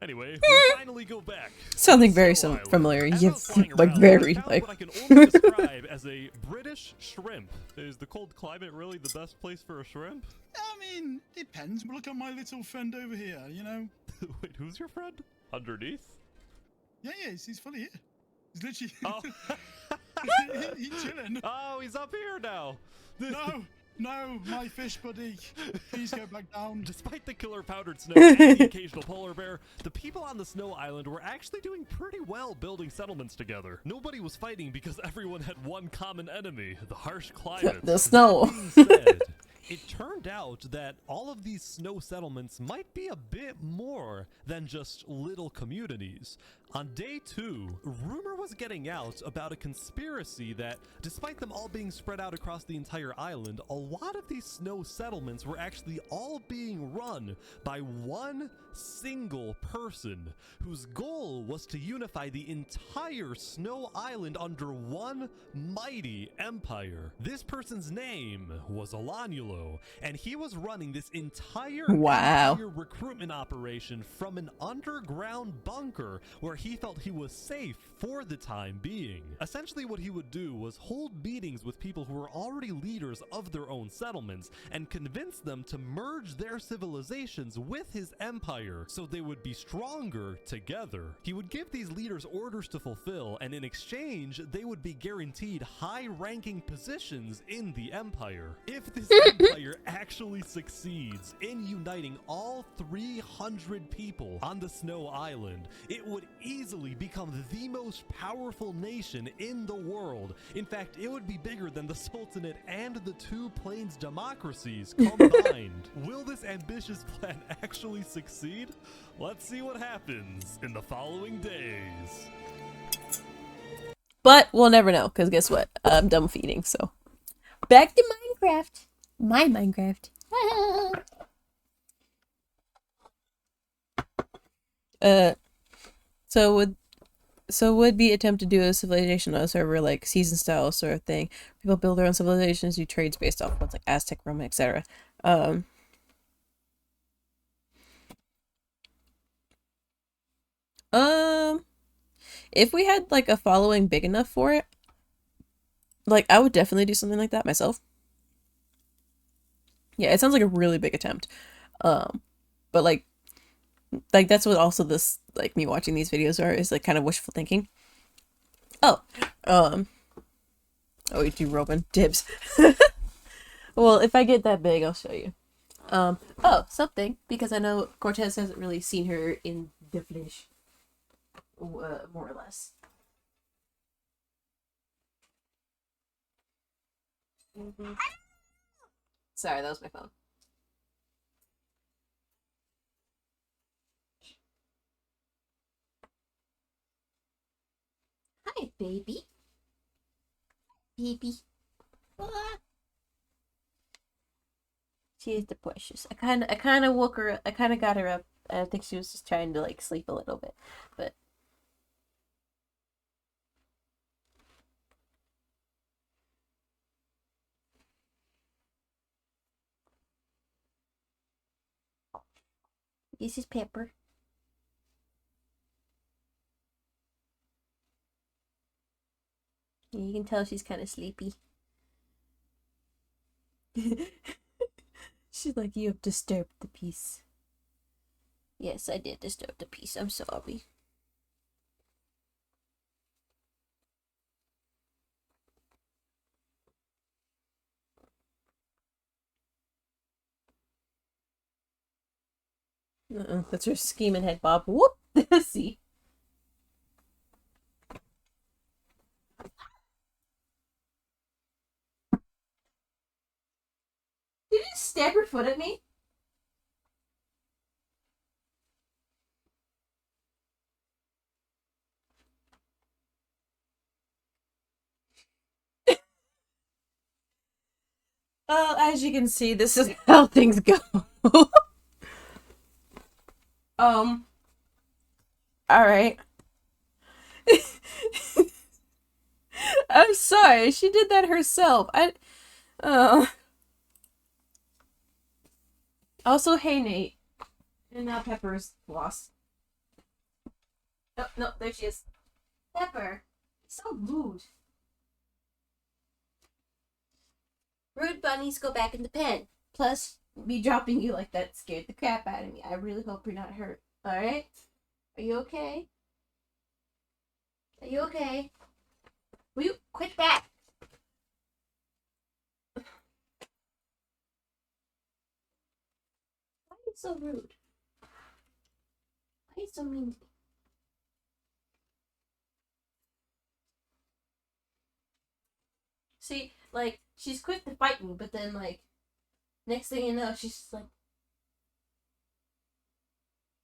Anyway, we finally go back. Something very familiar. Yes, like very like. What I can only describe as a British shrimp. Is the cold climate really the best place for a shrimp? I mean, depends. Look at my little friend over here, you know? Wait, who's your friend? Underneath? Yeah, he's fully here. He's literally... Oh. he's chilling. Oh, he's up here now. No, my fish buddy. Please go back down. Despite the killer powdered snow and the occasional polar bear, the people on the snow island were actually doing pretty well building settlements together. Nobody was fighting because everyone had one common enemy, the harsh climate. The snow. That being said, it turned out that all of these snow settlements might be a bit more than just little communities. On day 2, rumor was getting out about a conspiracy that, despite them all being spread out across the entire island, a lot of these snow settlements were actually all being run by one single person, whose goal was to unify the entire snow island under one mighty empire. This person's name was Alanulo, and he was running this entire empire recruitment operation from an underground bunker where he felt he was safe for the time being. Essentially what he would do was hold meetings with people who were already leaders of their own settlements and convince them to merge their civilizations with his empire so they would be stronger together. He would give these leaders orders to fulfill, and in exchange they would be guaranteed high-ranking positions in the empire. If this empire actually succeeds in uniting all 300 people on the Snow Island, it would easily become the most powerful nation in the world. In fact, it would be bigger than the Sultanate and the 2 Plains democracies combined. Will this ambitious plan actually succeed? Let's see what happens in the following days. But we'll never know, because guess what? I'm done with eating, so. Back to Minecraft. My Minecraft. So would be attempt to do a civilization on a server like season style sort of thing. People build their own civilizations, do trades based off ones like Aztec, Roman, etc. If we had like a following big enough for it, like I would definitely do something like that myself. Yeah, it sounds like a really big attempt. But like that's what also this, like me watching these videos are, is like kind of wishful thinking. Oh, you do Robin dibs. Well, if I get that big, I'll show you. Oh, something, because I know Cortez hasn't really seen her in the flesh, more or less. Sorry, that was my phone. Hi, baby. Baby. She is the precious. I kind of woke her. I kind of got her up. I think she was just trying to like sleep a little bit, but. This is Pepper. You can tell she's kind of sleepy. She's like, you have disturbed the peace. Yes, I did disturb the peace. I'm sorry. That's her scheming head bob. Whoop! See? Did you just stab your foot at me? Well, as you can see, this is how things go. Alright. I'm sorry, she did that herself. Also, hey, Nate. And now Pepper's lost. Oh, no, there she is. Pepper, so rude. Rude bunnies go back in the pen. Plus, me dropping you like that scared the crap out of me. I really hope you're not hurt. Alright? Are you okay? Are you okay? Will you quit that? Why are you so rude? Why are you so mean to me? See, like, she's quick to fight me, but then, like, next thing you know, she's just like,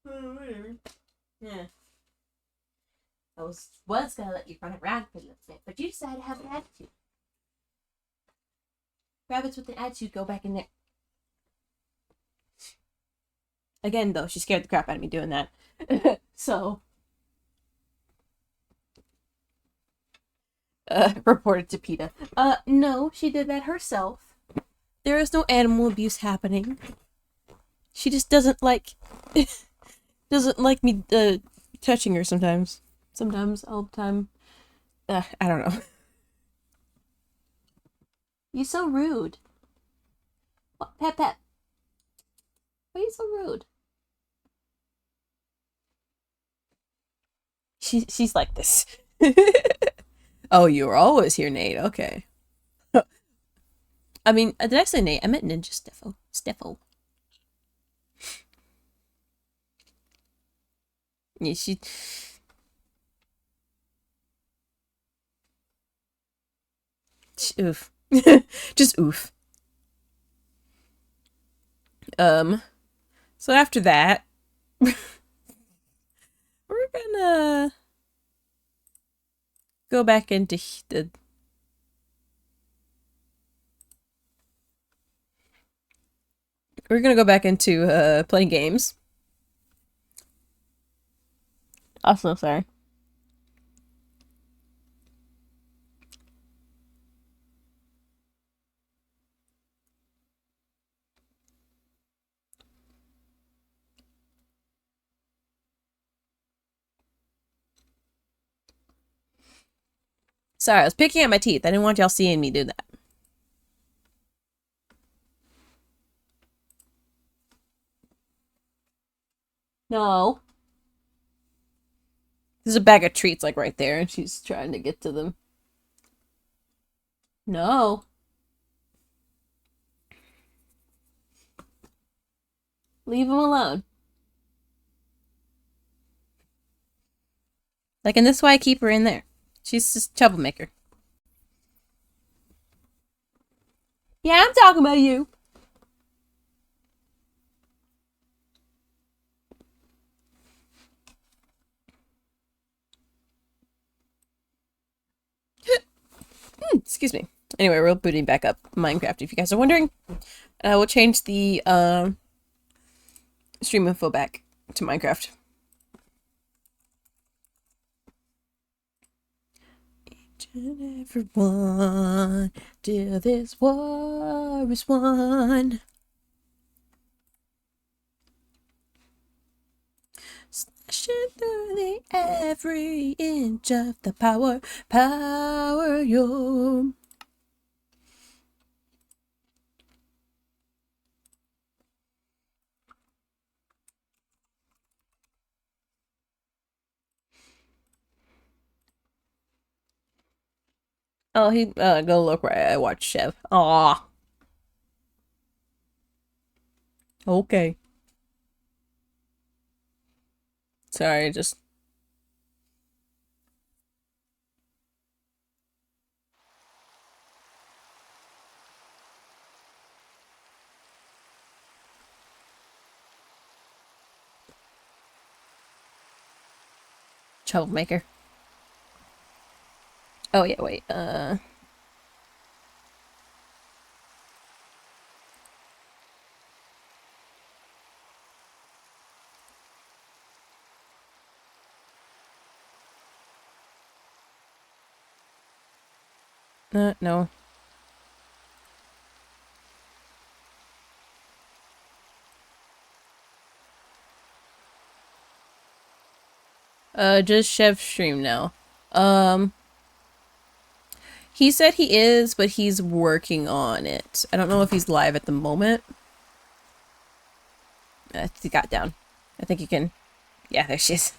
oh, whatever. Yeah. I was gonna let you run around for a little bit, but you decided to have an attitude. Rabbits with an attitude go back in there. Again, though, she scared the crap out of me doing that. So. Reported to PETA. No, she did that herself. There is no animal abuse happening. She just doesn't like me touching her sometimes. Sometimes, all the time. I don't know. You're so rude. What, Pep? Why are you so rude? She's like this. Oh, you were always here, Nate. Okay. I mean, did I say Nate? I meant Ninja Steffo. Steffo. Yeah, she. Oof. Just oof. So after that, we're gonna go back into the. We're gonna go back into playing games. Also, sorry. Sorry, I was picking at my teeth. I didn't want y'all seeing me do that. No. There's a bag of treats like right there, and she's trying to get to them. No. Leave him alone. Like, and this is why I keep her in there. She's just a troublemaker. Yeah, I'm talking about you. Excuse me. Anyway, we're booting back up Minecraft if you guys are wondering. We'll change the stream info back to Minecraft. Each and every one, till this war is won. Slashing through the every inch of the power your. Oh, he go look where I watched Chev. Aw. Okay. Sorry, just troublemaker. Oh yeah, wait. No. Just Chev stream now. He said he is, but he's working on it. I don't know if he's live at the moment. He got down. I think he can. Yeah, there she is.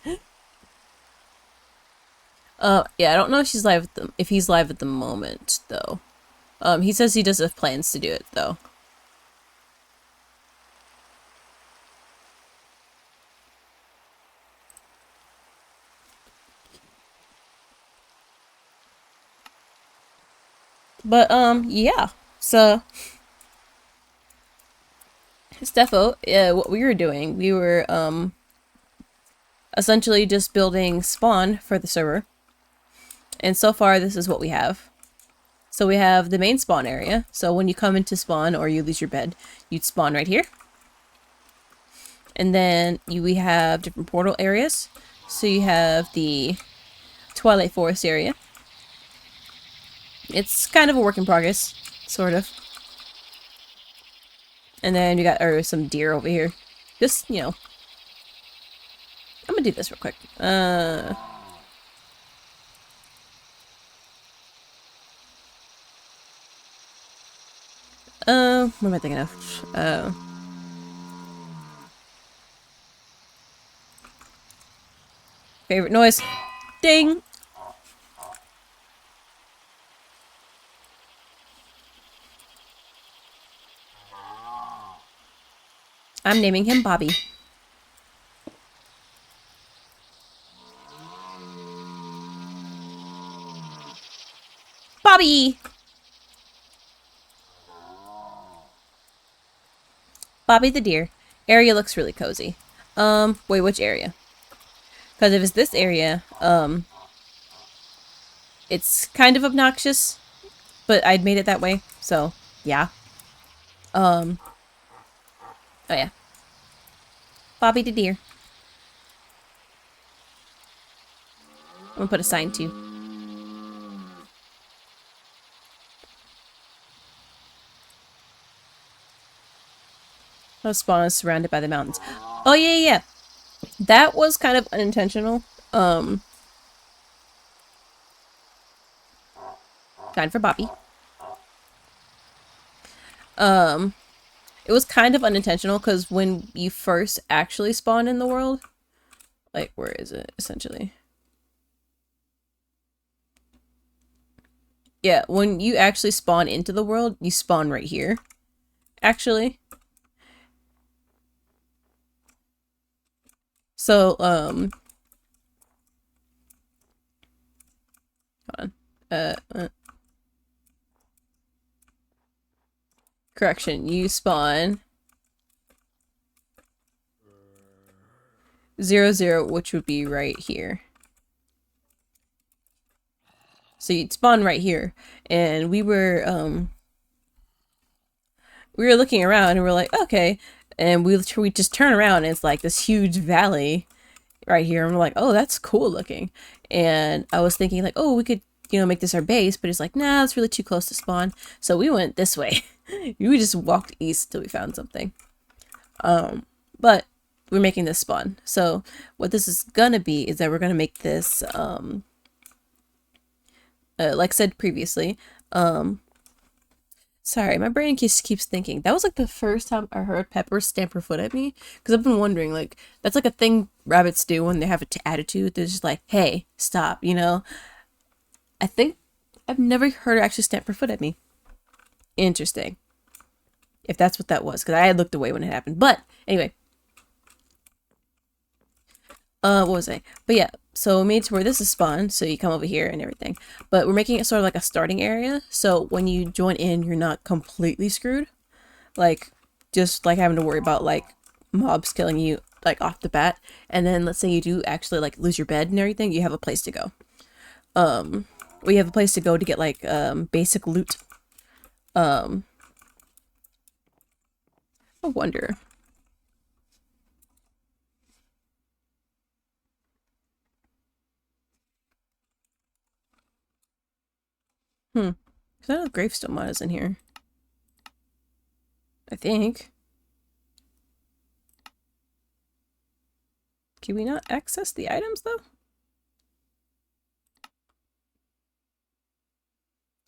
Yeah, I don't know if she's live if he's live at the moment though. He says he does have plans to do it though. But yeah. So Steffo, what we were doing, we were essentially just building spawn for the server. And so far this is what we have. So we have the main spawn area. So when you come into spawn or you lose your bed, you'd spawn right here. And then we have different portal areas. So you have the Twilight Forest area. It's kind of a work in progress, sort of. And then we got some deer over here. Just, you know. I'm gonna do this real quick. What am I thinking of? Favorite noise. Ding! I'm naming him Bobby. Bobby! Bobby the deer. Area looks really cozy. Wait, which area? Because if it's this area, it's kind of obnoxious, but I'd made it that way, so, yeah. Oh yeah. Bobby the deer. I'm gonna put a sign too. House spawn is surrounded by the mountains. Oh yeah. That was kind of unintentional. Time for Bobby. It was kind of unintentional because when you first actually spawn in the world, like, where is it, essentially? Yeah, when you actually spawn into the world, you spawn right here, actually. So, hold on. Correction, you spawn 0, 0, which would be right here. So you'd spawn right here, and we were looking around and we're like, okay, and we just turn around and it's like this huge valley right here, and we're like, oh, that's cool looking. And I was thinking like, oh, we could, you know, make this our base, but it's like, nah, it's really too close to spawn. So we went this way. We just walked east till we found something. But we're making this spawn. So what this is gonna be is that we're gonna make this like I said previously, sorry, my brain keeps thinking. That was like the first time I heard Pepper stamp her foot at me, because I've been wondering, like, that's like a thing rabbits do when they have an attitude. They're just like, hey, stop, you know? I think I've never heard her actually stamp her foot at me. Interesting. If that's what that was, because I had looked away when it happened. But anyway. What was I? But yeah, so we made to where this is spawned, so you come over here and everything. But we're making it sort of like a starting area, so when you join in, you're not completely screwed. Like, just like having to worry about like mobs killing you like off the bat. And then let's say you do actually like lose your bed and everything, you have a place to go. We have a place to go to get like basic loot. I wonder. Because I know the gravestone mod is in here. I think. Can we not access the items though?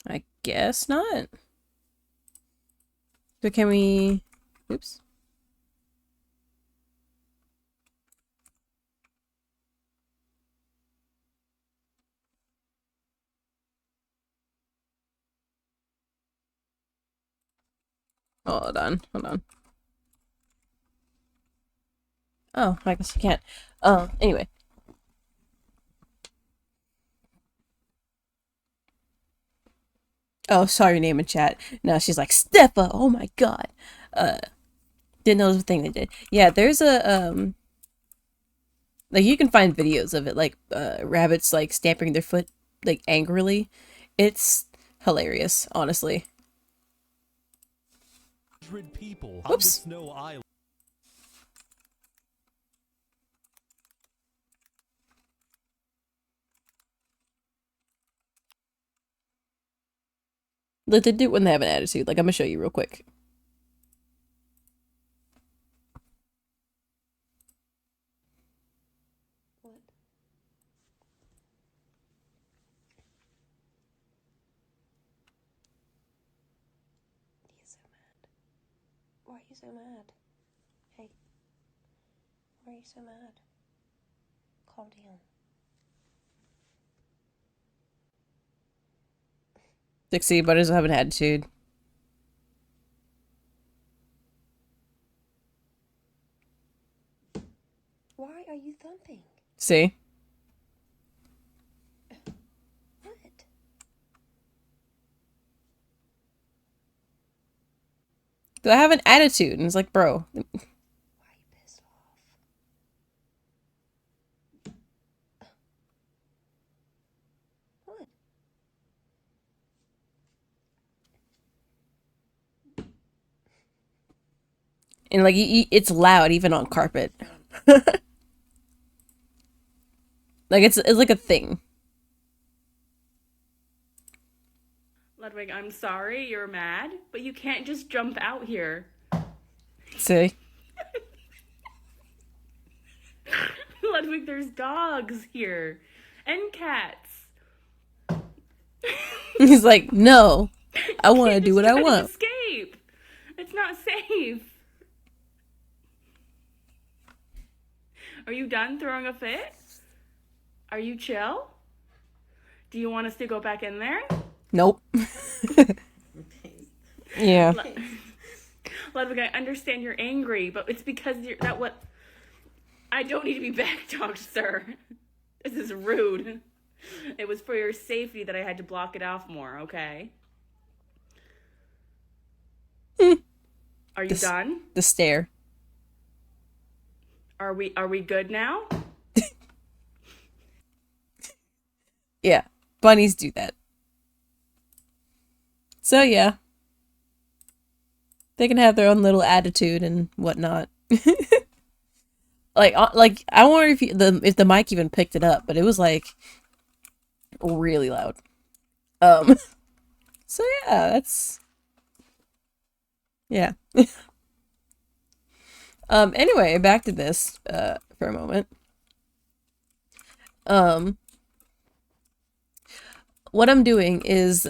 I guess not. So can we... Oops. Hold on, hold on. Oh, I guess you can't. Anyway. Oh, saw your name in chat. Now she's like, Steffa! Oh my god! Didn't know it was a thing they did. Yeah, there's a, like, you can find videos of it, like, rabbits, like, stamping their foot, like, angrily. It's hilarious, honestly. People Oops. on the snow island. Like, they do it when they have an attitude. Like, I'm gonna show you real quick. Why are you so mad? Hey. Why are you so mad? Calm down. 60, but doesn't have an attitude. Why are you thumping? See? What? Do I have an attitude? And it's like, bro. Why are you pissed off? What? And like, it's loud even on carpet. Like, it's like a thing. Ludwig, I'm sorry you're mad, but you can't just jump out here. See? Ludwig, there's dogs here. And cats. He's like, no. I want to do what I Try to want. escape. It's not safe. Are you done throwing a fit? Are you chill? Do you want us to go back in there? Nope. Yeah. Ludwig, I understand you're angry, but it's because I don't need to be backtalked, sir. This is rude. It was for your safety that I had to block it off more, okay? Are you done? The stare. Are we good now? Yeah. Bunnies do that. So yeah, they can have their own little attitude and whatnot. Like I wonder if the mic even picked it up, but it was like really loud. So yeah, that's yeah. Anyway, back to this for a moment. What I'm doing is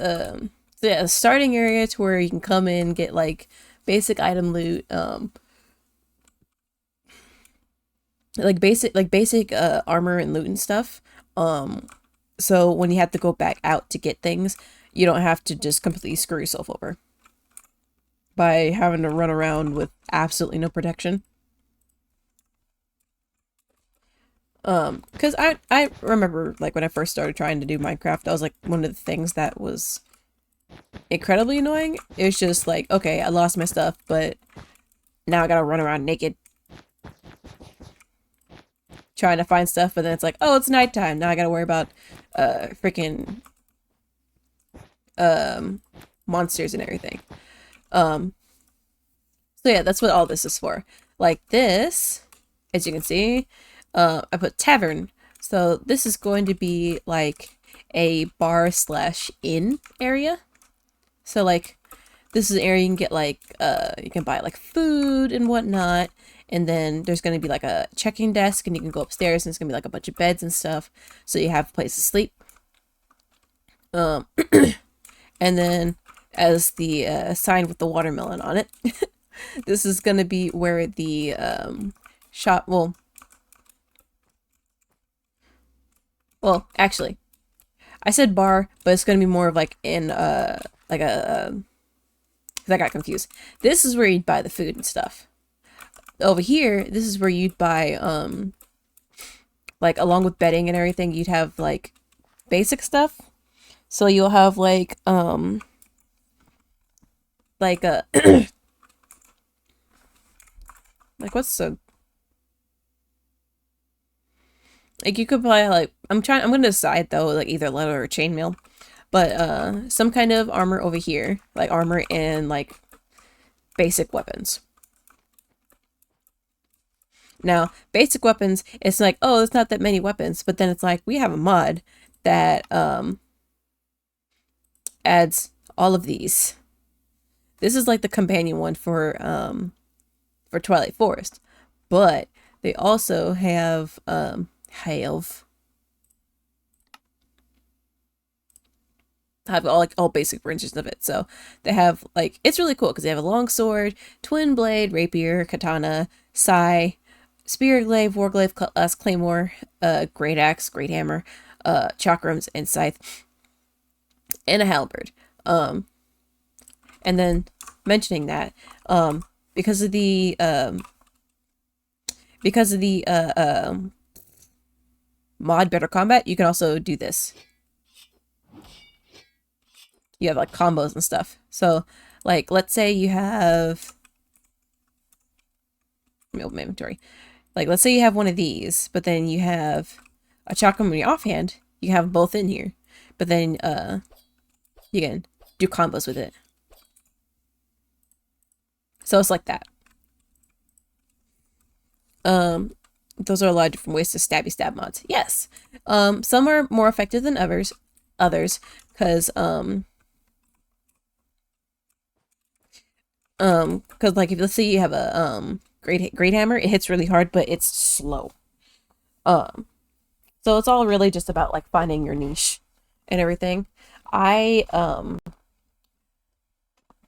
so yeah, a starting area to where you can come in, get like basic item loot, like basic armor and loot and stuff. So when you have to go back out to get things, you don't have to just completely screw yourself over by having to run around with absolutely no protection. Because I remember like when I first started trying to do Minecraft, that was like one of the things that was incredibly annoying. It was just like, okay, I lost my stuff, but now I gotta run around naked trying to find stuff, but then it's like, oh, it's nighttime. Now I gotta worry about freaking monsters and everything. So yeah, that's what all this is for. Like this, as you can see, I put tavern. So this is going to be like a bar slash inn area. So like this is an area you can get like you can buy like food and whatnot, and then there's gonna be like a check-in desk, and you can go upstairs and it's gonna be like a bunch of beds and stuff, so you have a place to sleep. And then as the sign with the watermelon on it, this is gonna be where the shop. Well, actually, I said bar, but it's gonna be more of like in like a. Cause I got confused. This is where you'd buy the food and stuff. Over here, this is where you'd buy like along with bedding and everything, you'd have like basic stuff. So you'll have like a like what's the like you could buy like I'm gonna decide though, like either leather or chainmail. But some kind of armor over here, like armor and like basic weapons. Now, basic weapons, it's like, oh, it's not that many weapons, but then it's like we have a mod that adds all of these. This is like the companion one for Twilight Forest, but they also have have all basic versions of it. So they have like it's really cool because they have a long sword, twin blade, rapier, katana, sai, spear glaive, war glaive, cutlass, claymore, great axe, great hammer, chakrams, and scythe, and a halberd. And then mentioning that, because of the mod Better Combat, you can also do this. You have like combos and stuff. So like let's say you have, let me open my inventory. Like let's say you have one of these, but then you have a chakram in your offhand. You have both in here, but then you can do combos with it. So it's like that. Those are a lot of different ways to stabby stab mods. Yes. Some are more effective than others, because like if let's say you have a great hammer, it hits really hard, but it's slow. So it's all really just about like finding your niche and everything.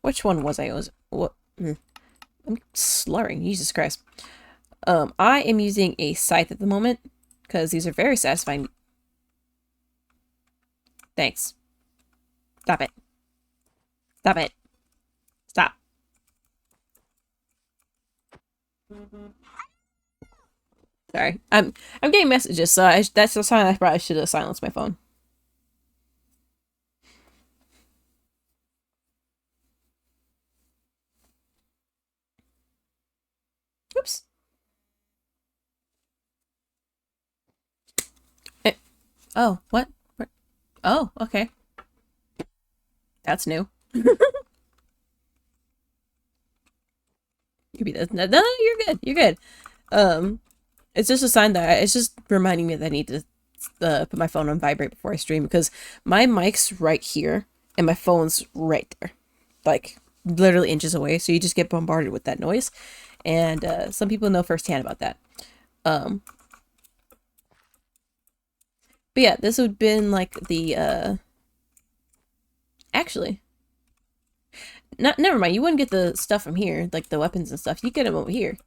Which one was I? I'm slurring. Jesus Christ. I am using a scythe at the moment because these are very satisfying. Thanks. Stop it. Stop it. Stop. Sorry, I'm getting messages, so that's the sign I probably should have silenced my phone. Oops. Oh, what? Oh, okay. That's new. Could be this. No, no, you're good. You're good. It's just a sign that it's just reminding me that I need to put my phone on vibrate before I stream because my mic's right here and my phone's right there, like literally inches away. So you just get bombarded with that noise, and some people know firsthand about that. But yeah, this would have been like the actually. Never mind. You wouldn't get the stuff from here, like the weapons and stuff. You get them over here.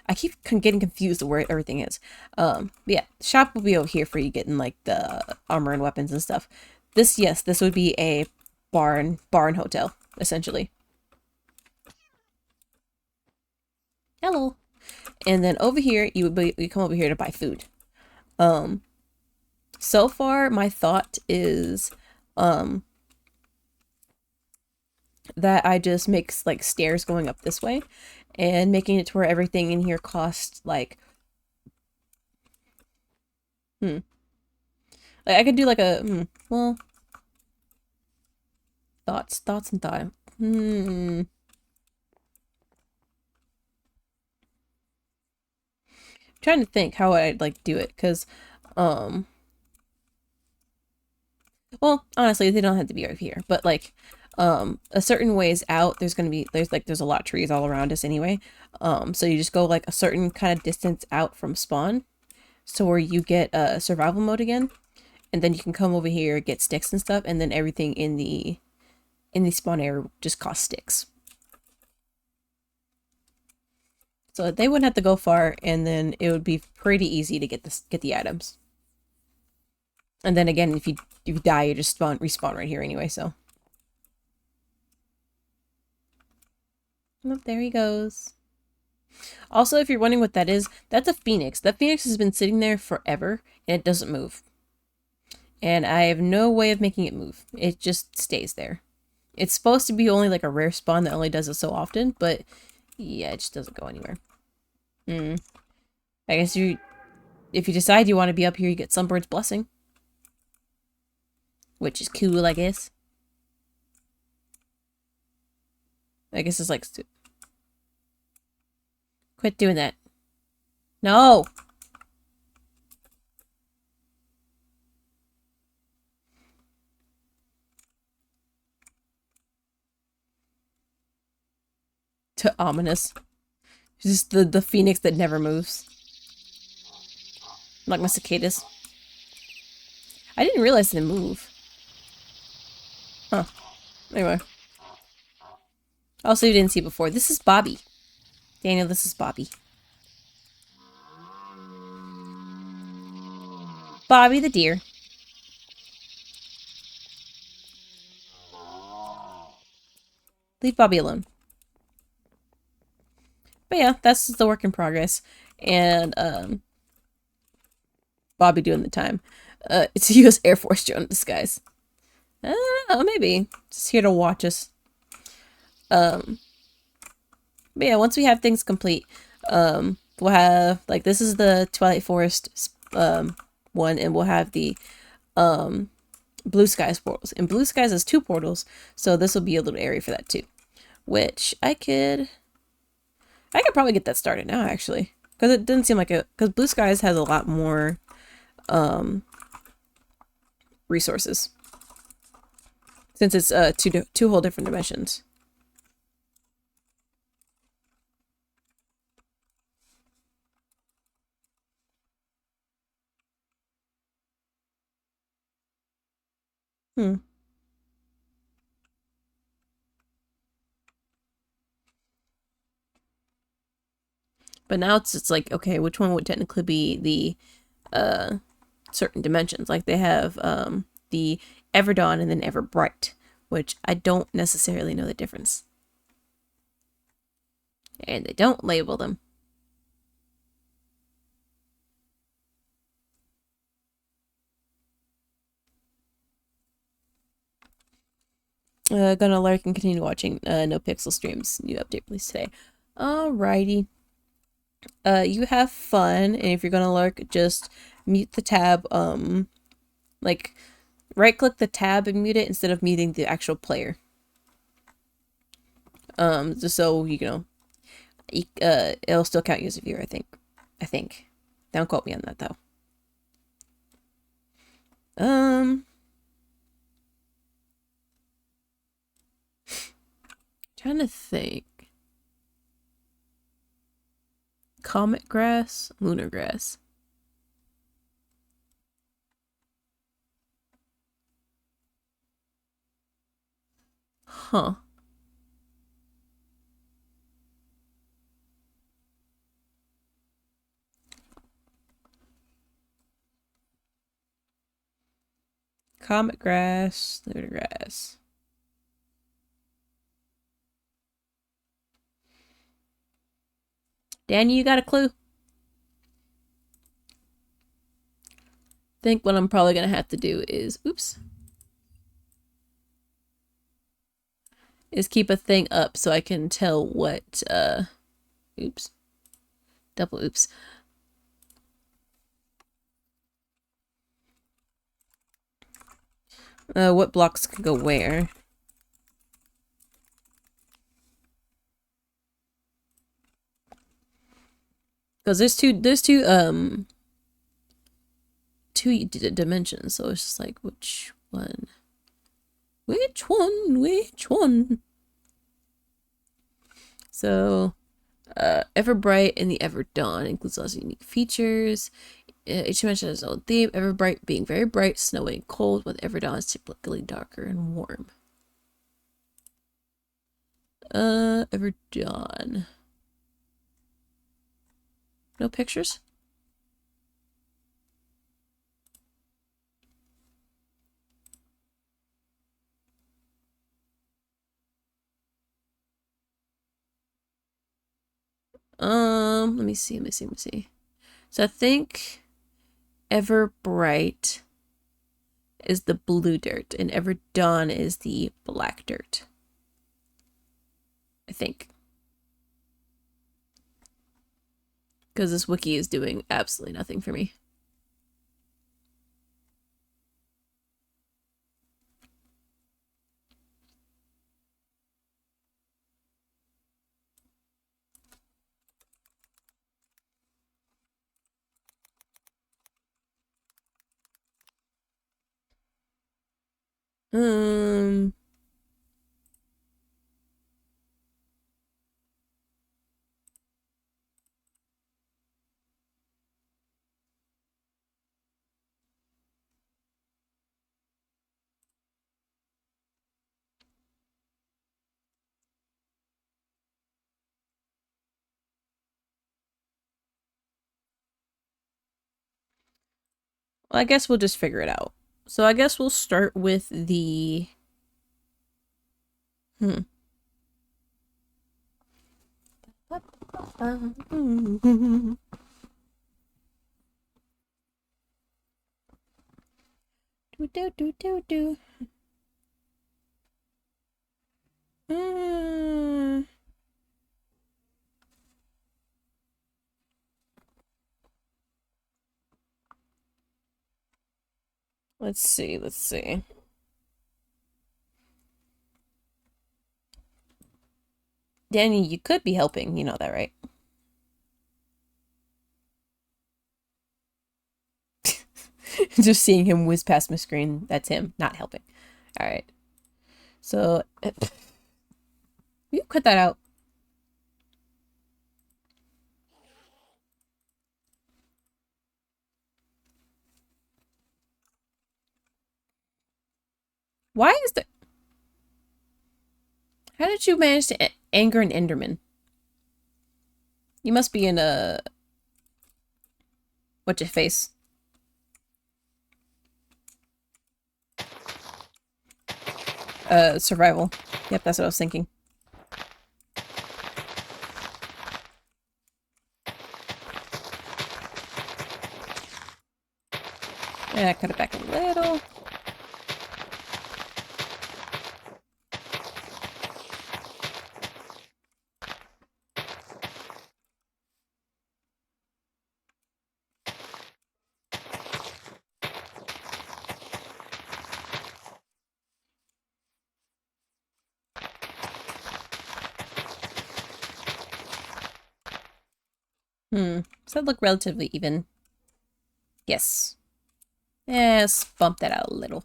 I keep getting confused of where everything is. But yeah, shop will be over here for you getting like the armor and weapons and stuff. Yes, this would be a barn hotel essentially. Hello. And then over here, you come over here to buy food. So far my thought is that I just make like stairs going up this way and making it to where everything in here costs like like I could do like a well thoughts and thought trying to think how I'd like do it because well honestly they don't have to be over here but like a certain ways out there's a lot of trees all around us anyway, so you just go like a certain kind of distance out from spawn so where you get survival mode again, and then you can come over here get sticks and stuff, and then everything in the spawn area just costs sticks, so they wouldn't have to go far, and then it would be pretty easy to get the items. And then again, if you die, you just respawn right here anyway, so. Oh, there he goes. Also, if you're wondering what that is, that's a phoenix. That phoenix has been sitting there forever, and it doesn't move. And I have no way of making it move. It just stays there. It's supposed to be only like a rare spawn that only does it so often, but yeah, it just doesn't go anywhere. I guess if you decide you want to be up here, you get Sunbird's Blessing. Which is cool, I guess. I guess it's like... Quit doing that. No! To ominous. Just the phoenix that never moves. Like my cicadas. I didn't realize they move. Huh. Anyway. Also, you didn't see before. This is Bobby. Daniel, this is Bobby. Bobby the deer. Leave Bobby alone. But yeah, that's the work in progress. And, Bobby doing the time. It's a U.S. Air Force drone in disguise. I don't know, maybe. Just here to watch us. But yeah, once we have things complete, we'll have, like, this is the Twilight Forest, one, and we'll have the, Blue Skies portals. And Blue Skies has 2 portals, so this will be a little area for that too. Which I could probably get that started now, actually. Because it didn't seem like because Blue Skies has a lot more, resources. Since it's, two whole different dimensions. But now it's like, okay, which one would technically be the certain dimensions? Like they have the Everdawn and then Everbright, which I don't necessarily know the difference. And they don't label them. Gonna lurk and continue watching No Pixel streams. New update released today. Alrighty. You have fun, and if you're gonna lurk, just mute the tab. Like right click the tab and mute it instead of muting the actual player. Just so you know, it'll still count you as a viewer. I think. Don't quote me on that though. Trying to think. Comet grass, lunar grass. Huh. Comet grass, lunar grass. Danny, you got a clue? Think what I'm probably gonna have to do is, oops, is keep a thing up so I can tell what, oops, double oops. What blocks could go where? Because there's two dimensions, so it's just like, which one? Which one? Which one? So, Ever Bright and the Ever Dawn includes lots of unique features. Each dimension has its own theme. Ever Bright being very bright, snowy, and cold, with Ever Dawn is typically darker and warm. Ever Dawn. No pictures? Let me see. So I think Ever Bright is the blue dirt, and Ever Dawn is the black dirt. I think. Because this wiki is doing absolutely nothing for me. Well, I guess we'll just figure it out. So I guess we'll start with the... Let's see. Danny, you could be helping. You know that, right? Just seeing him whiz past my screen, that's him, not helping. Alright. So, you cut that out. Why is there... How did you manage to anger an Enderman? You must be in a... What's your face? Survival. Yep, that's what I was thinking. Yeah, cut it back a little. Does that look relatively even? Yes. Let's bump that out a little.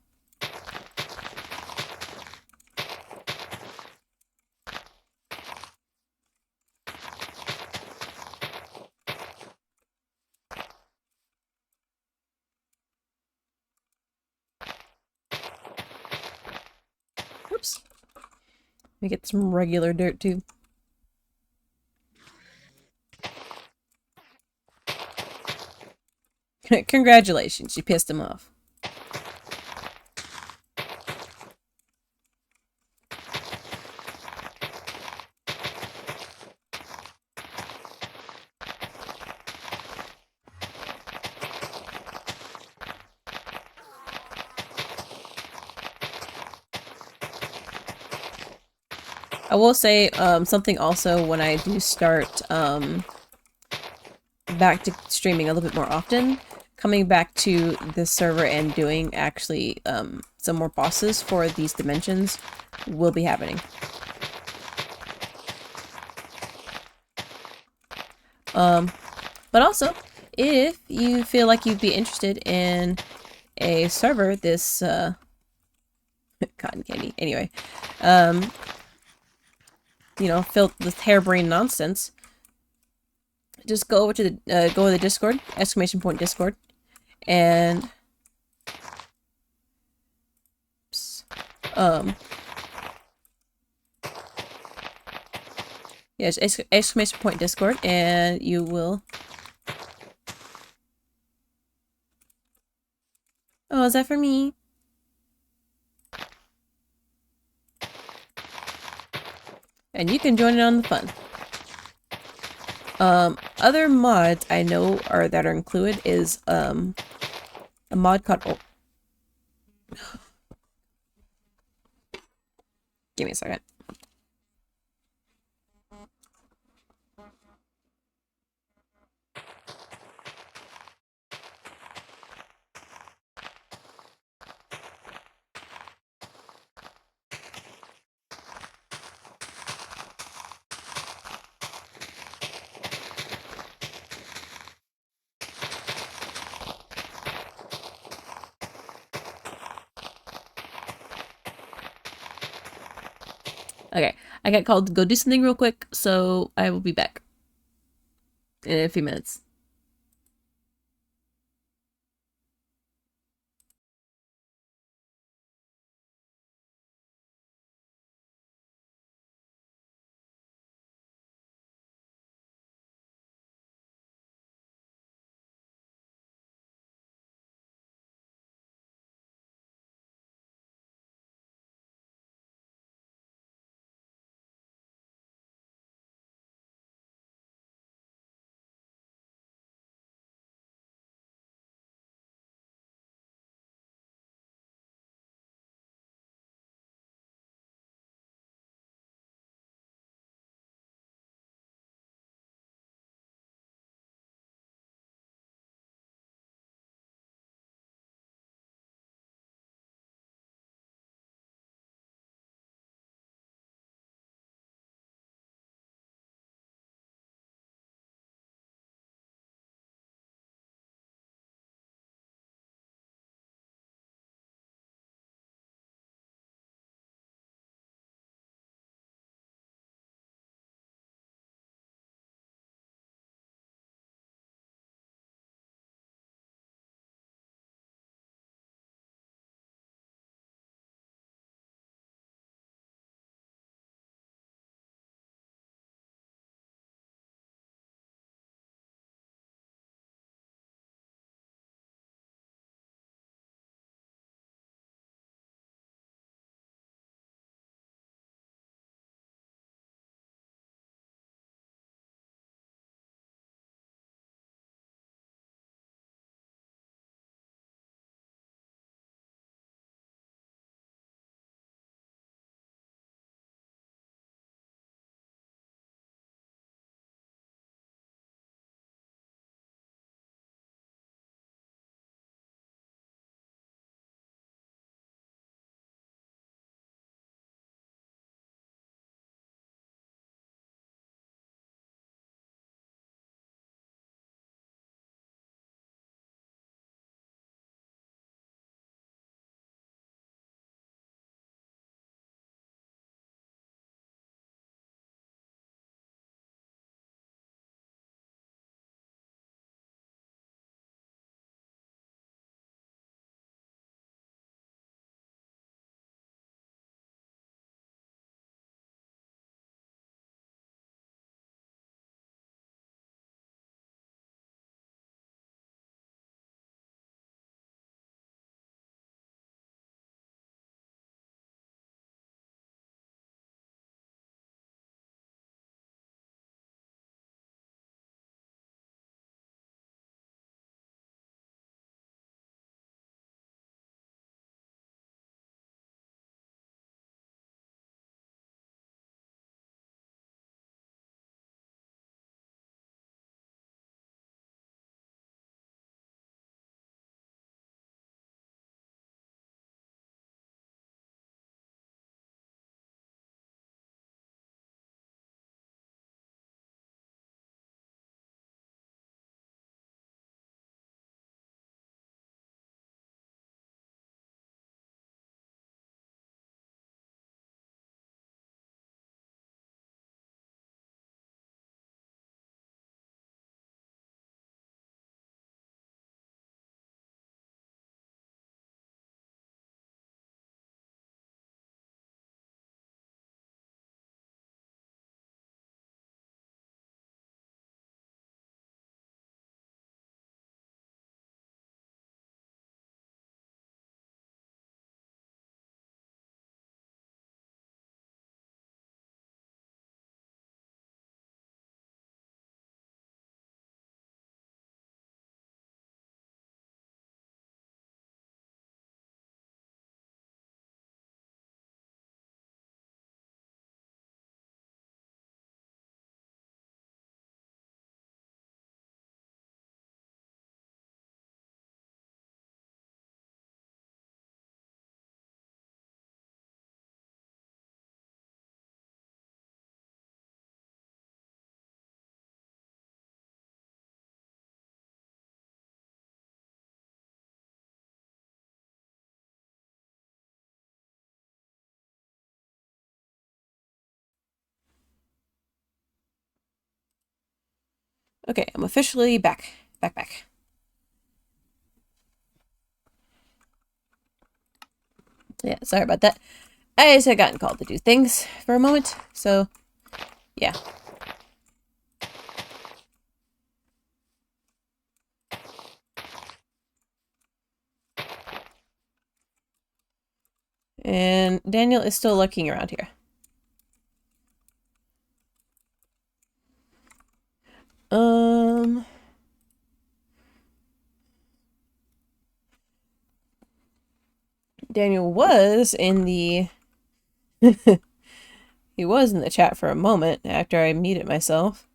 Oops. Let me get some regular dirt too. Congratulations, you pissed him off. I will say something also when I do start back to streaming a little bit more often, coming back to this server and doing actually some more bosses for these dimensions will be happening. But also, if you feel like you'd be interested in a server this cotton candy anyway, you know, filled with harebrained nonsense, just go over to the go to the Discord, !Discord, and yes, !Discord, and you will. Oh, is that for me? And you can join in on the fun. Other mods I know that are included is a mod called give me a second. Okay, I got called to go do something real quick, so I will be back in a few minutes. Okay, I'm officially back. Back. Yeah, sorry about that. I just had gotten called to do things for a moment, so yeah. And Daniel is still lurking around here. Daniel was in the he was in the chat for a moment after I muted myself.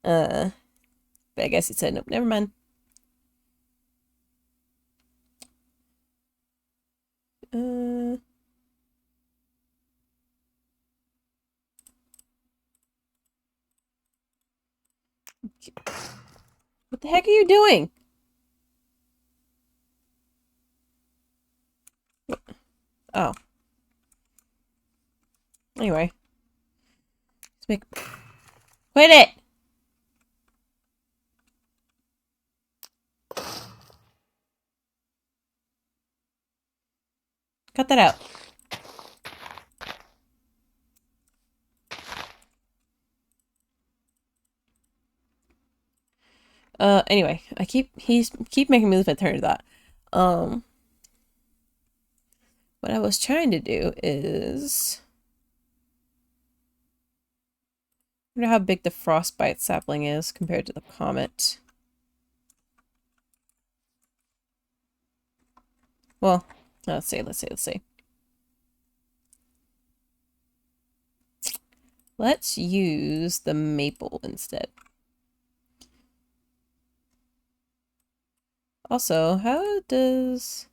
But I guess he said nope, never mind. What the heck are you doing? Oh. Anyway. Let's make... Quit it! Cut that out. Anyway, he's making me lose my train of thought. What I was trying to do is... I wonder how big the frostbite sapling is compared to the comet. Well, let's see. Let's use the maple instead. Also, how does...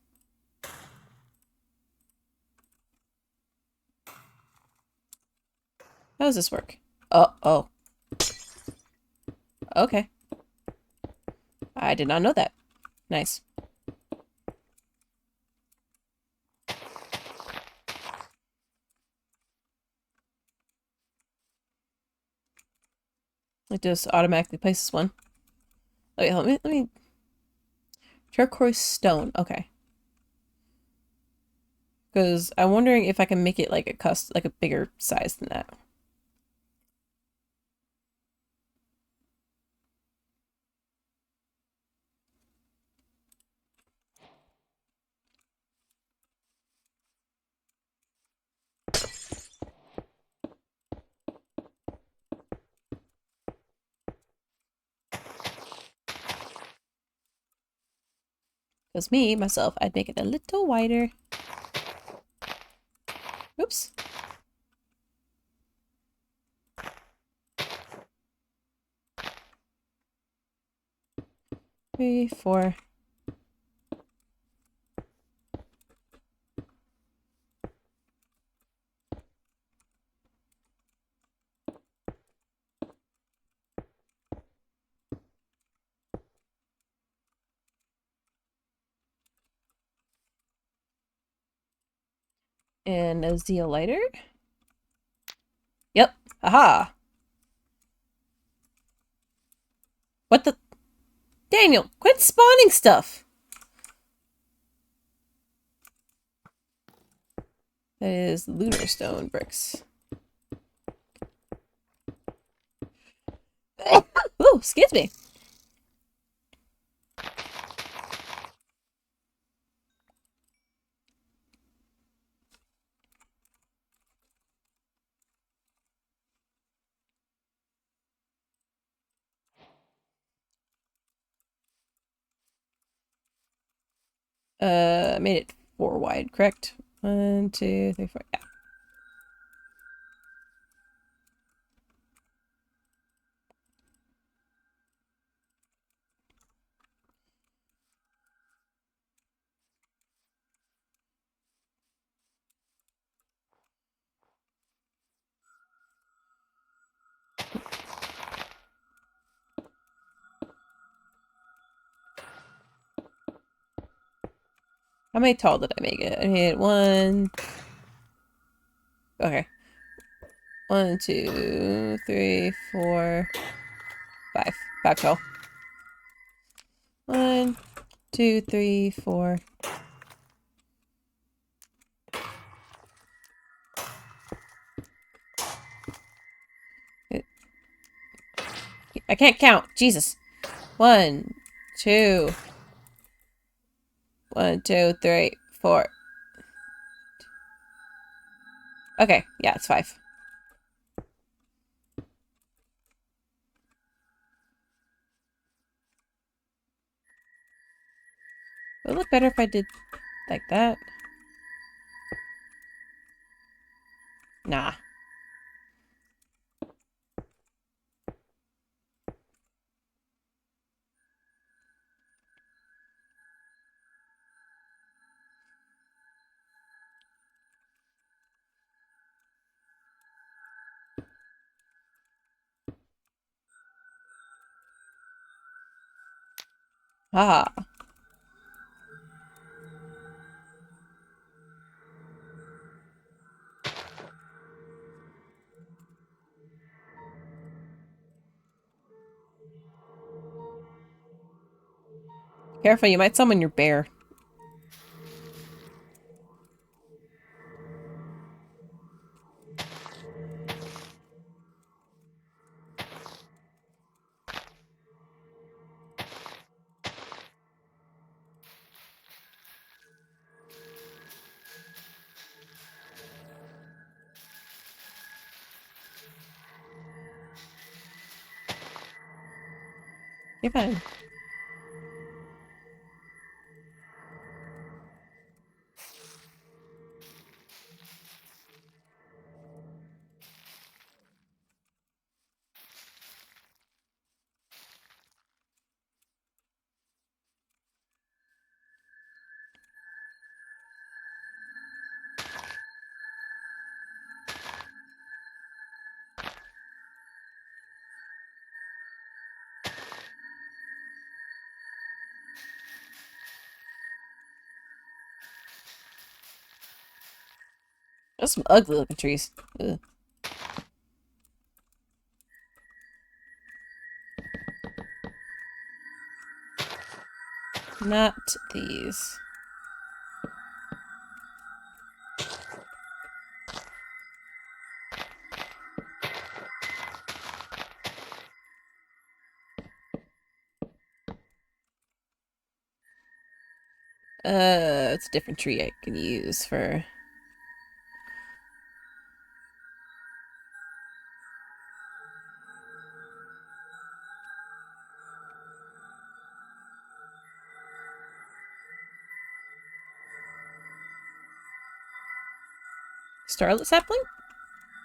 How does this work? Oh. Okay. I did not know that. Nice. It just automatically places one. Okay, let me... Turquoise stone. Okay. Because I'm wondering if I can make it like a bigger size than that. Because myself, I'd make it a little wider. Oops. 3, 4. And a zeal lighter. Yep. Aha. What the? Daniel, quit spawning stuff. That is lunar stone bricks. Ooh, excuse me. Made it 4 wide, correct? 1, 2, 3, 4. Yeah. How many tall did I make it? I made 1. Okay. 1, 2, 3, 4, 5. 5 total. 1, 2, 3, 4. I can't count. Jesus. 1, 2. 1, 2, 3, 4. Okay, yeah, it's 5. It would look better if I did like that. Nah. Ah. Careful, you might summon your bear. You're fine. Those some ugly looking trees. Ugh. Not these. It's a different tree I can use for... Starlit sapling?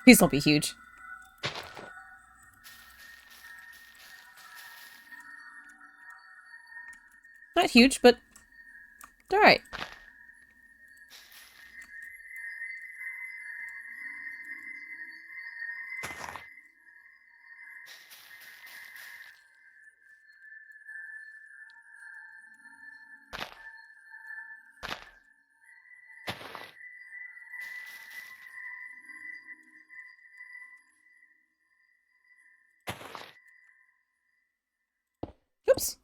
Please don't be huge. Not huge, but alright. Oops.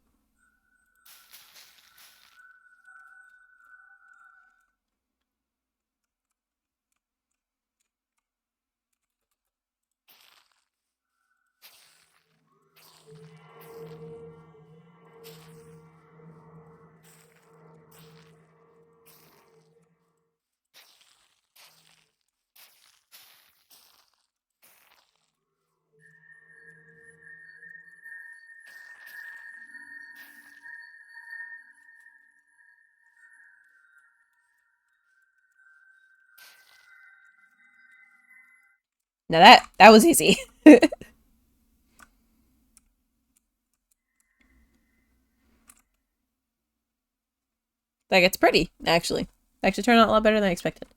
Now that was easy. Like, it's pretty, actually. Actually turned out a lot better than I expected.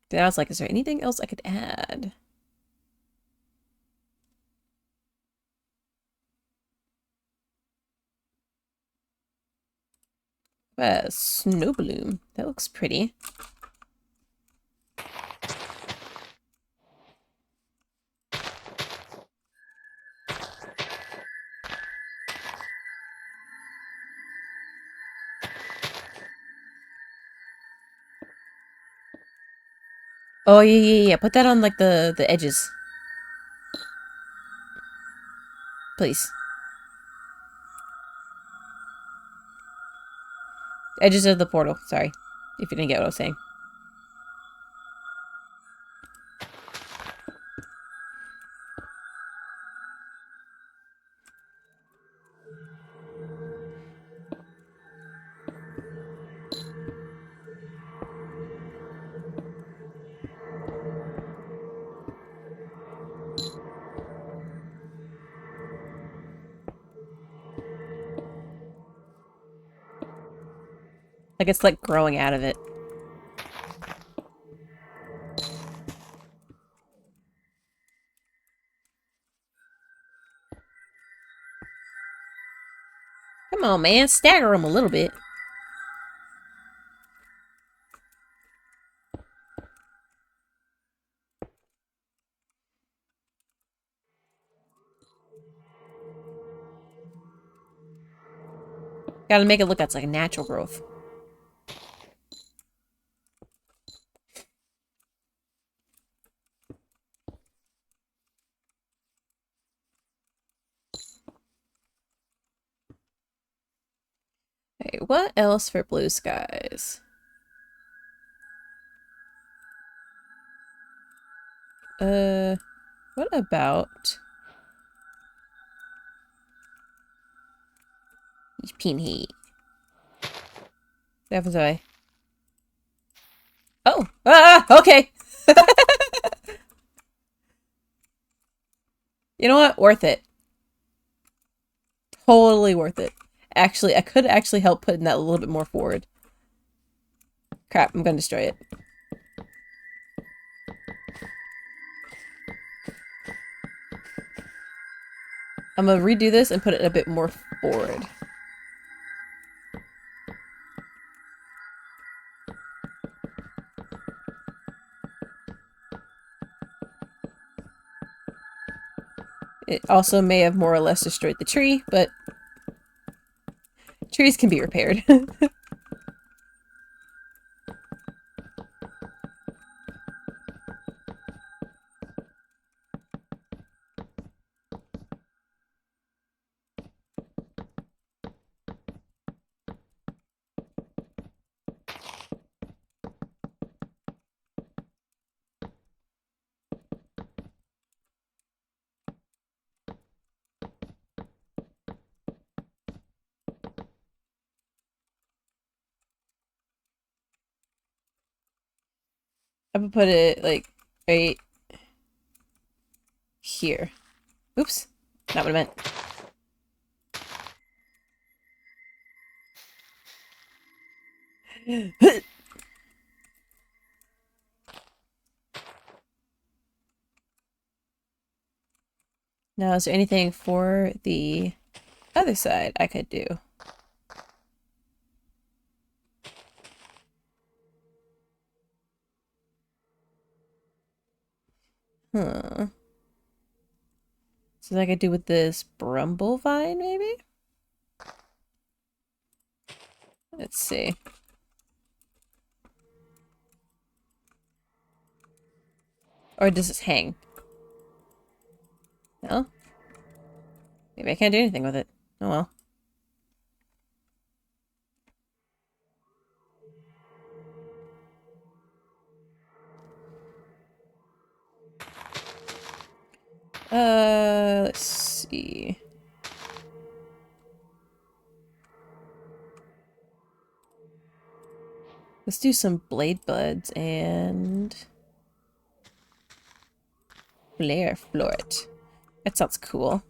Then I was like, is there anything else I could add? Snow bloom. That looks pretty. Oh, yeah. Put that on, like, the edges. Please. Edges of the portal. Sorry. If you didn't get what I was saying. Like it's like growing out of it. Come on, man. Stagger them a little bit. Gotta make it look like it's like natural growth. Okay, what else for blue skies? What about pinhead? What happens if I... Oh! Okay! You know what? Worth it. Totally worth it. Actually, I could actually help putting that a little bit more forward. Crap, I'm gonna destroy it. I'm gonna redo this and put it a bit more forward. It also may have more or less destroyed the tree, but trees can be repaired. I'm gonna put it, like, right here. Oops. Not what I meant. Now, is there anything for the other side I could do? Huh. So I could do with this bramble vine, maybe? Let's see. Or does this hang? No? Maybe I can't do anything with it. Oh well. Let's see. Let's do some blade buds and flare floret. That sounds cool.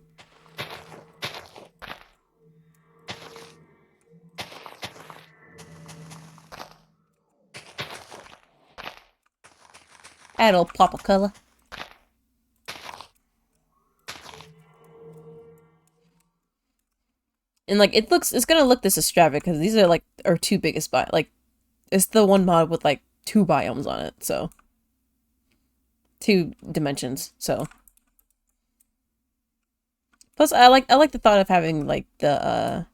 Add a little pop of color. And like it's gonna look this extravagant because these are like our two biggest like it's the one mod with like 2 biomes on it, so 2 dimensions, so. Plus I like the thought of having like the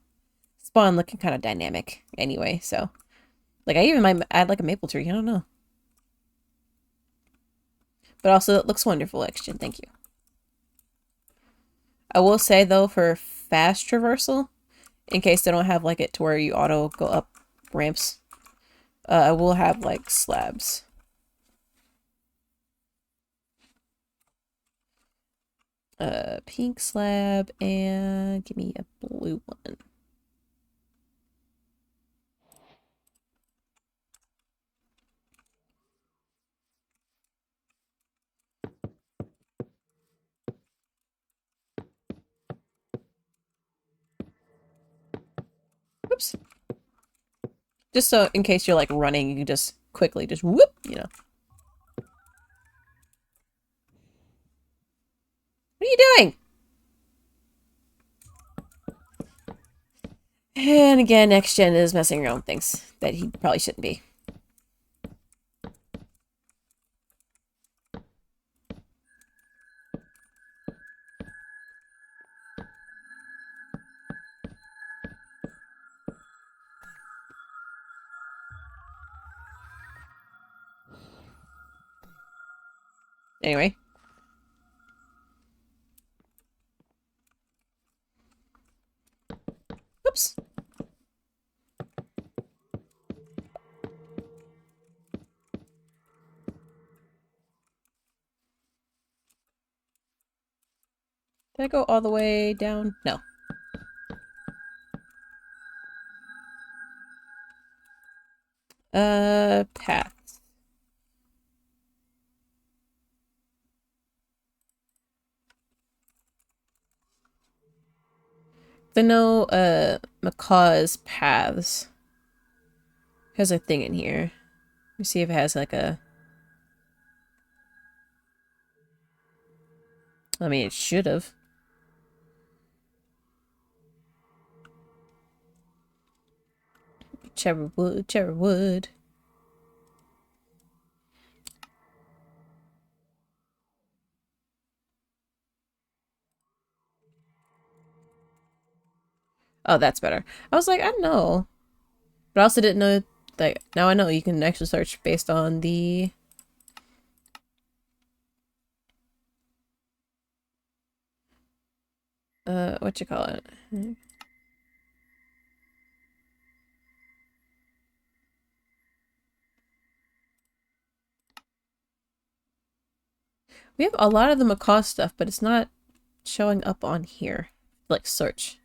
spawn looking kind of dynamic anyway, so. Like I even might add like a maple tree, I don't know. But also, it looks wonderful, Action. Thank you. I will say, though, for fast traversal, in case they don't have, like, it to where you auto go up ramps, I will have, like, slabs. Pink slab, and give me a blue one. Oops. Just so, in case you're, like, running, you can just quickly just whoop, you know. What are you doing? And again, Next Gen is messing around with things that he probably shouldn't be. Anyway. Oops. Did I go all the way down? No. Paths. I know, Macaw's paths has a thing in here. Let me see if it has, like, a... I mean, it should have. Cherrywood, Cherrywood. Oh, that's better. I was like, I don't know. But I also didn't know that... Now I know you can actually search based on the... what you call it? We have a lot of the Macaw stuff, but it's not showing up on here. Like, search.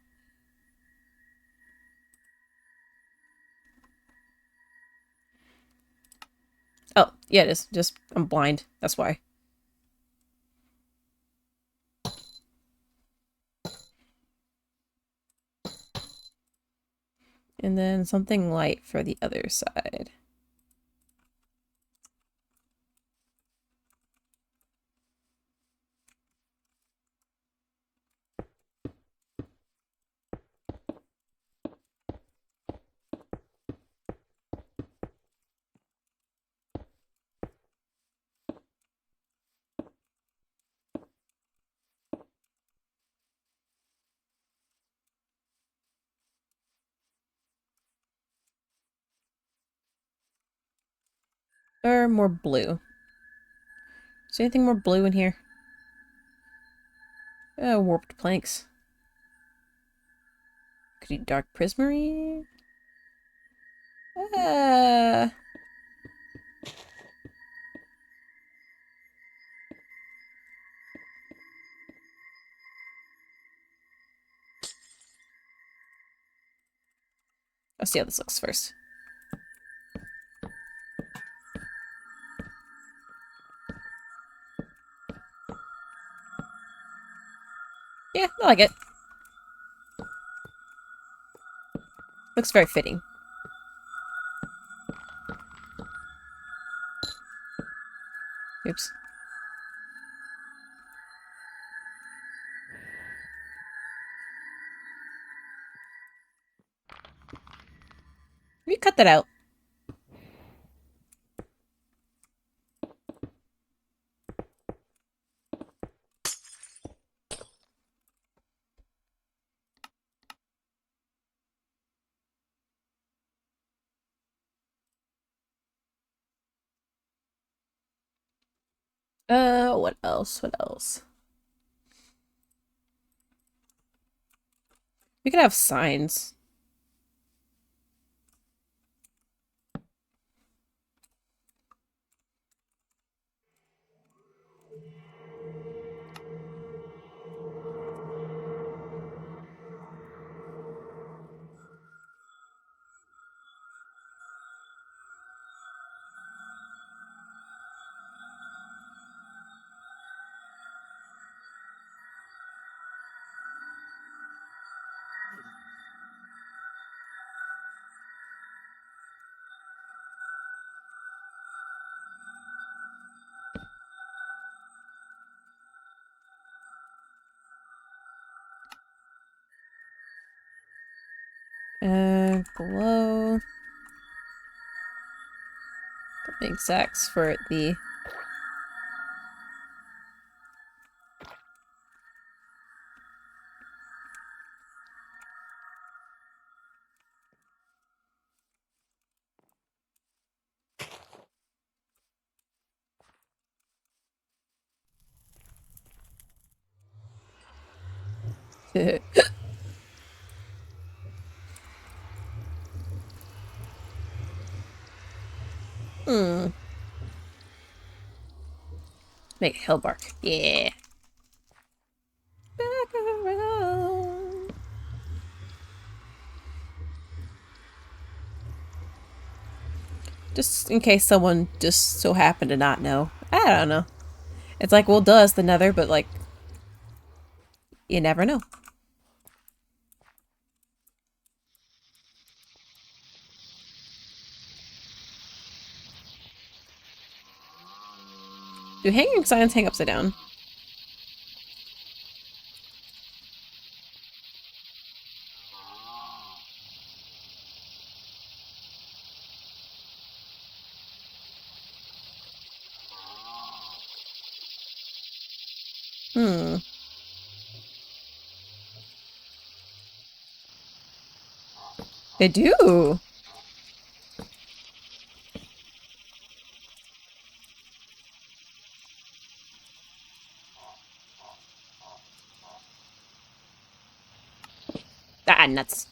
Oh, yeah, it is. Just, I'm blind. That's why. And then something light for the other side. Or more blue. Is there anything more blue in here? Warped planks. Could eat dark prismarine? Let's see how this looks first. Yeah, I like it. Looks very fitting. Oops. Let me cut that out. What else? What else? We could have signs. Glow. The big sacks for the... Hmm. Make a hill bark. Yeah. Back around. Just in case someone just so happened to not know. I don't know. It's like, well, duh, it's the nether, but like, you never know. Do hanging signs hang upside down? Hmm. They do. Ah, nuts.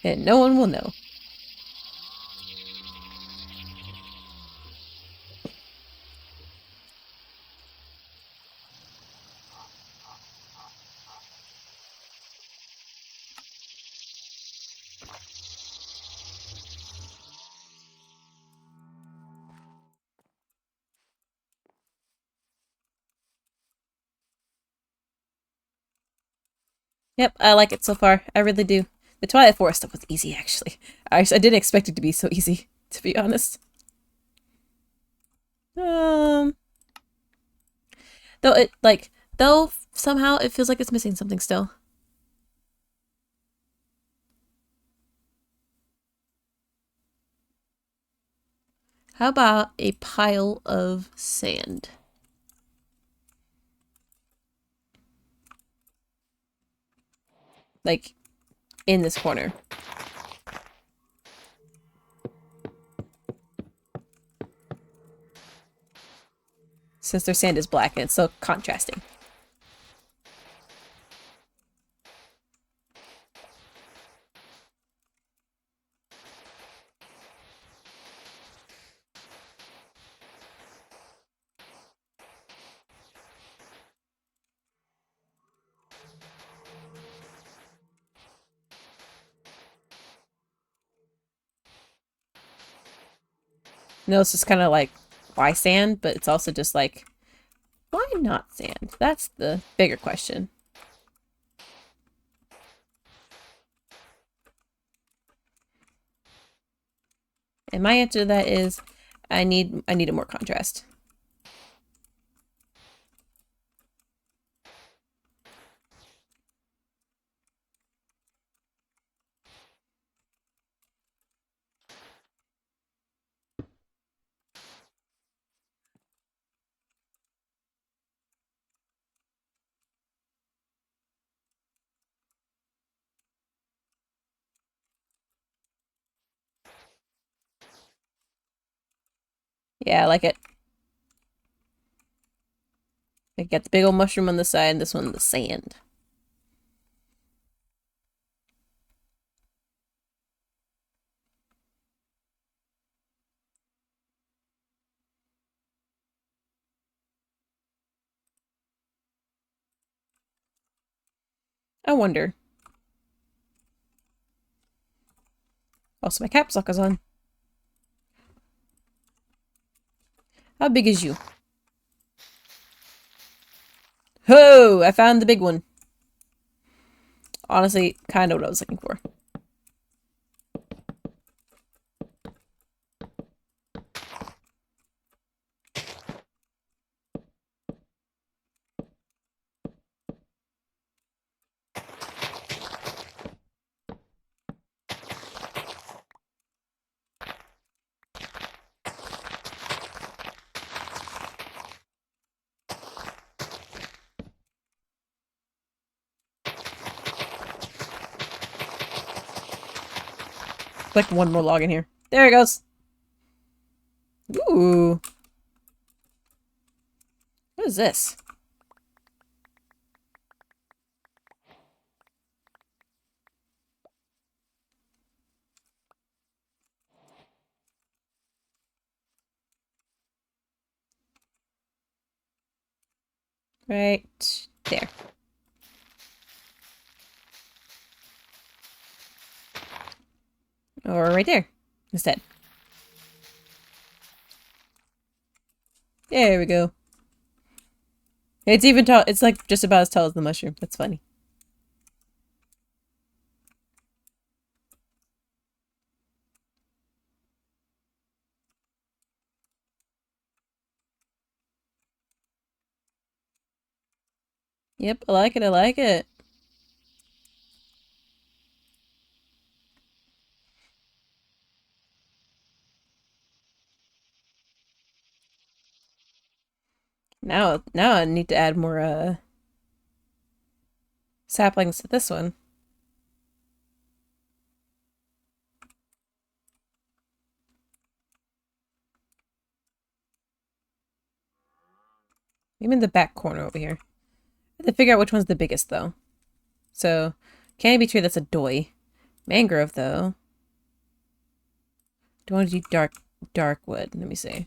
And no one will know. Yep, I like it so far. I really do. The Twilight Forest stuff was easy, actually. I didn't expect it to be so easy, to be honest. Though it, like, though somehow it feels like it's missing something still. How about a pile of sand? Like, in this corner. Since their sand is black and it's so contrasting. No, it's just kind of like, why sand? But it's also just like, why not sand? That's the bigger question. And my answer to that is, I needed more contrast. Yeah, I like it. I got the big old mushroom on the side and this one the sand. I wonder. Also, my caps lock is on. How big is you? Ho! I found the big one. Honestly, kind of what I was looking for. Like one more log in here. There it goes. Ooh. What is this? Right there. Or right there, instead. There we go. It's even tall. It's like just about as tall as the mushroom. That's funny. Yep, I like it. I like it. Now I need to add more saplings to this one. Maybe in the back corner over here. I have to figure out which one's the biggest though. So, canopy tree, that's a doy. Mangrove though. Do I want to do dark wood? Let me see.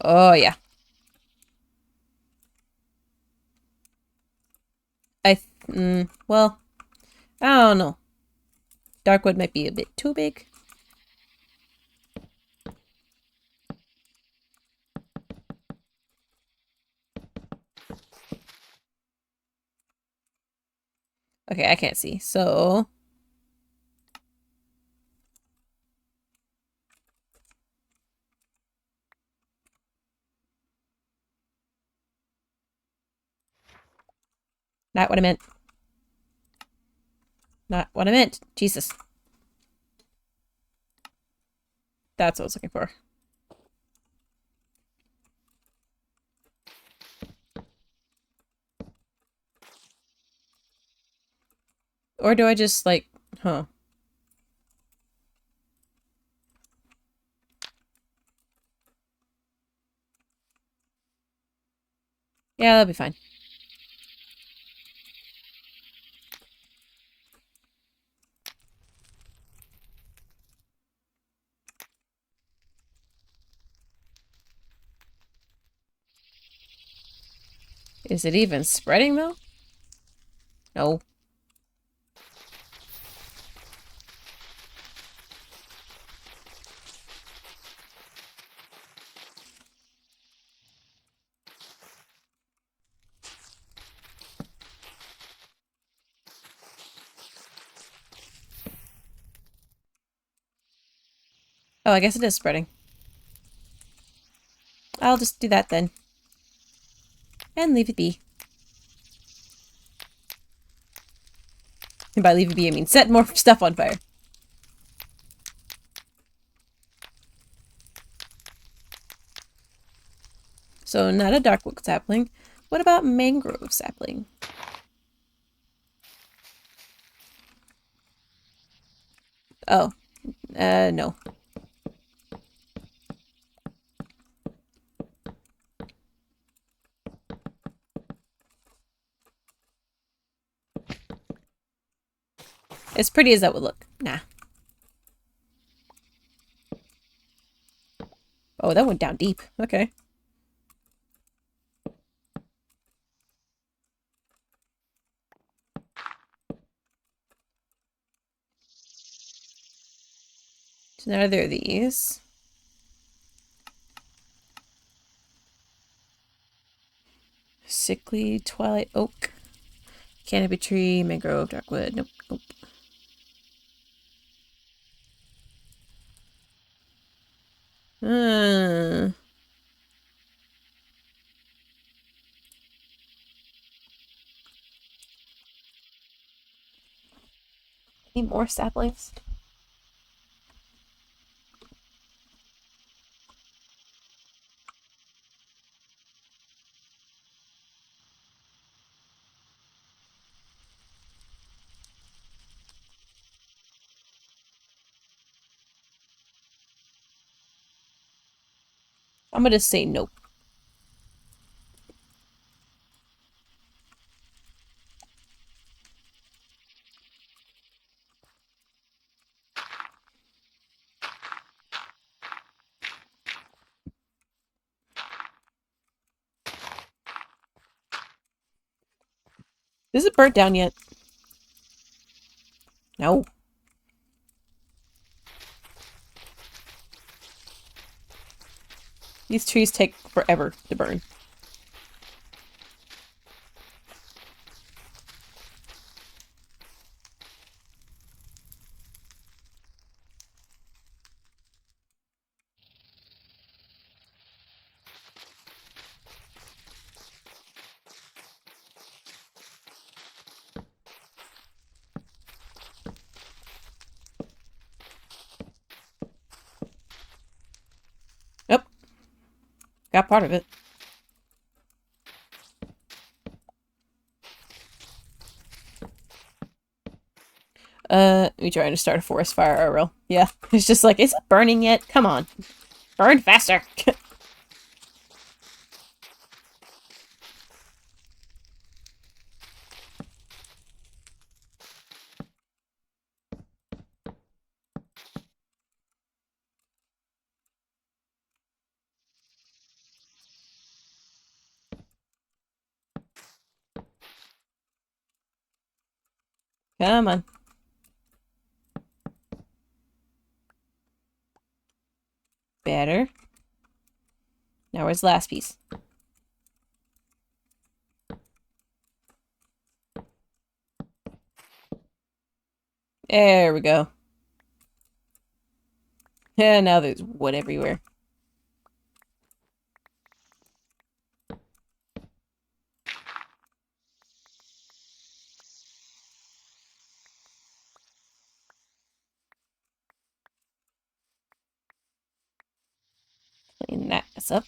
Oh yeah. Well, I don't know. Darkwood might be a bit too big. Okay, I can't see. So not what I meant. Not what I meant. Jesus. That's what I was looking for. Or do I just like, huh? Yeah, that'll be fine. Is it even spreading though? No. Oh, I guess it is spreading. I'll just do that then. And leave it be. And by leave it be, I mean set more stuff on fire. So not a dark wood sapling, What about mangrove sapling? Oh, no. As pretty as that would look. Nah. Oh, that went down deep. Okay. So now there are these. Sickly twilight oak. Canopy tree, mangrove, darkwood. Nope, nope. Need more saplings? I'm gonna say nope. Is it burnt down yet? No. These trees take forever to burn. Yep. Got part of it. Me trying to start a forest fire IRL. Yeah. It's just like, is it burning yet? Come on. Burn faster. Come on. Better. Now where's the last piece? There we go. Yeah, now there's wood everywhere. Clean that mess up.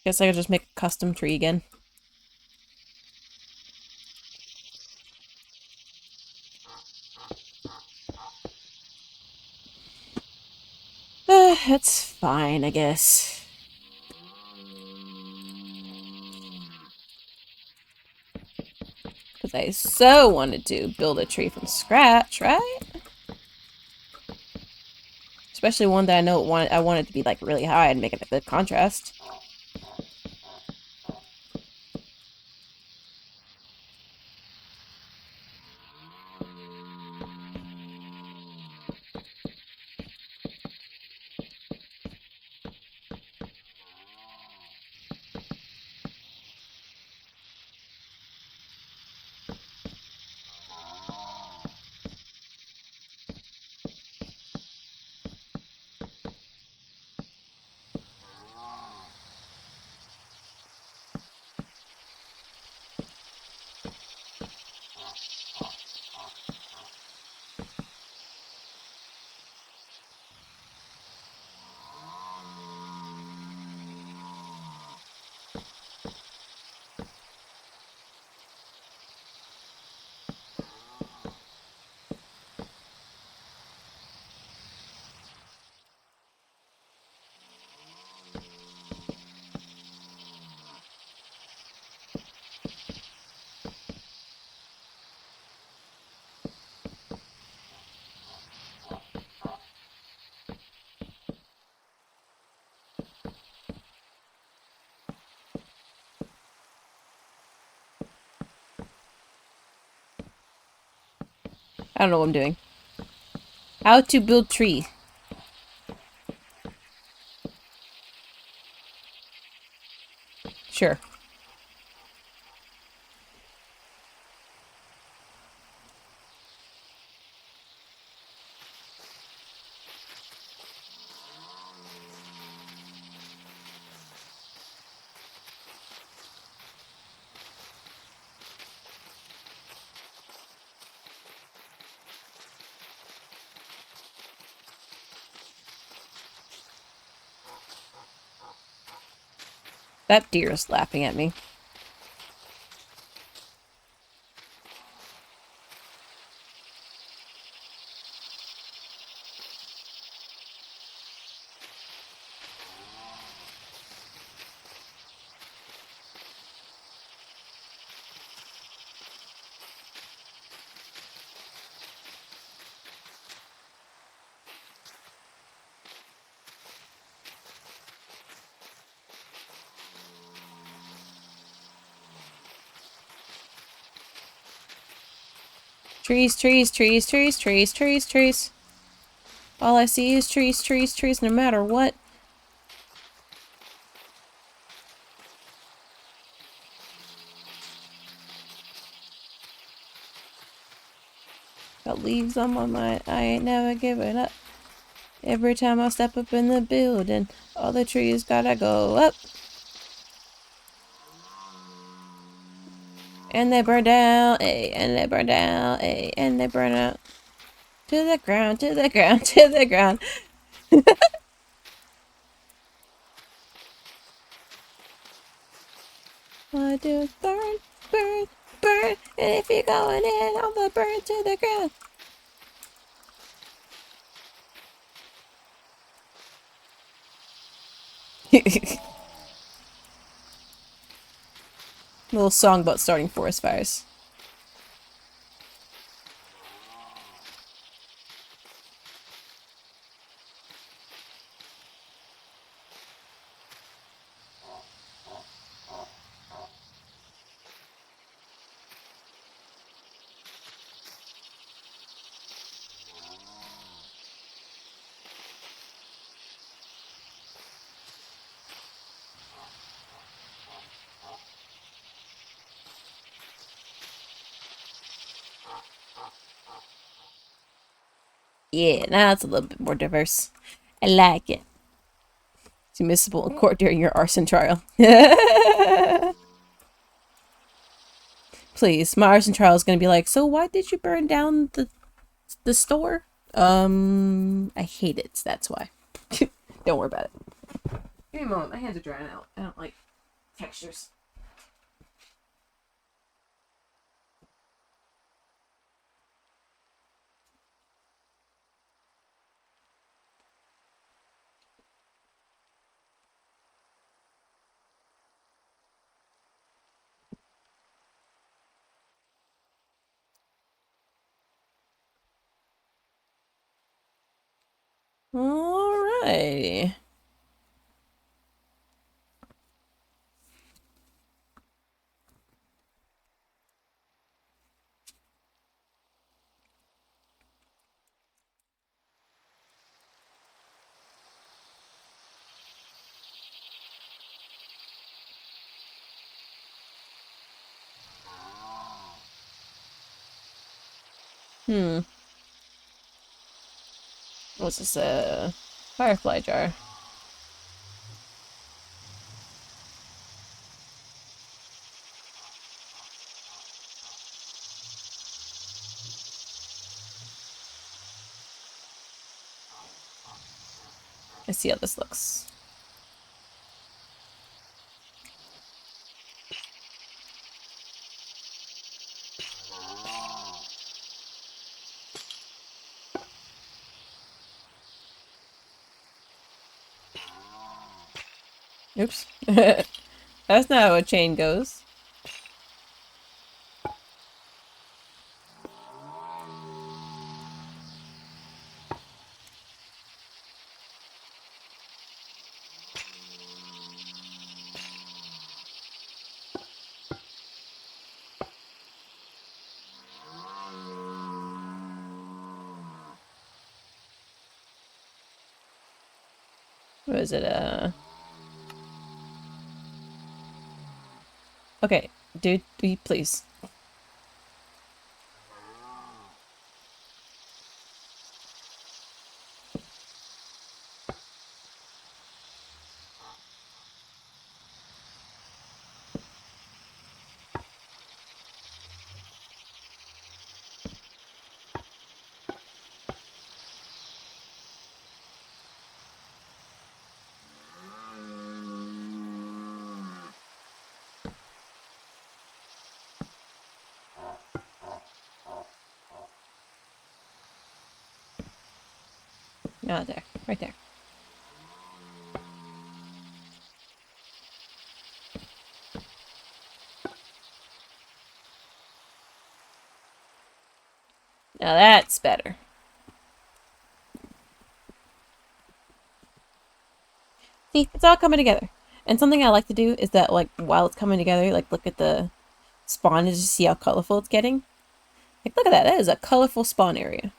Guess I could just make a custom tree again. That's fine, I guess. Because I so wanted to build a tree from scratch, right? Especially one that I want it to be like really high and make it a good contrast. I don't know what I'm doing. How to build tree. Sure. That deer is laughing at me. Trees, trees, trees, trees, trees, trees, trees. All I see is trees, trees, trees, no matter what. Got leaves on my mind, I ain't never giving up. Every time I step up in the building, all the trees gotta go up. And they burn down, ayy, and they burn down, ayy, and they burn out. To the ground, to the ground, to the ground. I do burn, burn, burn, and if you're going in, I'll burn to the ground. Little song about starting forest fires. Yeah, now it's a little bit more diverse. I like it. It's admissible in court during your arson trial. Please, my arson trial is gonna be like, so why did you burn down the store? I hate it, that's why. Don't worry about it. Give me a moment, my hands are drying out. I don't like textures. Alrighty. What's this, firefly jar? Let's see how this looks. Oops. That's not how a chain goes. What is it? Okay, dude, please. No, there. Right there. Now that's better. See, it's all coming together. And something I like to do is that, like, while it's coming together, like, look at the spawn and just see how colorful it's getting. Like, look at that. That is a colorful spawn area.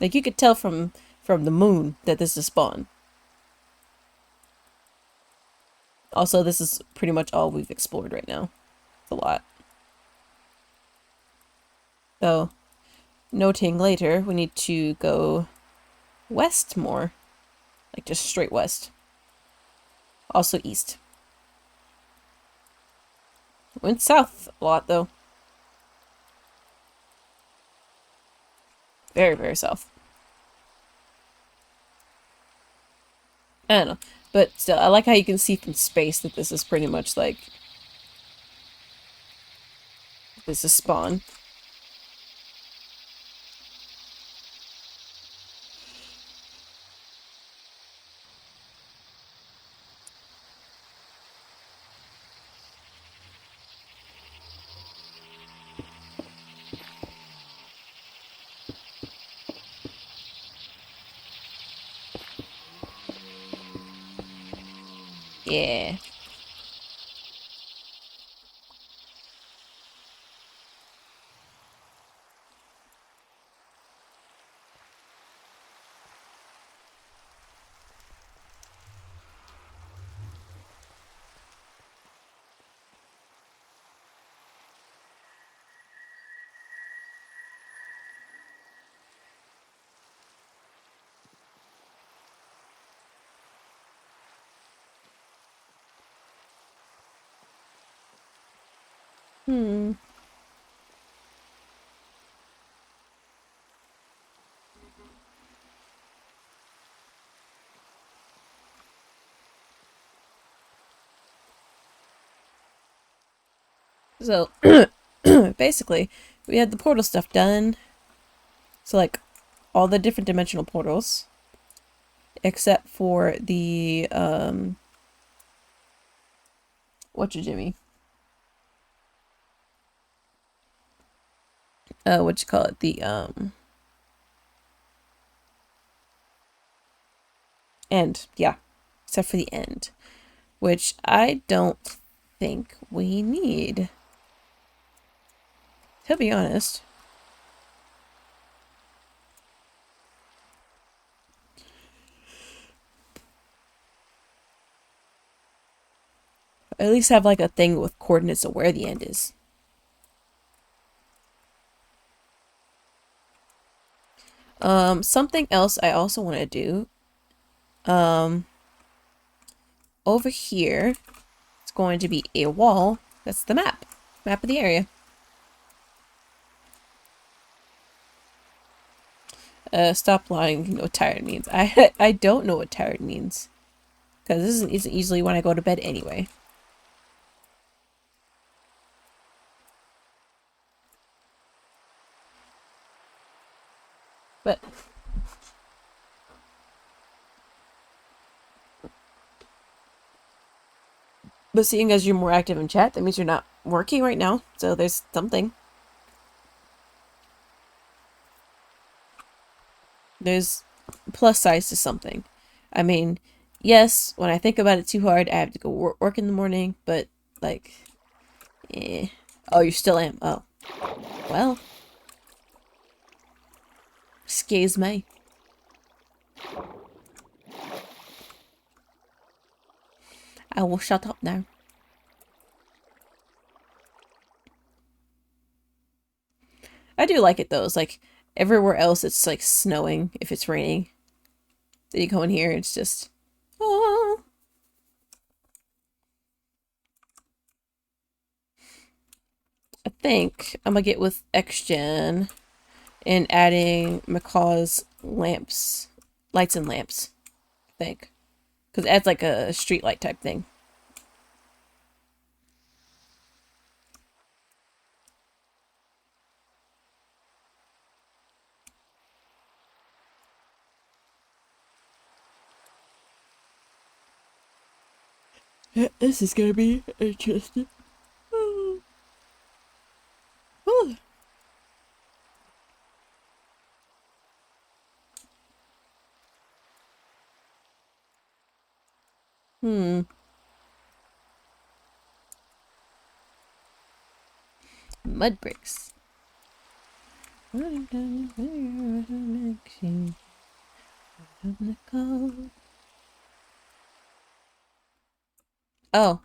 Like, you could tell from the moon that this is spawn. Also, this is pretty much all we've explored right now. It's a lot. So, noting later, we need to go west more. Like, just straight west. Also east. Went south a lot, though. Very, very south. I don't know. But still, I like how you can see from space that this is pretty much like... This is spawn. Yeah. Hmm. So, basically, we had the portal stuff done. So, like, all the different dimensional portals. Except for the, Jimmy? What you call it? The, end. Yeah. Except for the end. Which I don't think we need. To be honest. At least have like a thing with coordinates of where the end is. Something else I also want to do. Over here, it's going to be a wall. That's the map. Map of the area. Stop lying. You know what tired means. I don't know what tired means. Because this isn't usually when I go to bed anyway. But seeing as you're more active in chat, that means you're not working right now. So there's something. There's plus size to something. I mean, yes, when I think about it too hard, I have to go work in the morning, but, like, eh. Oh, you still am? Oh. Well. Excuse me. I will shut up now. I do like it though. It's like everywhere else it's like snowing if it's raining. Then you go in here, it's just oh. I think I'm gonna get with XGen and adding Macaw's lamps, lights and lamps. I think. Because it adds like a street light type thing. Yeah, this is gonna be interesting. Oh. Oh. Mud bricks. Oh.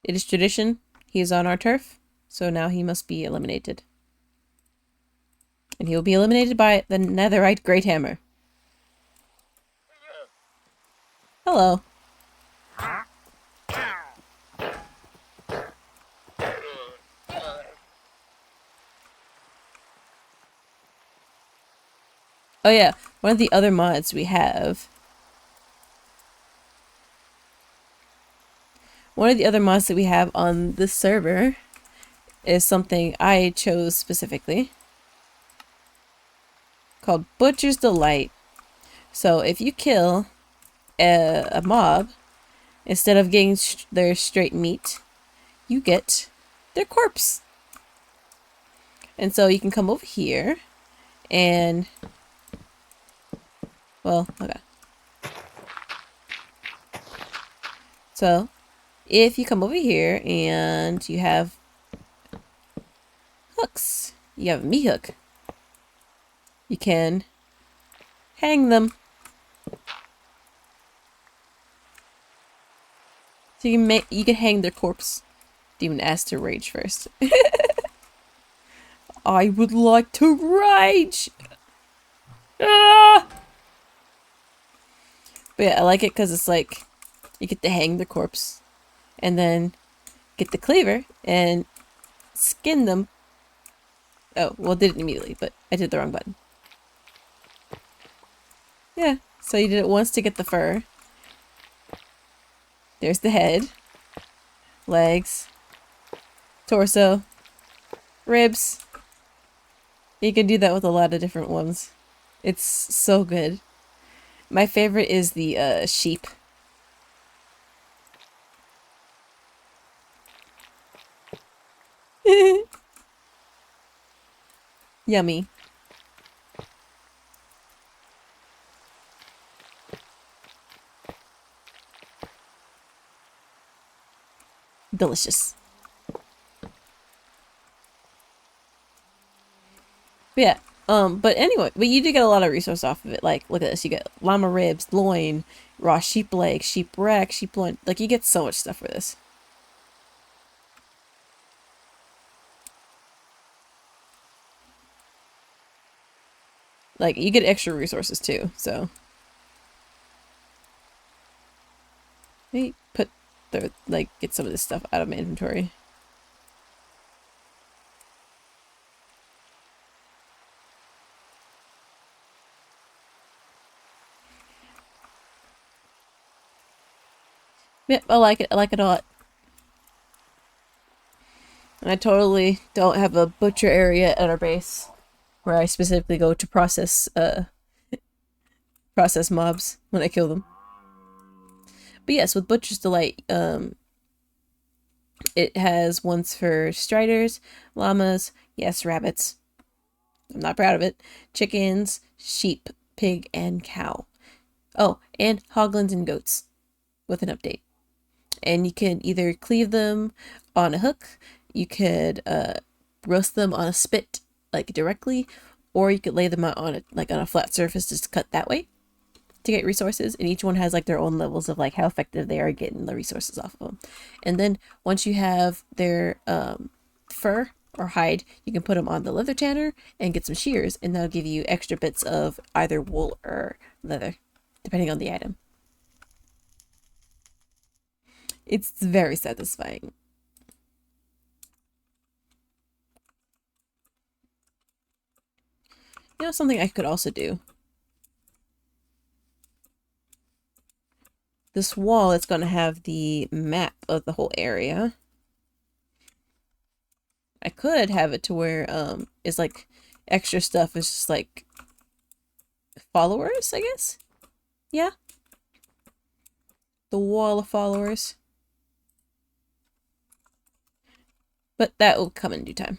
It is tradition. He is on our turf, so now he must be eliminated. And he will be eliminated by the netherite great hammer. Hello. Oh yeah, one of the other mods we have. One of the other mods that we have on this server is something I chose specifically called Butcher's Delight. So if you kill a mob, instead of getting their straight meat, you get their corpse. And so you can come over here and, well, okay. So if you come over here and you have hooks, you have a meat hook, you can hang them. So you can hang their corpse. Demon asked to rage first. I would like to rage! Ah! But yeah, I like it because it's like, you get to hang the corpse, and then get the cleaver, and skin them. Oh, well, did it immediately, but I did the wrong button. Yeah, so you did it once to get the fur. There's the head, legs, torso, ribs. You can do that with a lot of different ones. It's so good. My favorite is the sheep. Yummy. Delicious. But yeah, but anyway, but you do get a lot of resource off of it. Like, look at this. You get llama ribs, loin, raw sheep leg, sheep rack, sheep loin. Like, you get so much stuff for this. Like, you get extra resources too, so. Let me put the, like, get some of this stuff out of my inventory. Yep, I like it. I like it a lot. And I totally don't have a butcher area at our base where I specifically go to process mobs when I kill them. But yes, with Butcher's Delight, it has ones for striders, llamas, yes, rabbits. I'm not proud of it. Chickens, sheep, pig, and cow. Oh, and hoglins and goats with an update. And you can either cleave them on a hook, you could roast them on a spit, like directly, or you could lay them out on a flat surface just cut that way to get resources, and each one has like their own levels of like how effective they are getting the resources off of them. And then once you have their fur or hide, you can put them on the leather tanner and get some shears, and that'll give you extra bits of either wool or leather depending on the item. It's very satisfying. You know, something I could also do. This wall is going to have the map of the whole area. I could have it to where it's like extra stuff is just like followers, I guess. Yeah. The wall of followers. But that will come in due time.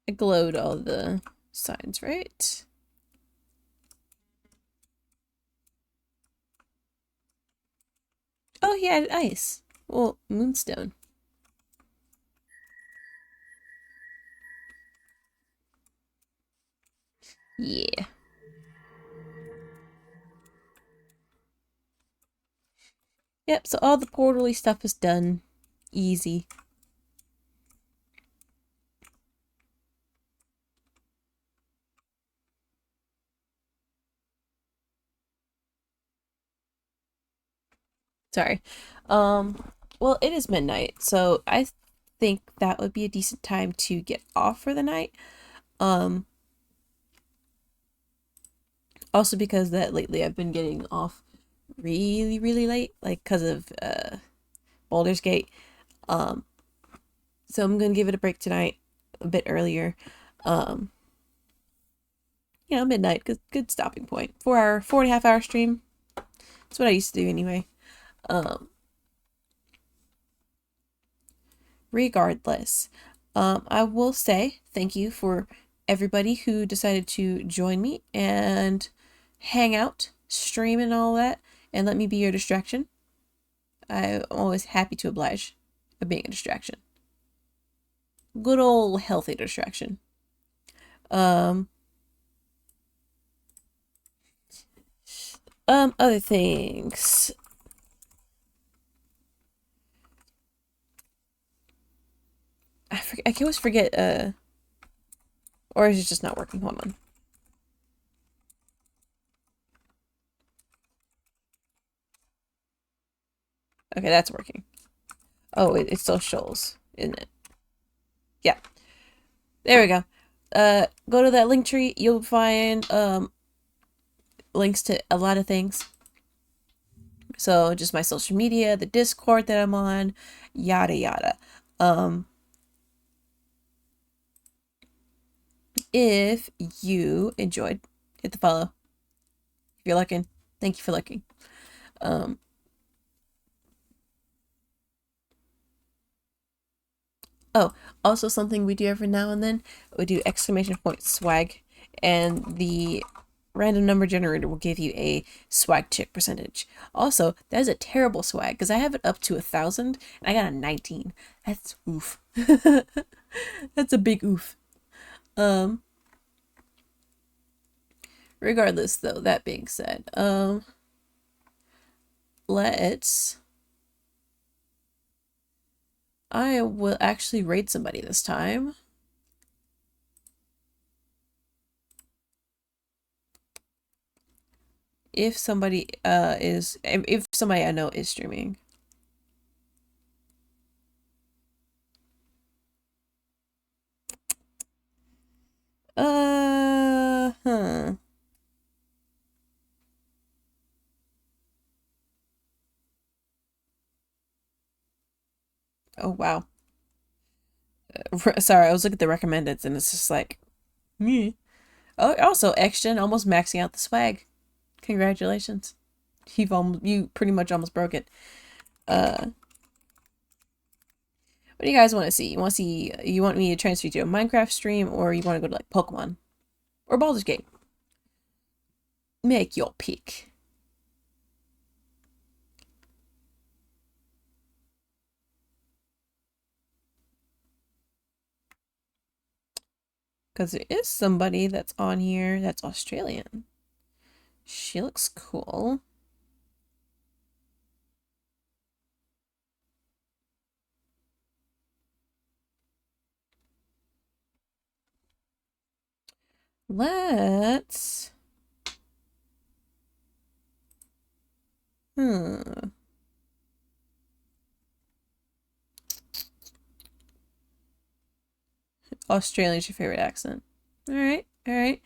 I glowed all the signs, right? Oh, he added ice. Well, moonstone. Yeah. Yep, so all the portally stuff is done. Easy. Sorry. Well, it is midnight, so I think that would be a decent time to get off for the night. Also because that lately I've been getting off really, really late, like because of Baldur's Gate. So I'm gonna give it a break tonight, a bit earlier. You know, midnight, good stopping point. 4.5 hour stream. That's what I used to do anyway. Regardless, I will say thank you for everybody who decided to join me and hang out, stream and all that, and let me be your distraction. I'm always happy to oblige of being a distraction. Good old healthy distraction. Other things. I can always forget, or is it just not working? Hold on. Okay, that's working. Oh, it still shows, isn't it? Yeah. There we go. Go to that link tree. You'll find, links to a lot of things. So just my social media, the Discord that I'm on, yada yada. If you enjoyed, hit the follow. If you're looking, thank you for looking. Oh, also something we do every now and then, we do exclamation point swag, and the random number generator will give you a swag check percentage. Also, that is a terrible swag because I have it up to 1,000 and I got a 19. That's oof. That's a big oof. Regardless though, that being said, I will actually raid somebody this time. If somebody if somebody I know is streaming. Huh. Oh wow. Sorry, I was looking at the recommendeds and it's just like, me. Oh, also, Xgen almost maxing out the swag. Congratulations. You pretty much almost broke it. What do you guys want to see? You want me to transfer you to a Minecraft stream, or you want to go to like Pokemon? Or Baldur's Gate? Make your pick. Because there is somebody that's on here that's Australian. She looks cool. Let's... Australian's your favorite accent. Alright, alright.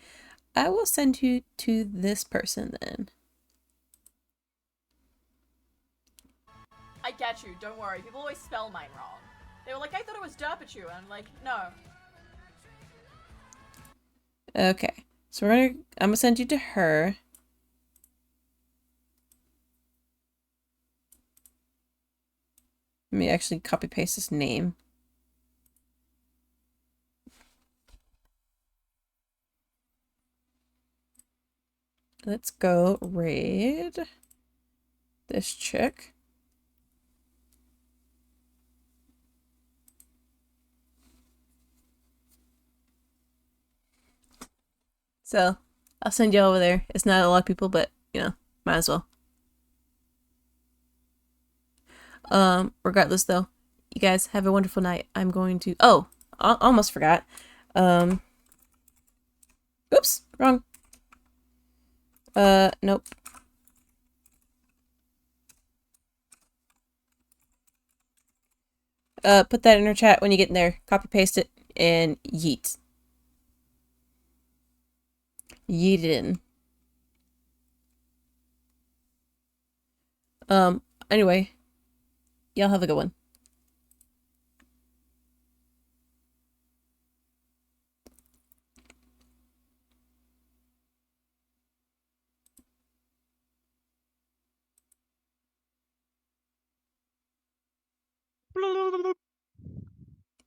I will send you to this person then. I get you, don't worry. People always spell mine wrong. They were like, I thought it was Derpichu, and I'm like, no. Okay, so I'm gonna send you to her. Let me actually copy paste this name. Let's go raid this chick. So, I'll send you over there. It's not a lot of people, but, you know, might as well. Regardless though, you guys have a wonderful night. I'm going to... Oh! I almost forgot. Oops! Wrong. Nope. Put that in our chat when you get in there. Copy paste it and yeet. Yeet it in. Anyway. Y'all have a good one.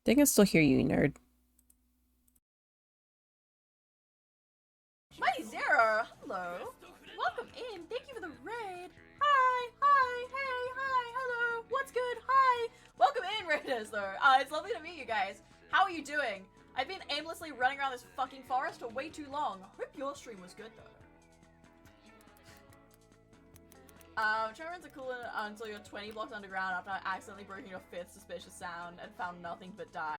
They can still hear you, nerd. Mighty Zero, hello. Welcome in. Thank you for the raid. Hi, hi, hey, hi, hello. What's good? Hi. Welcome in, raiders, though. It's lovely to meet you guys. How are you doing? I've been aimlessly running around this fucking forest for way too long. Hope your stream was good, though. Tremors are cool until you're 20 blocks underground after accidentally breaking your fifth suspicious sound and found nothing but dye.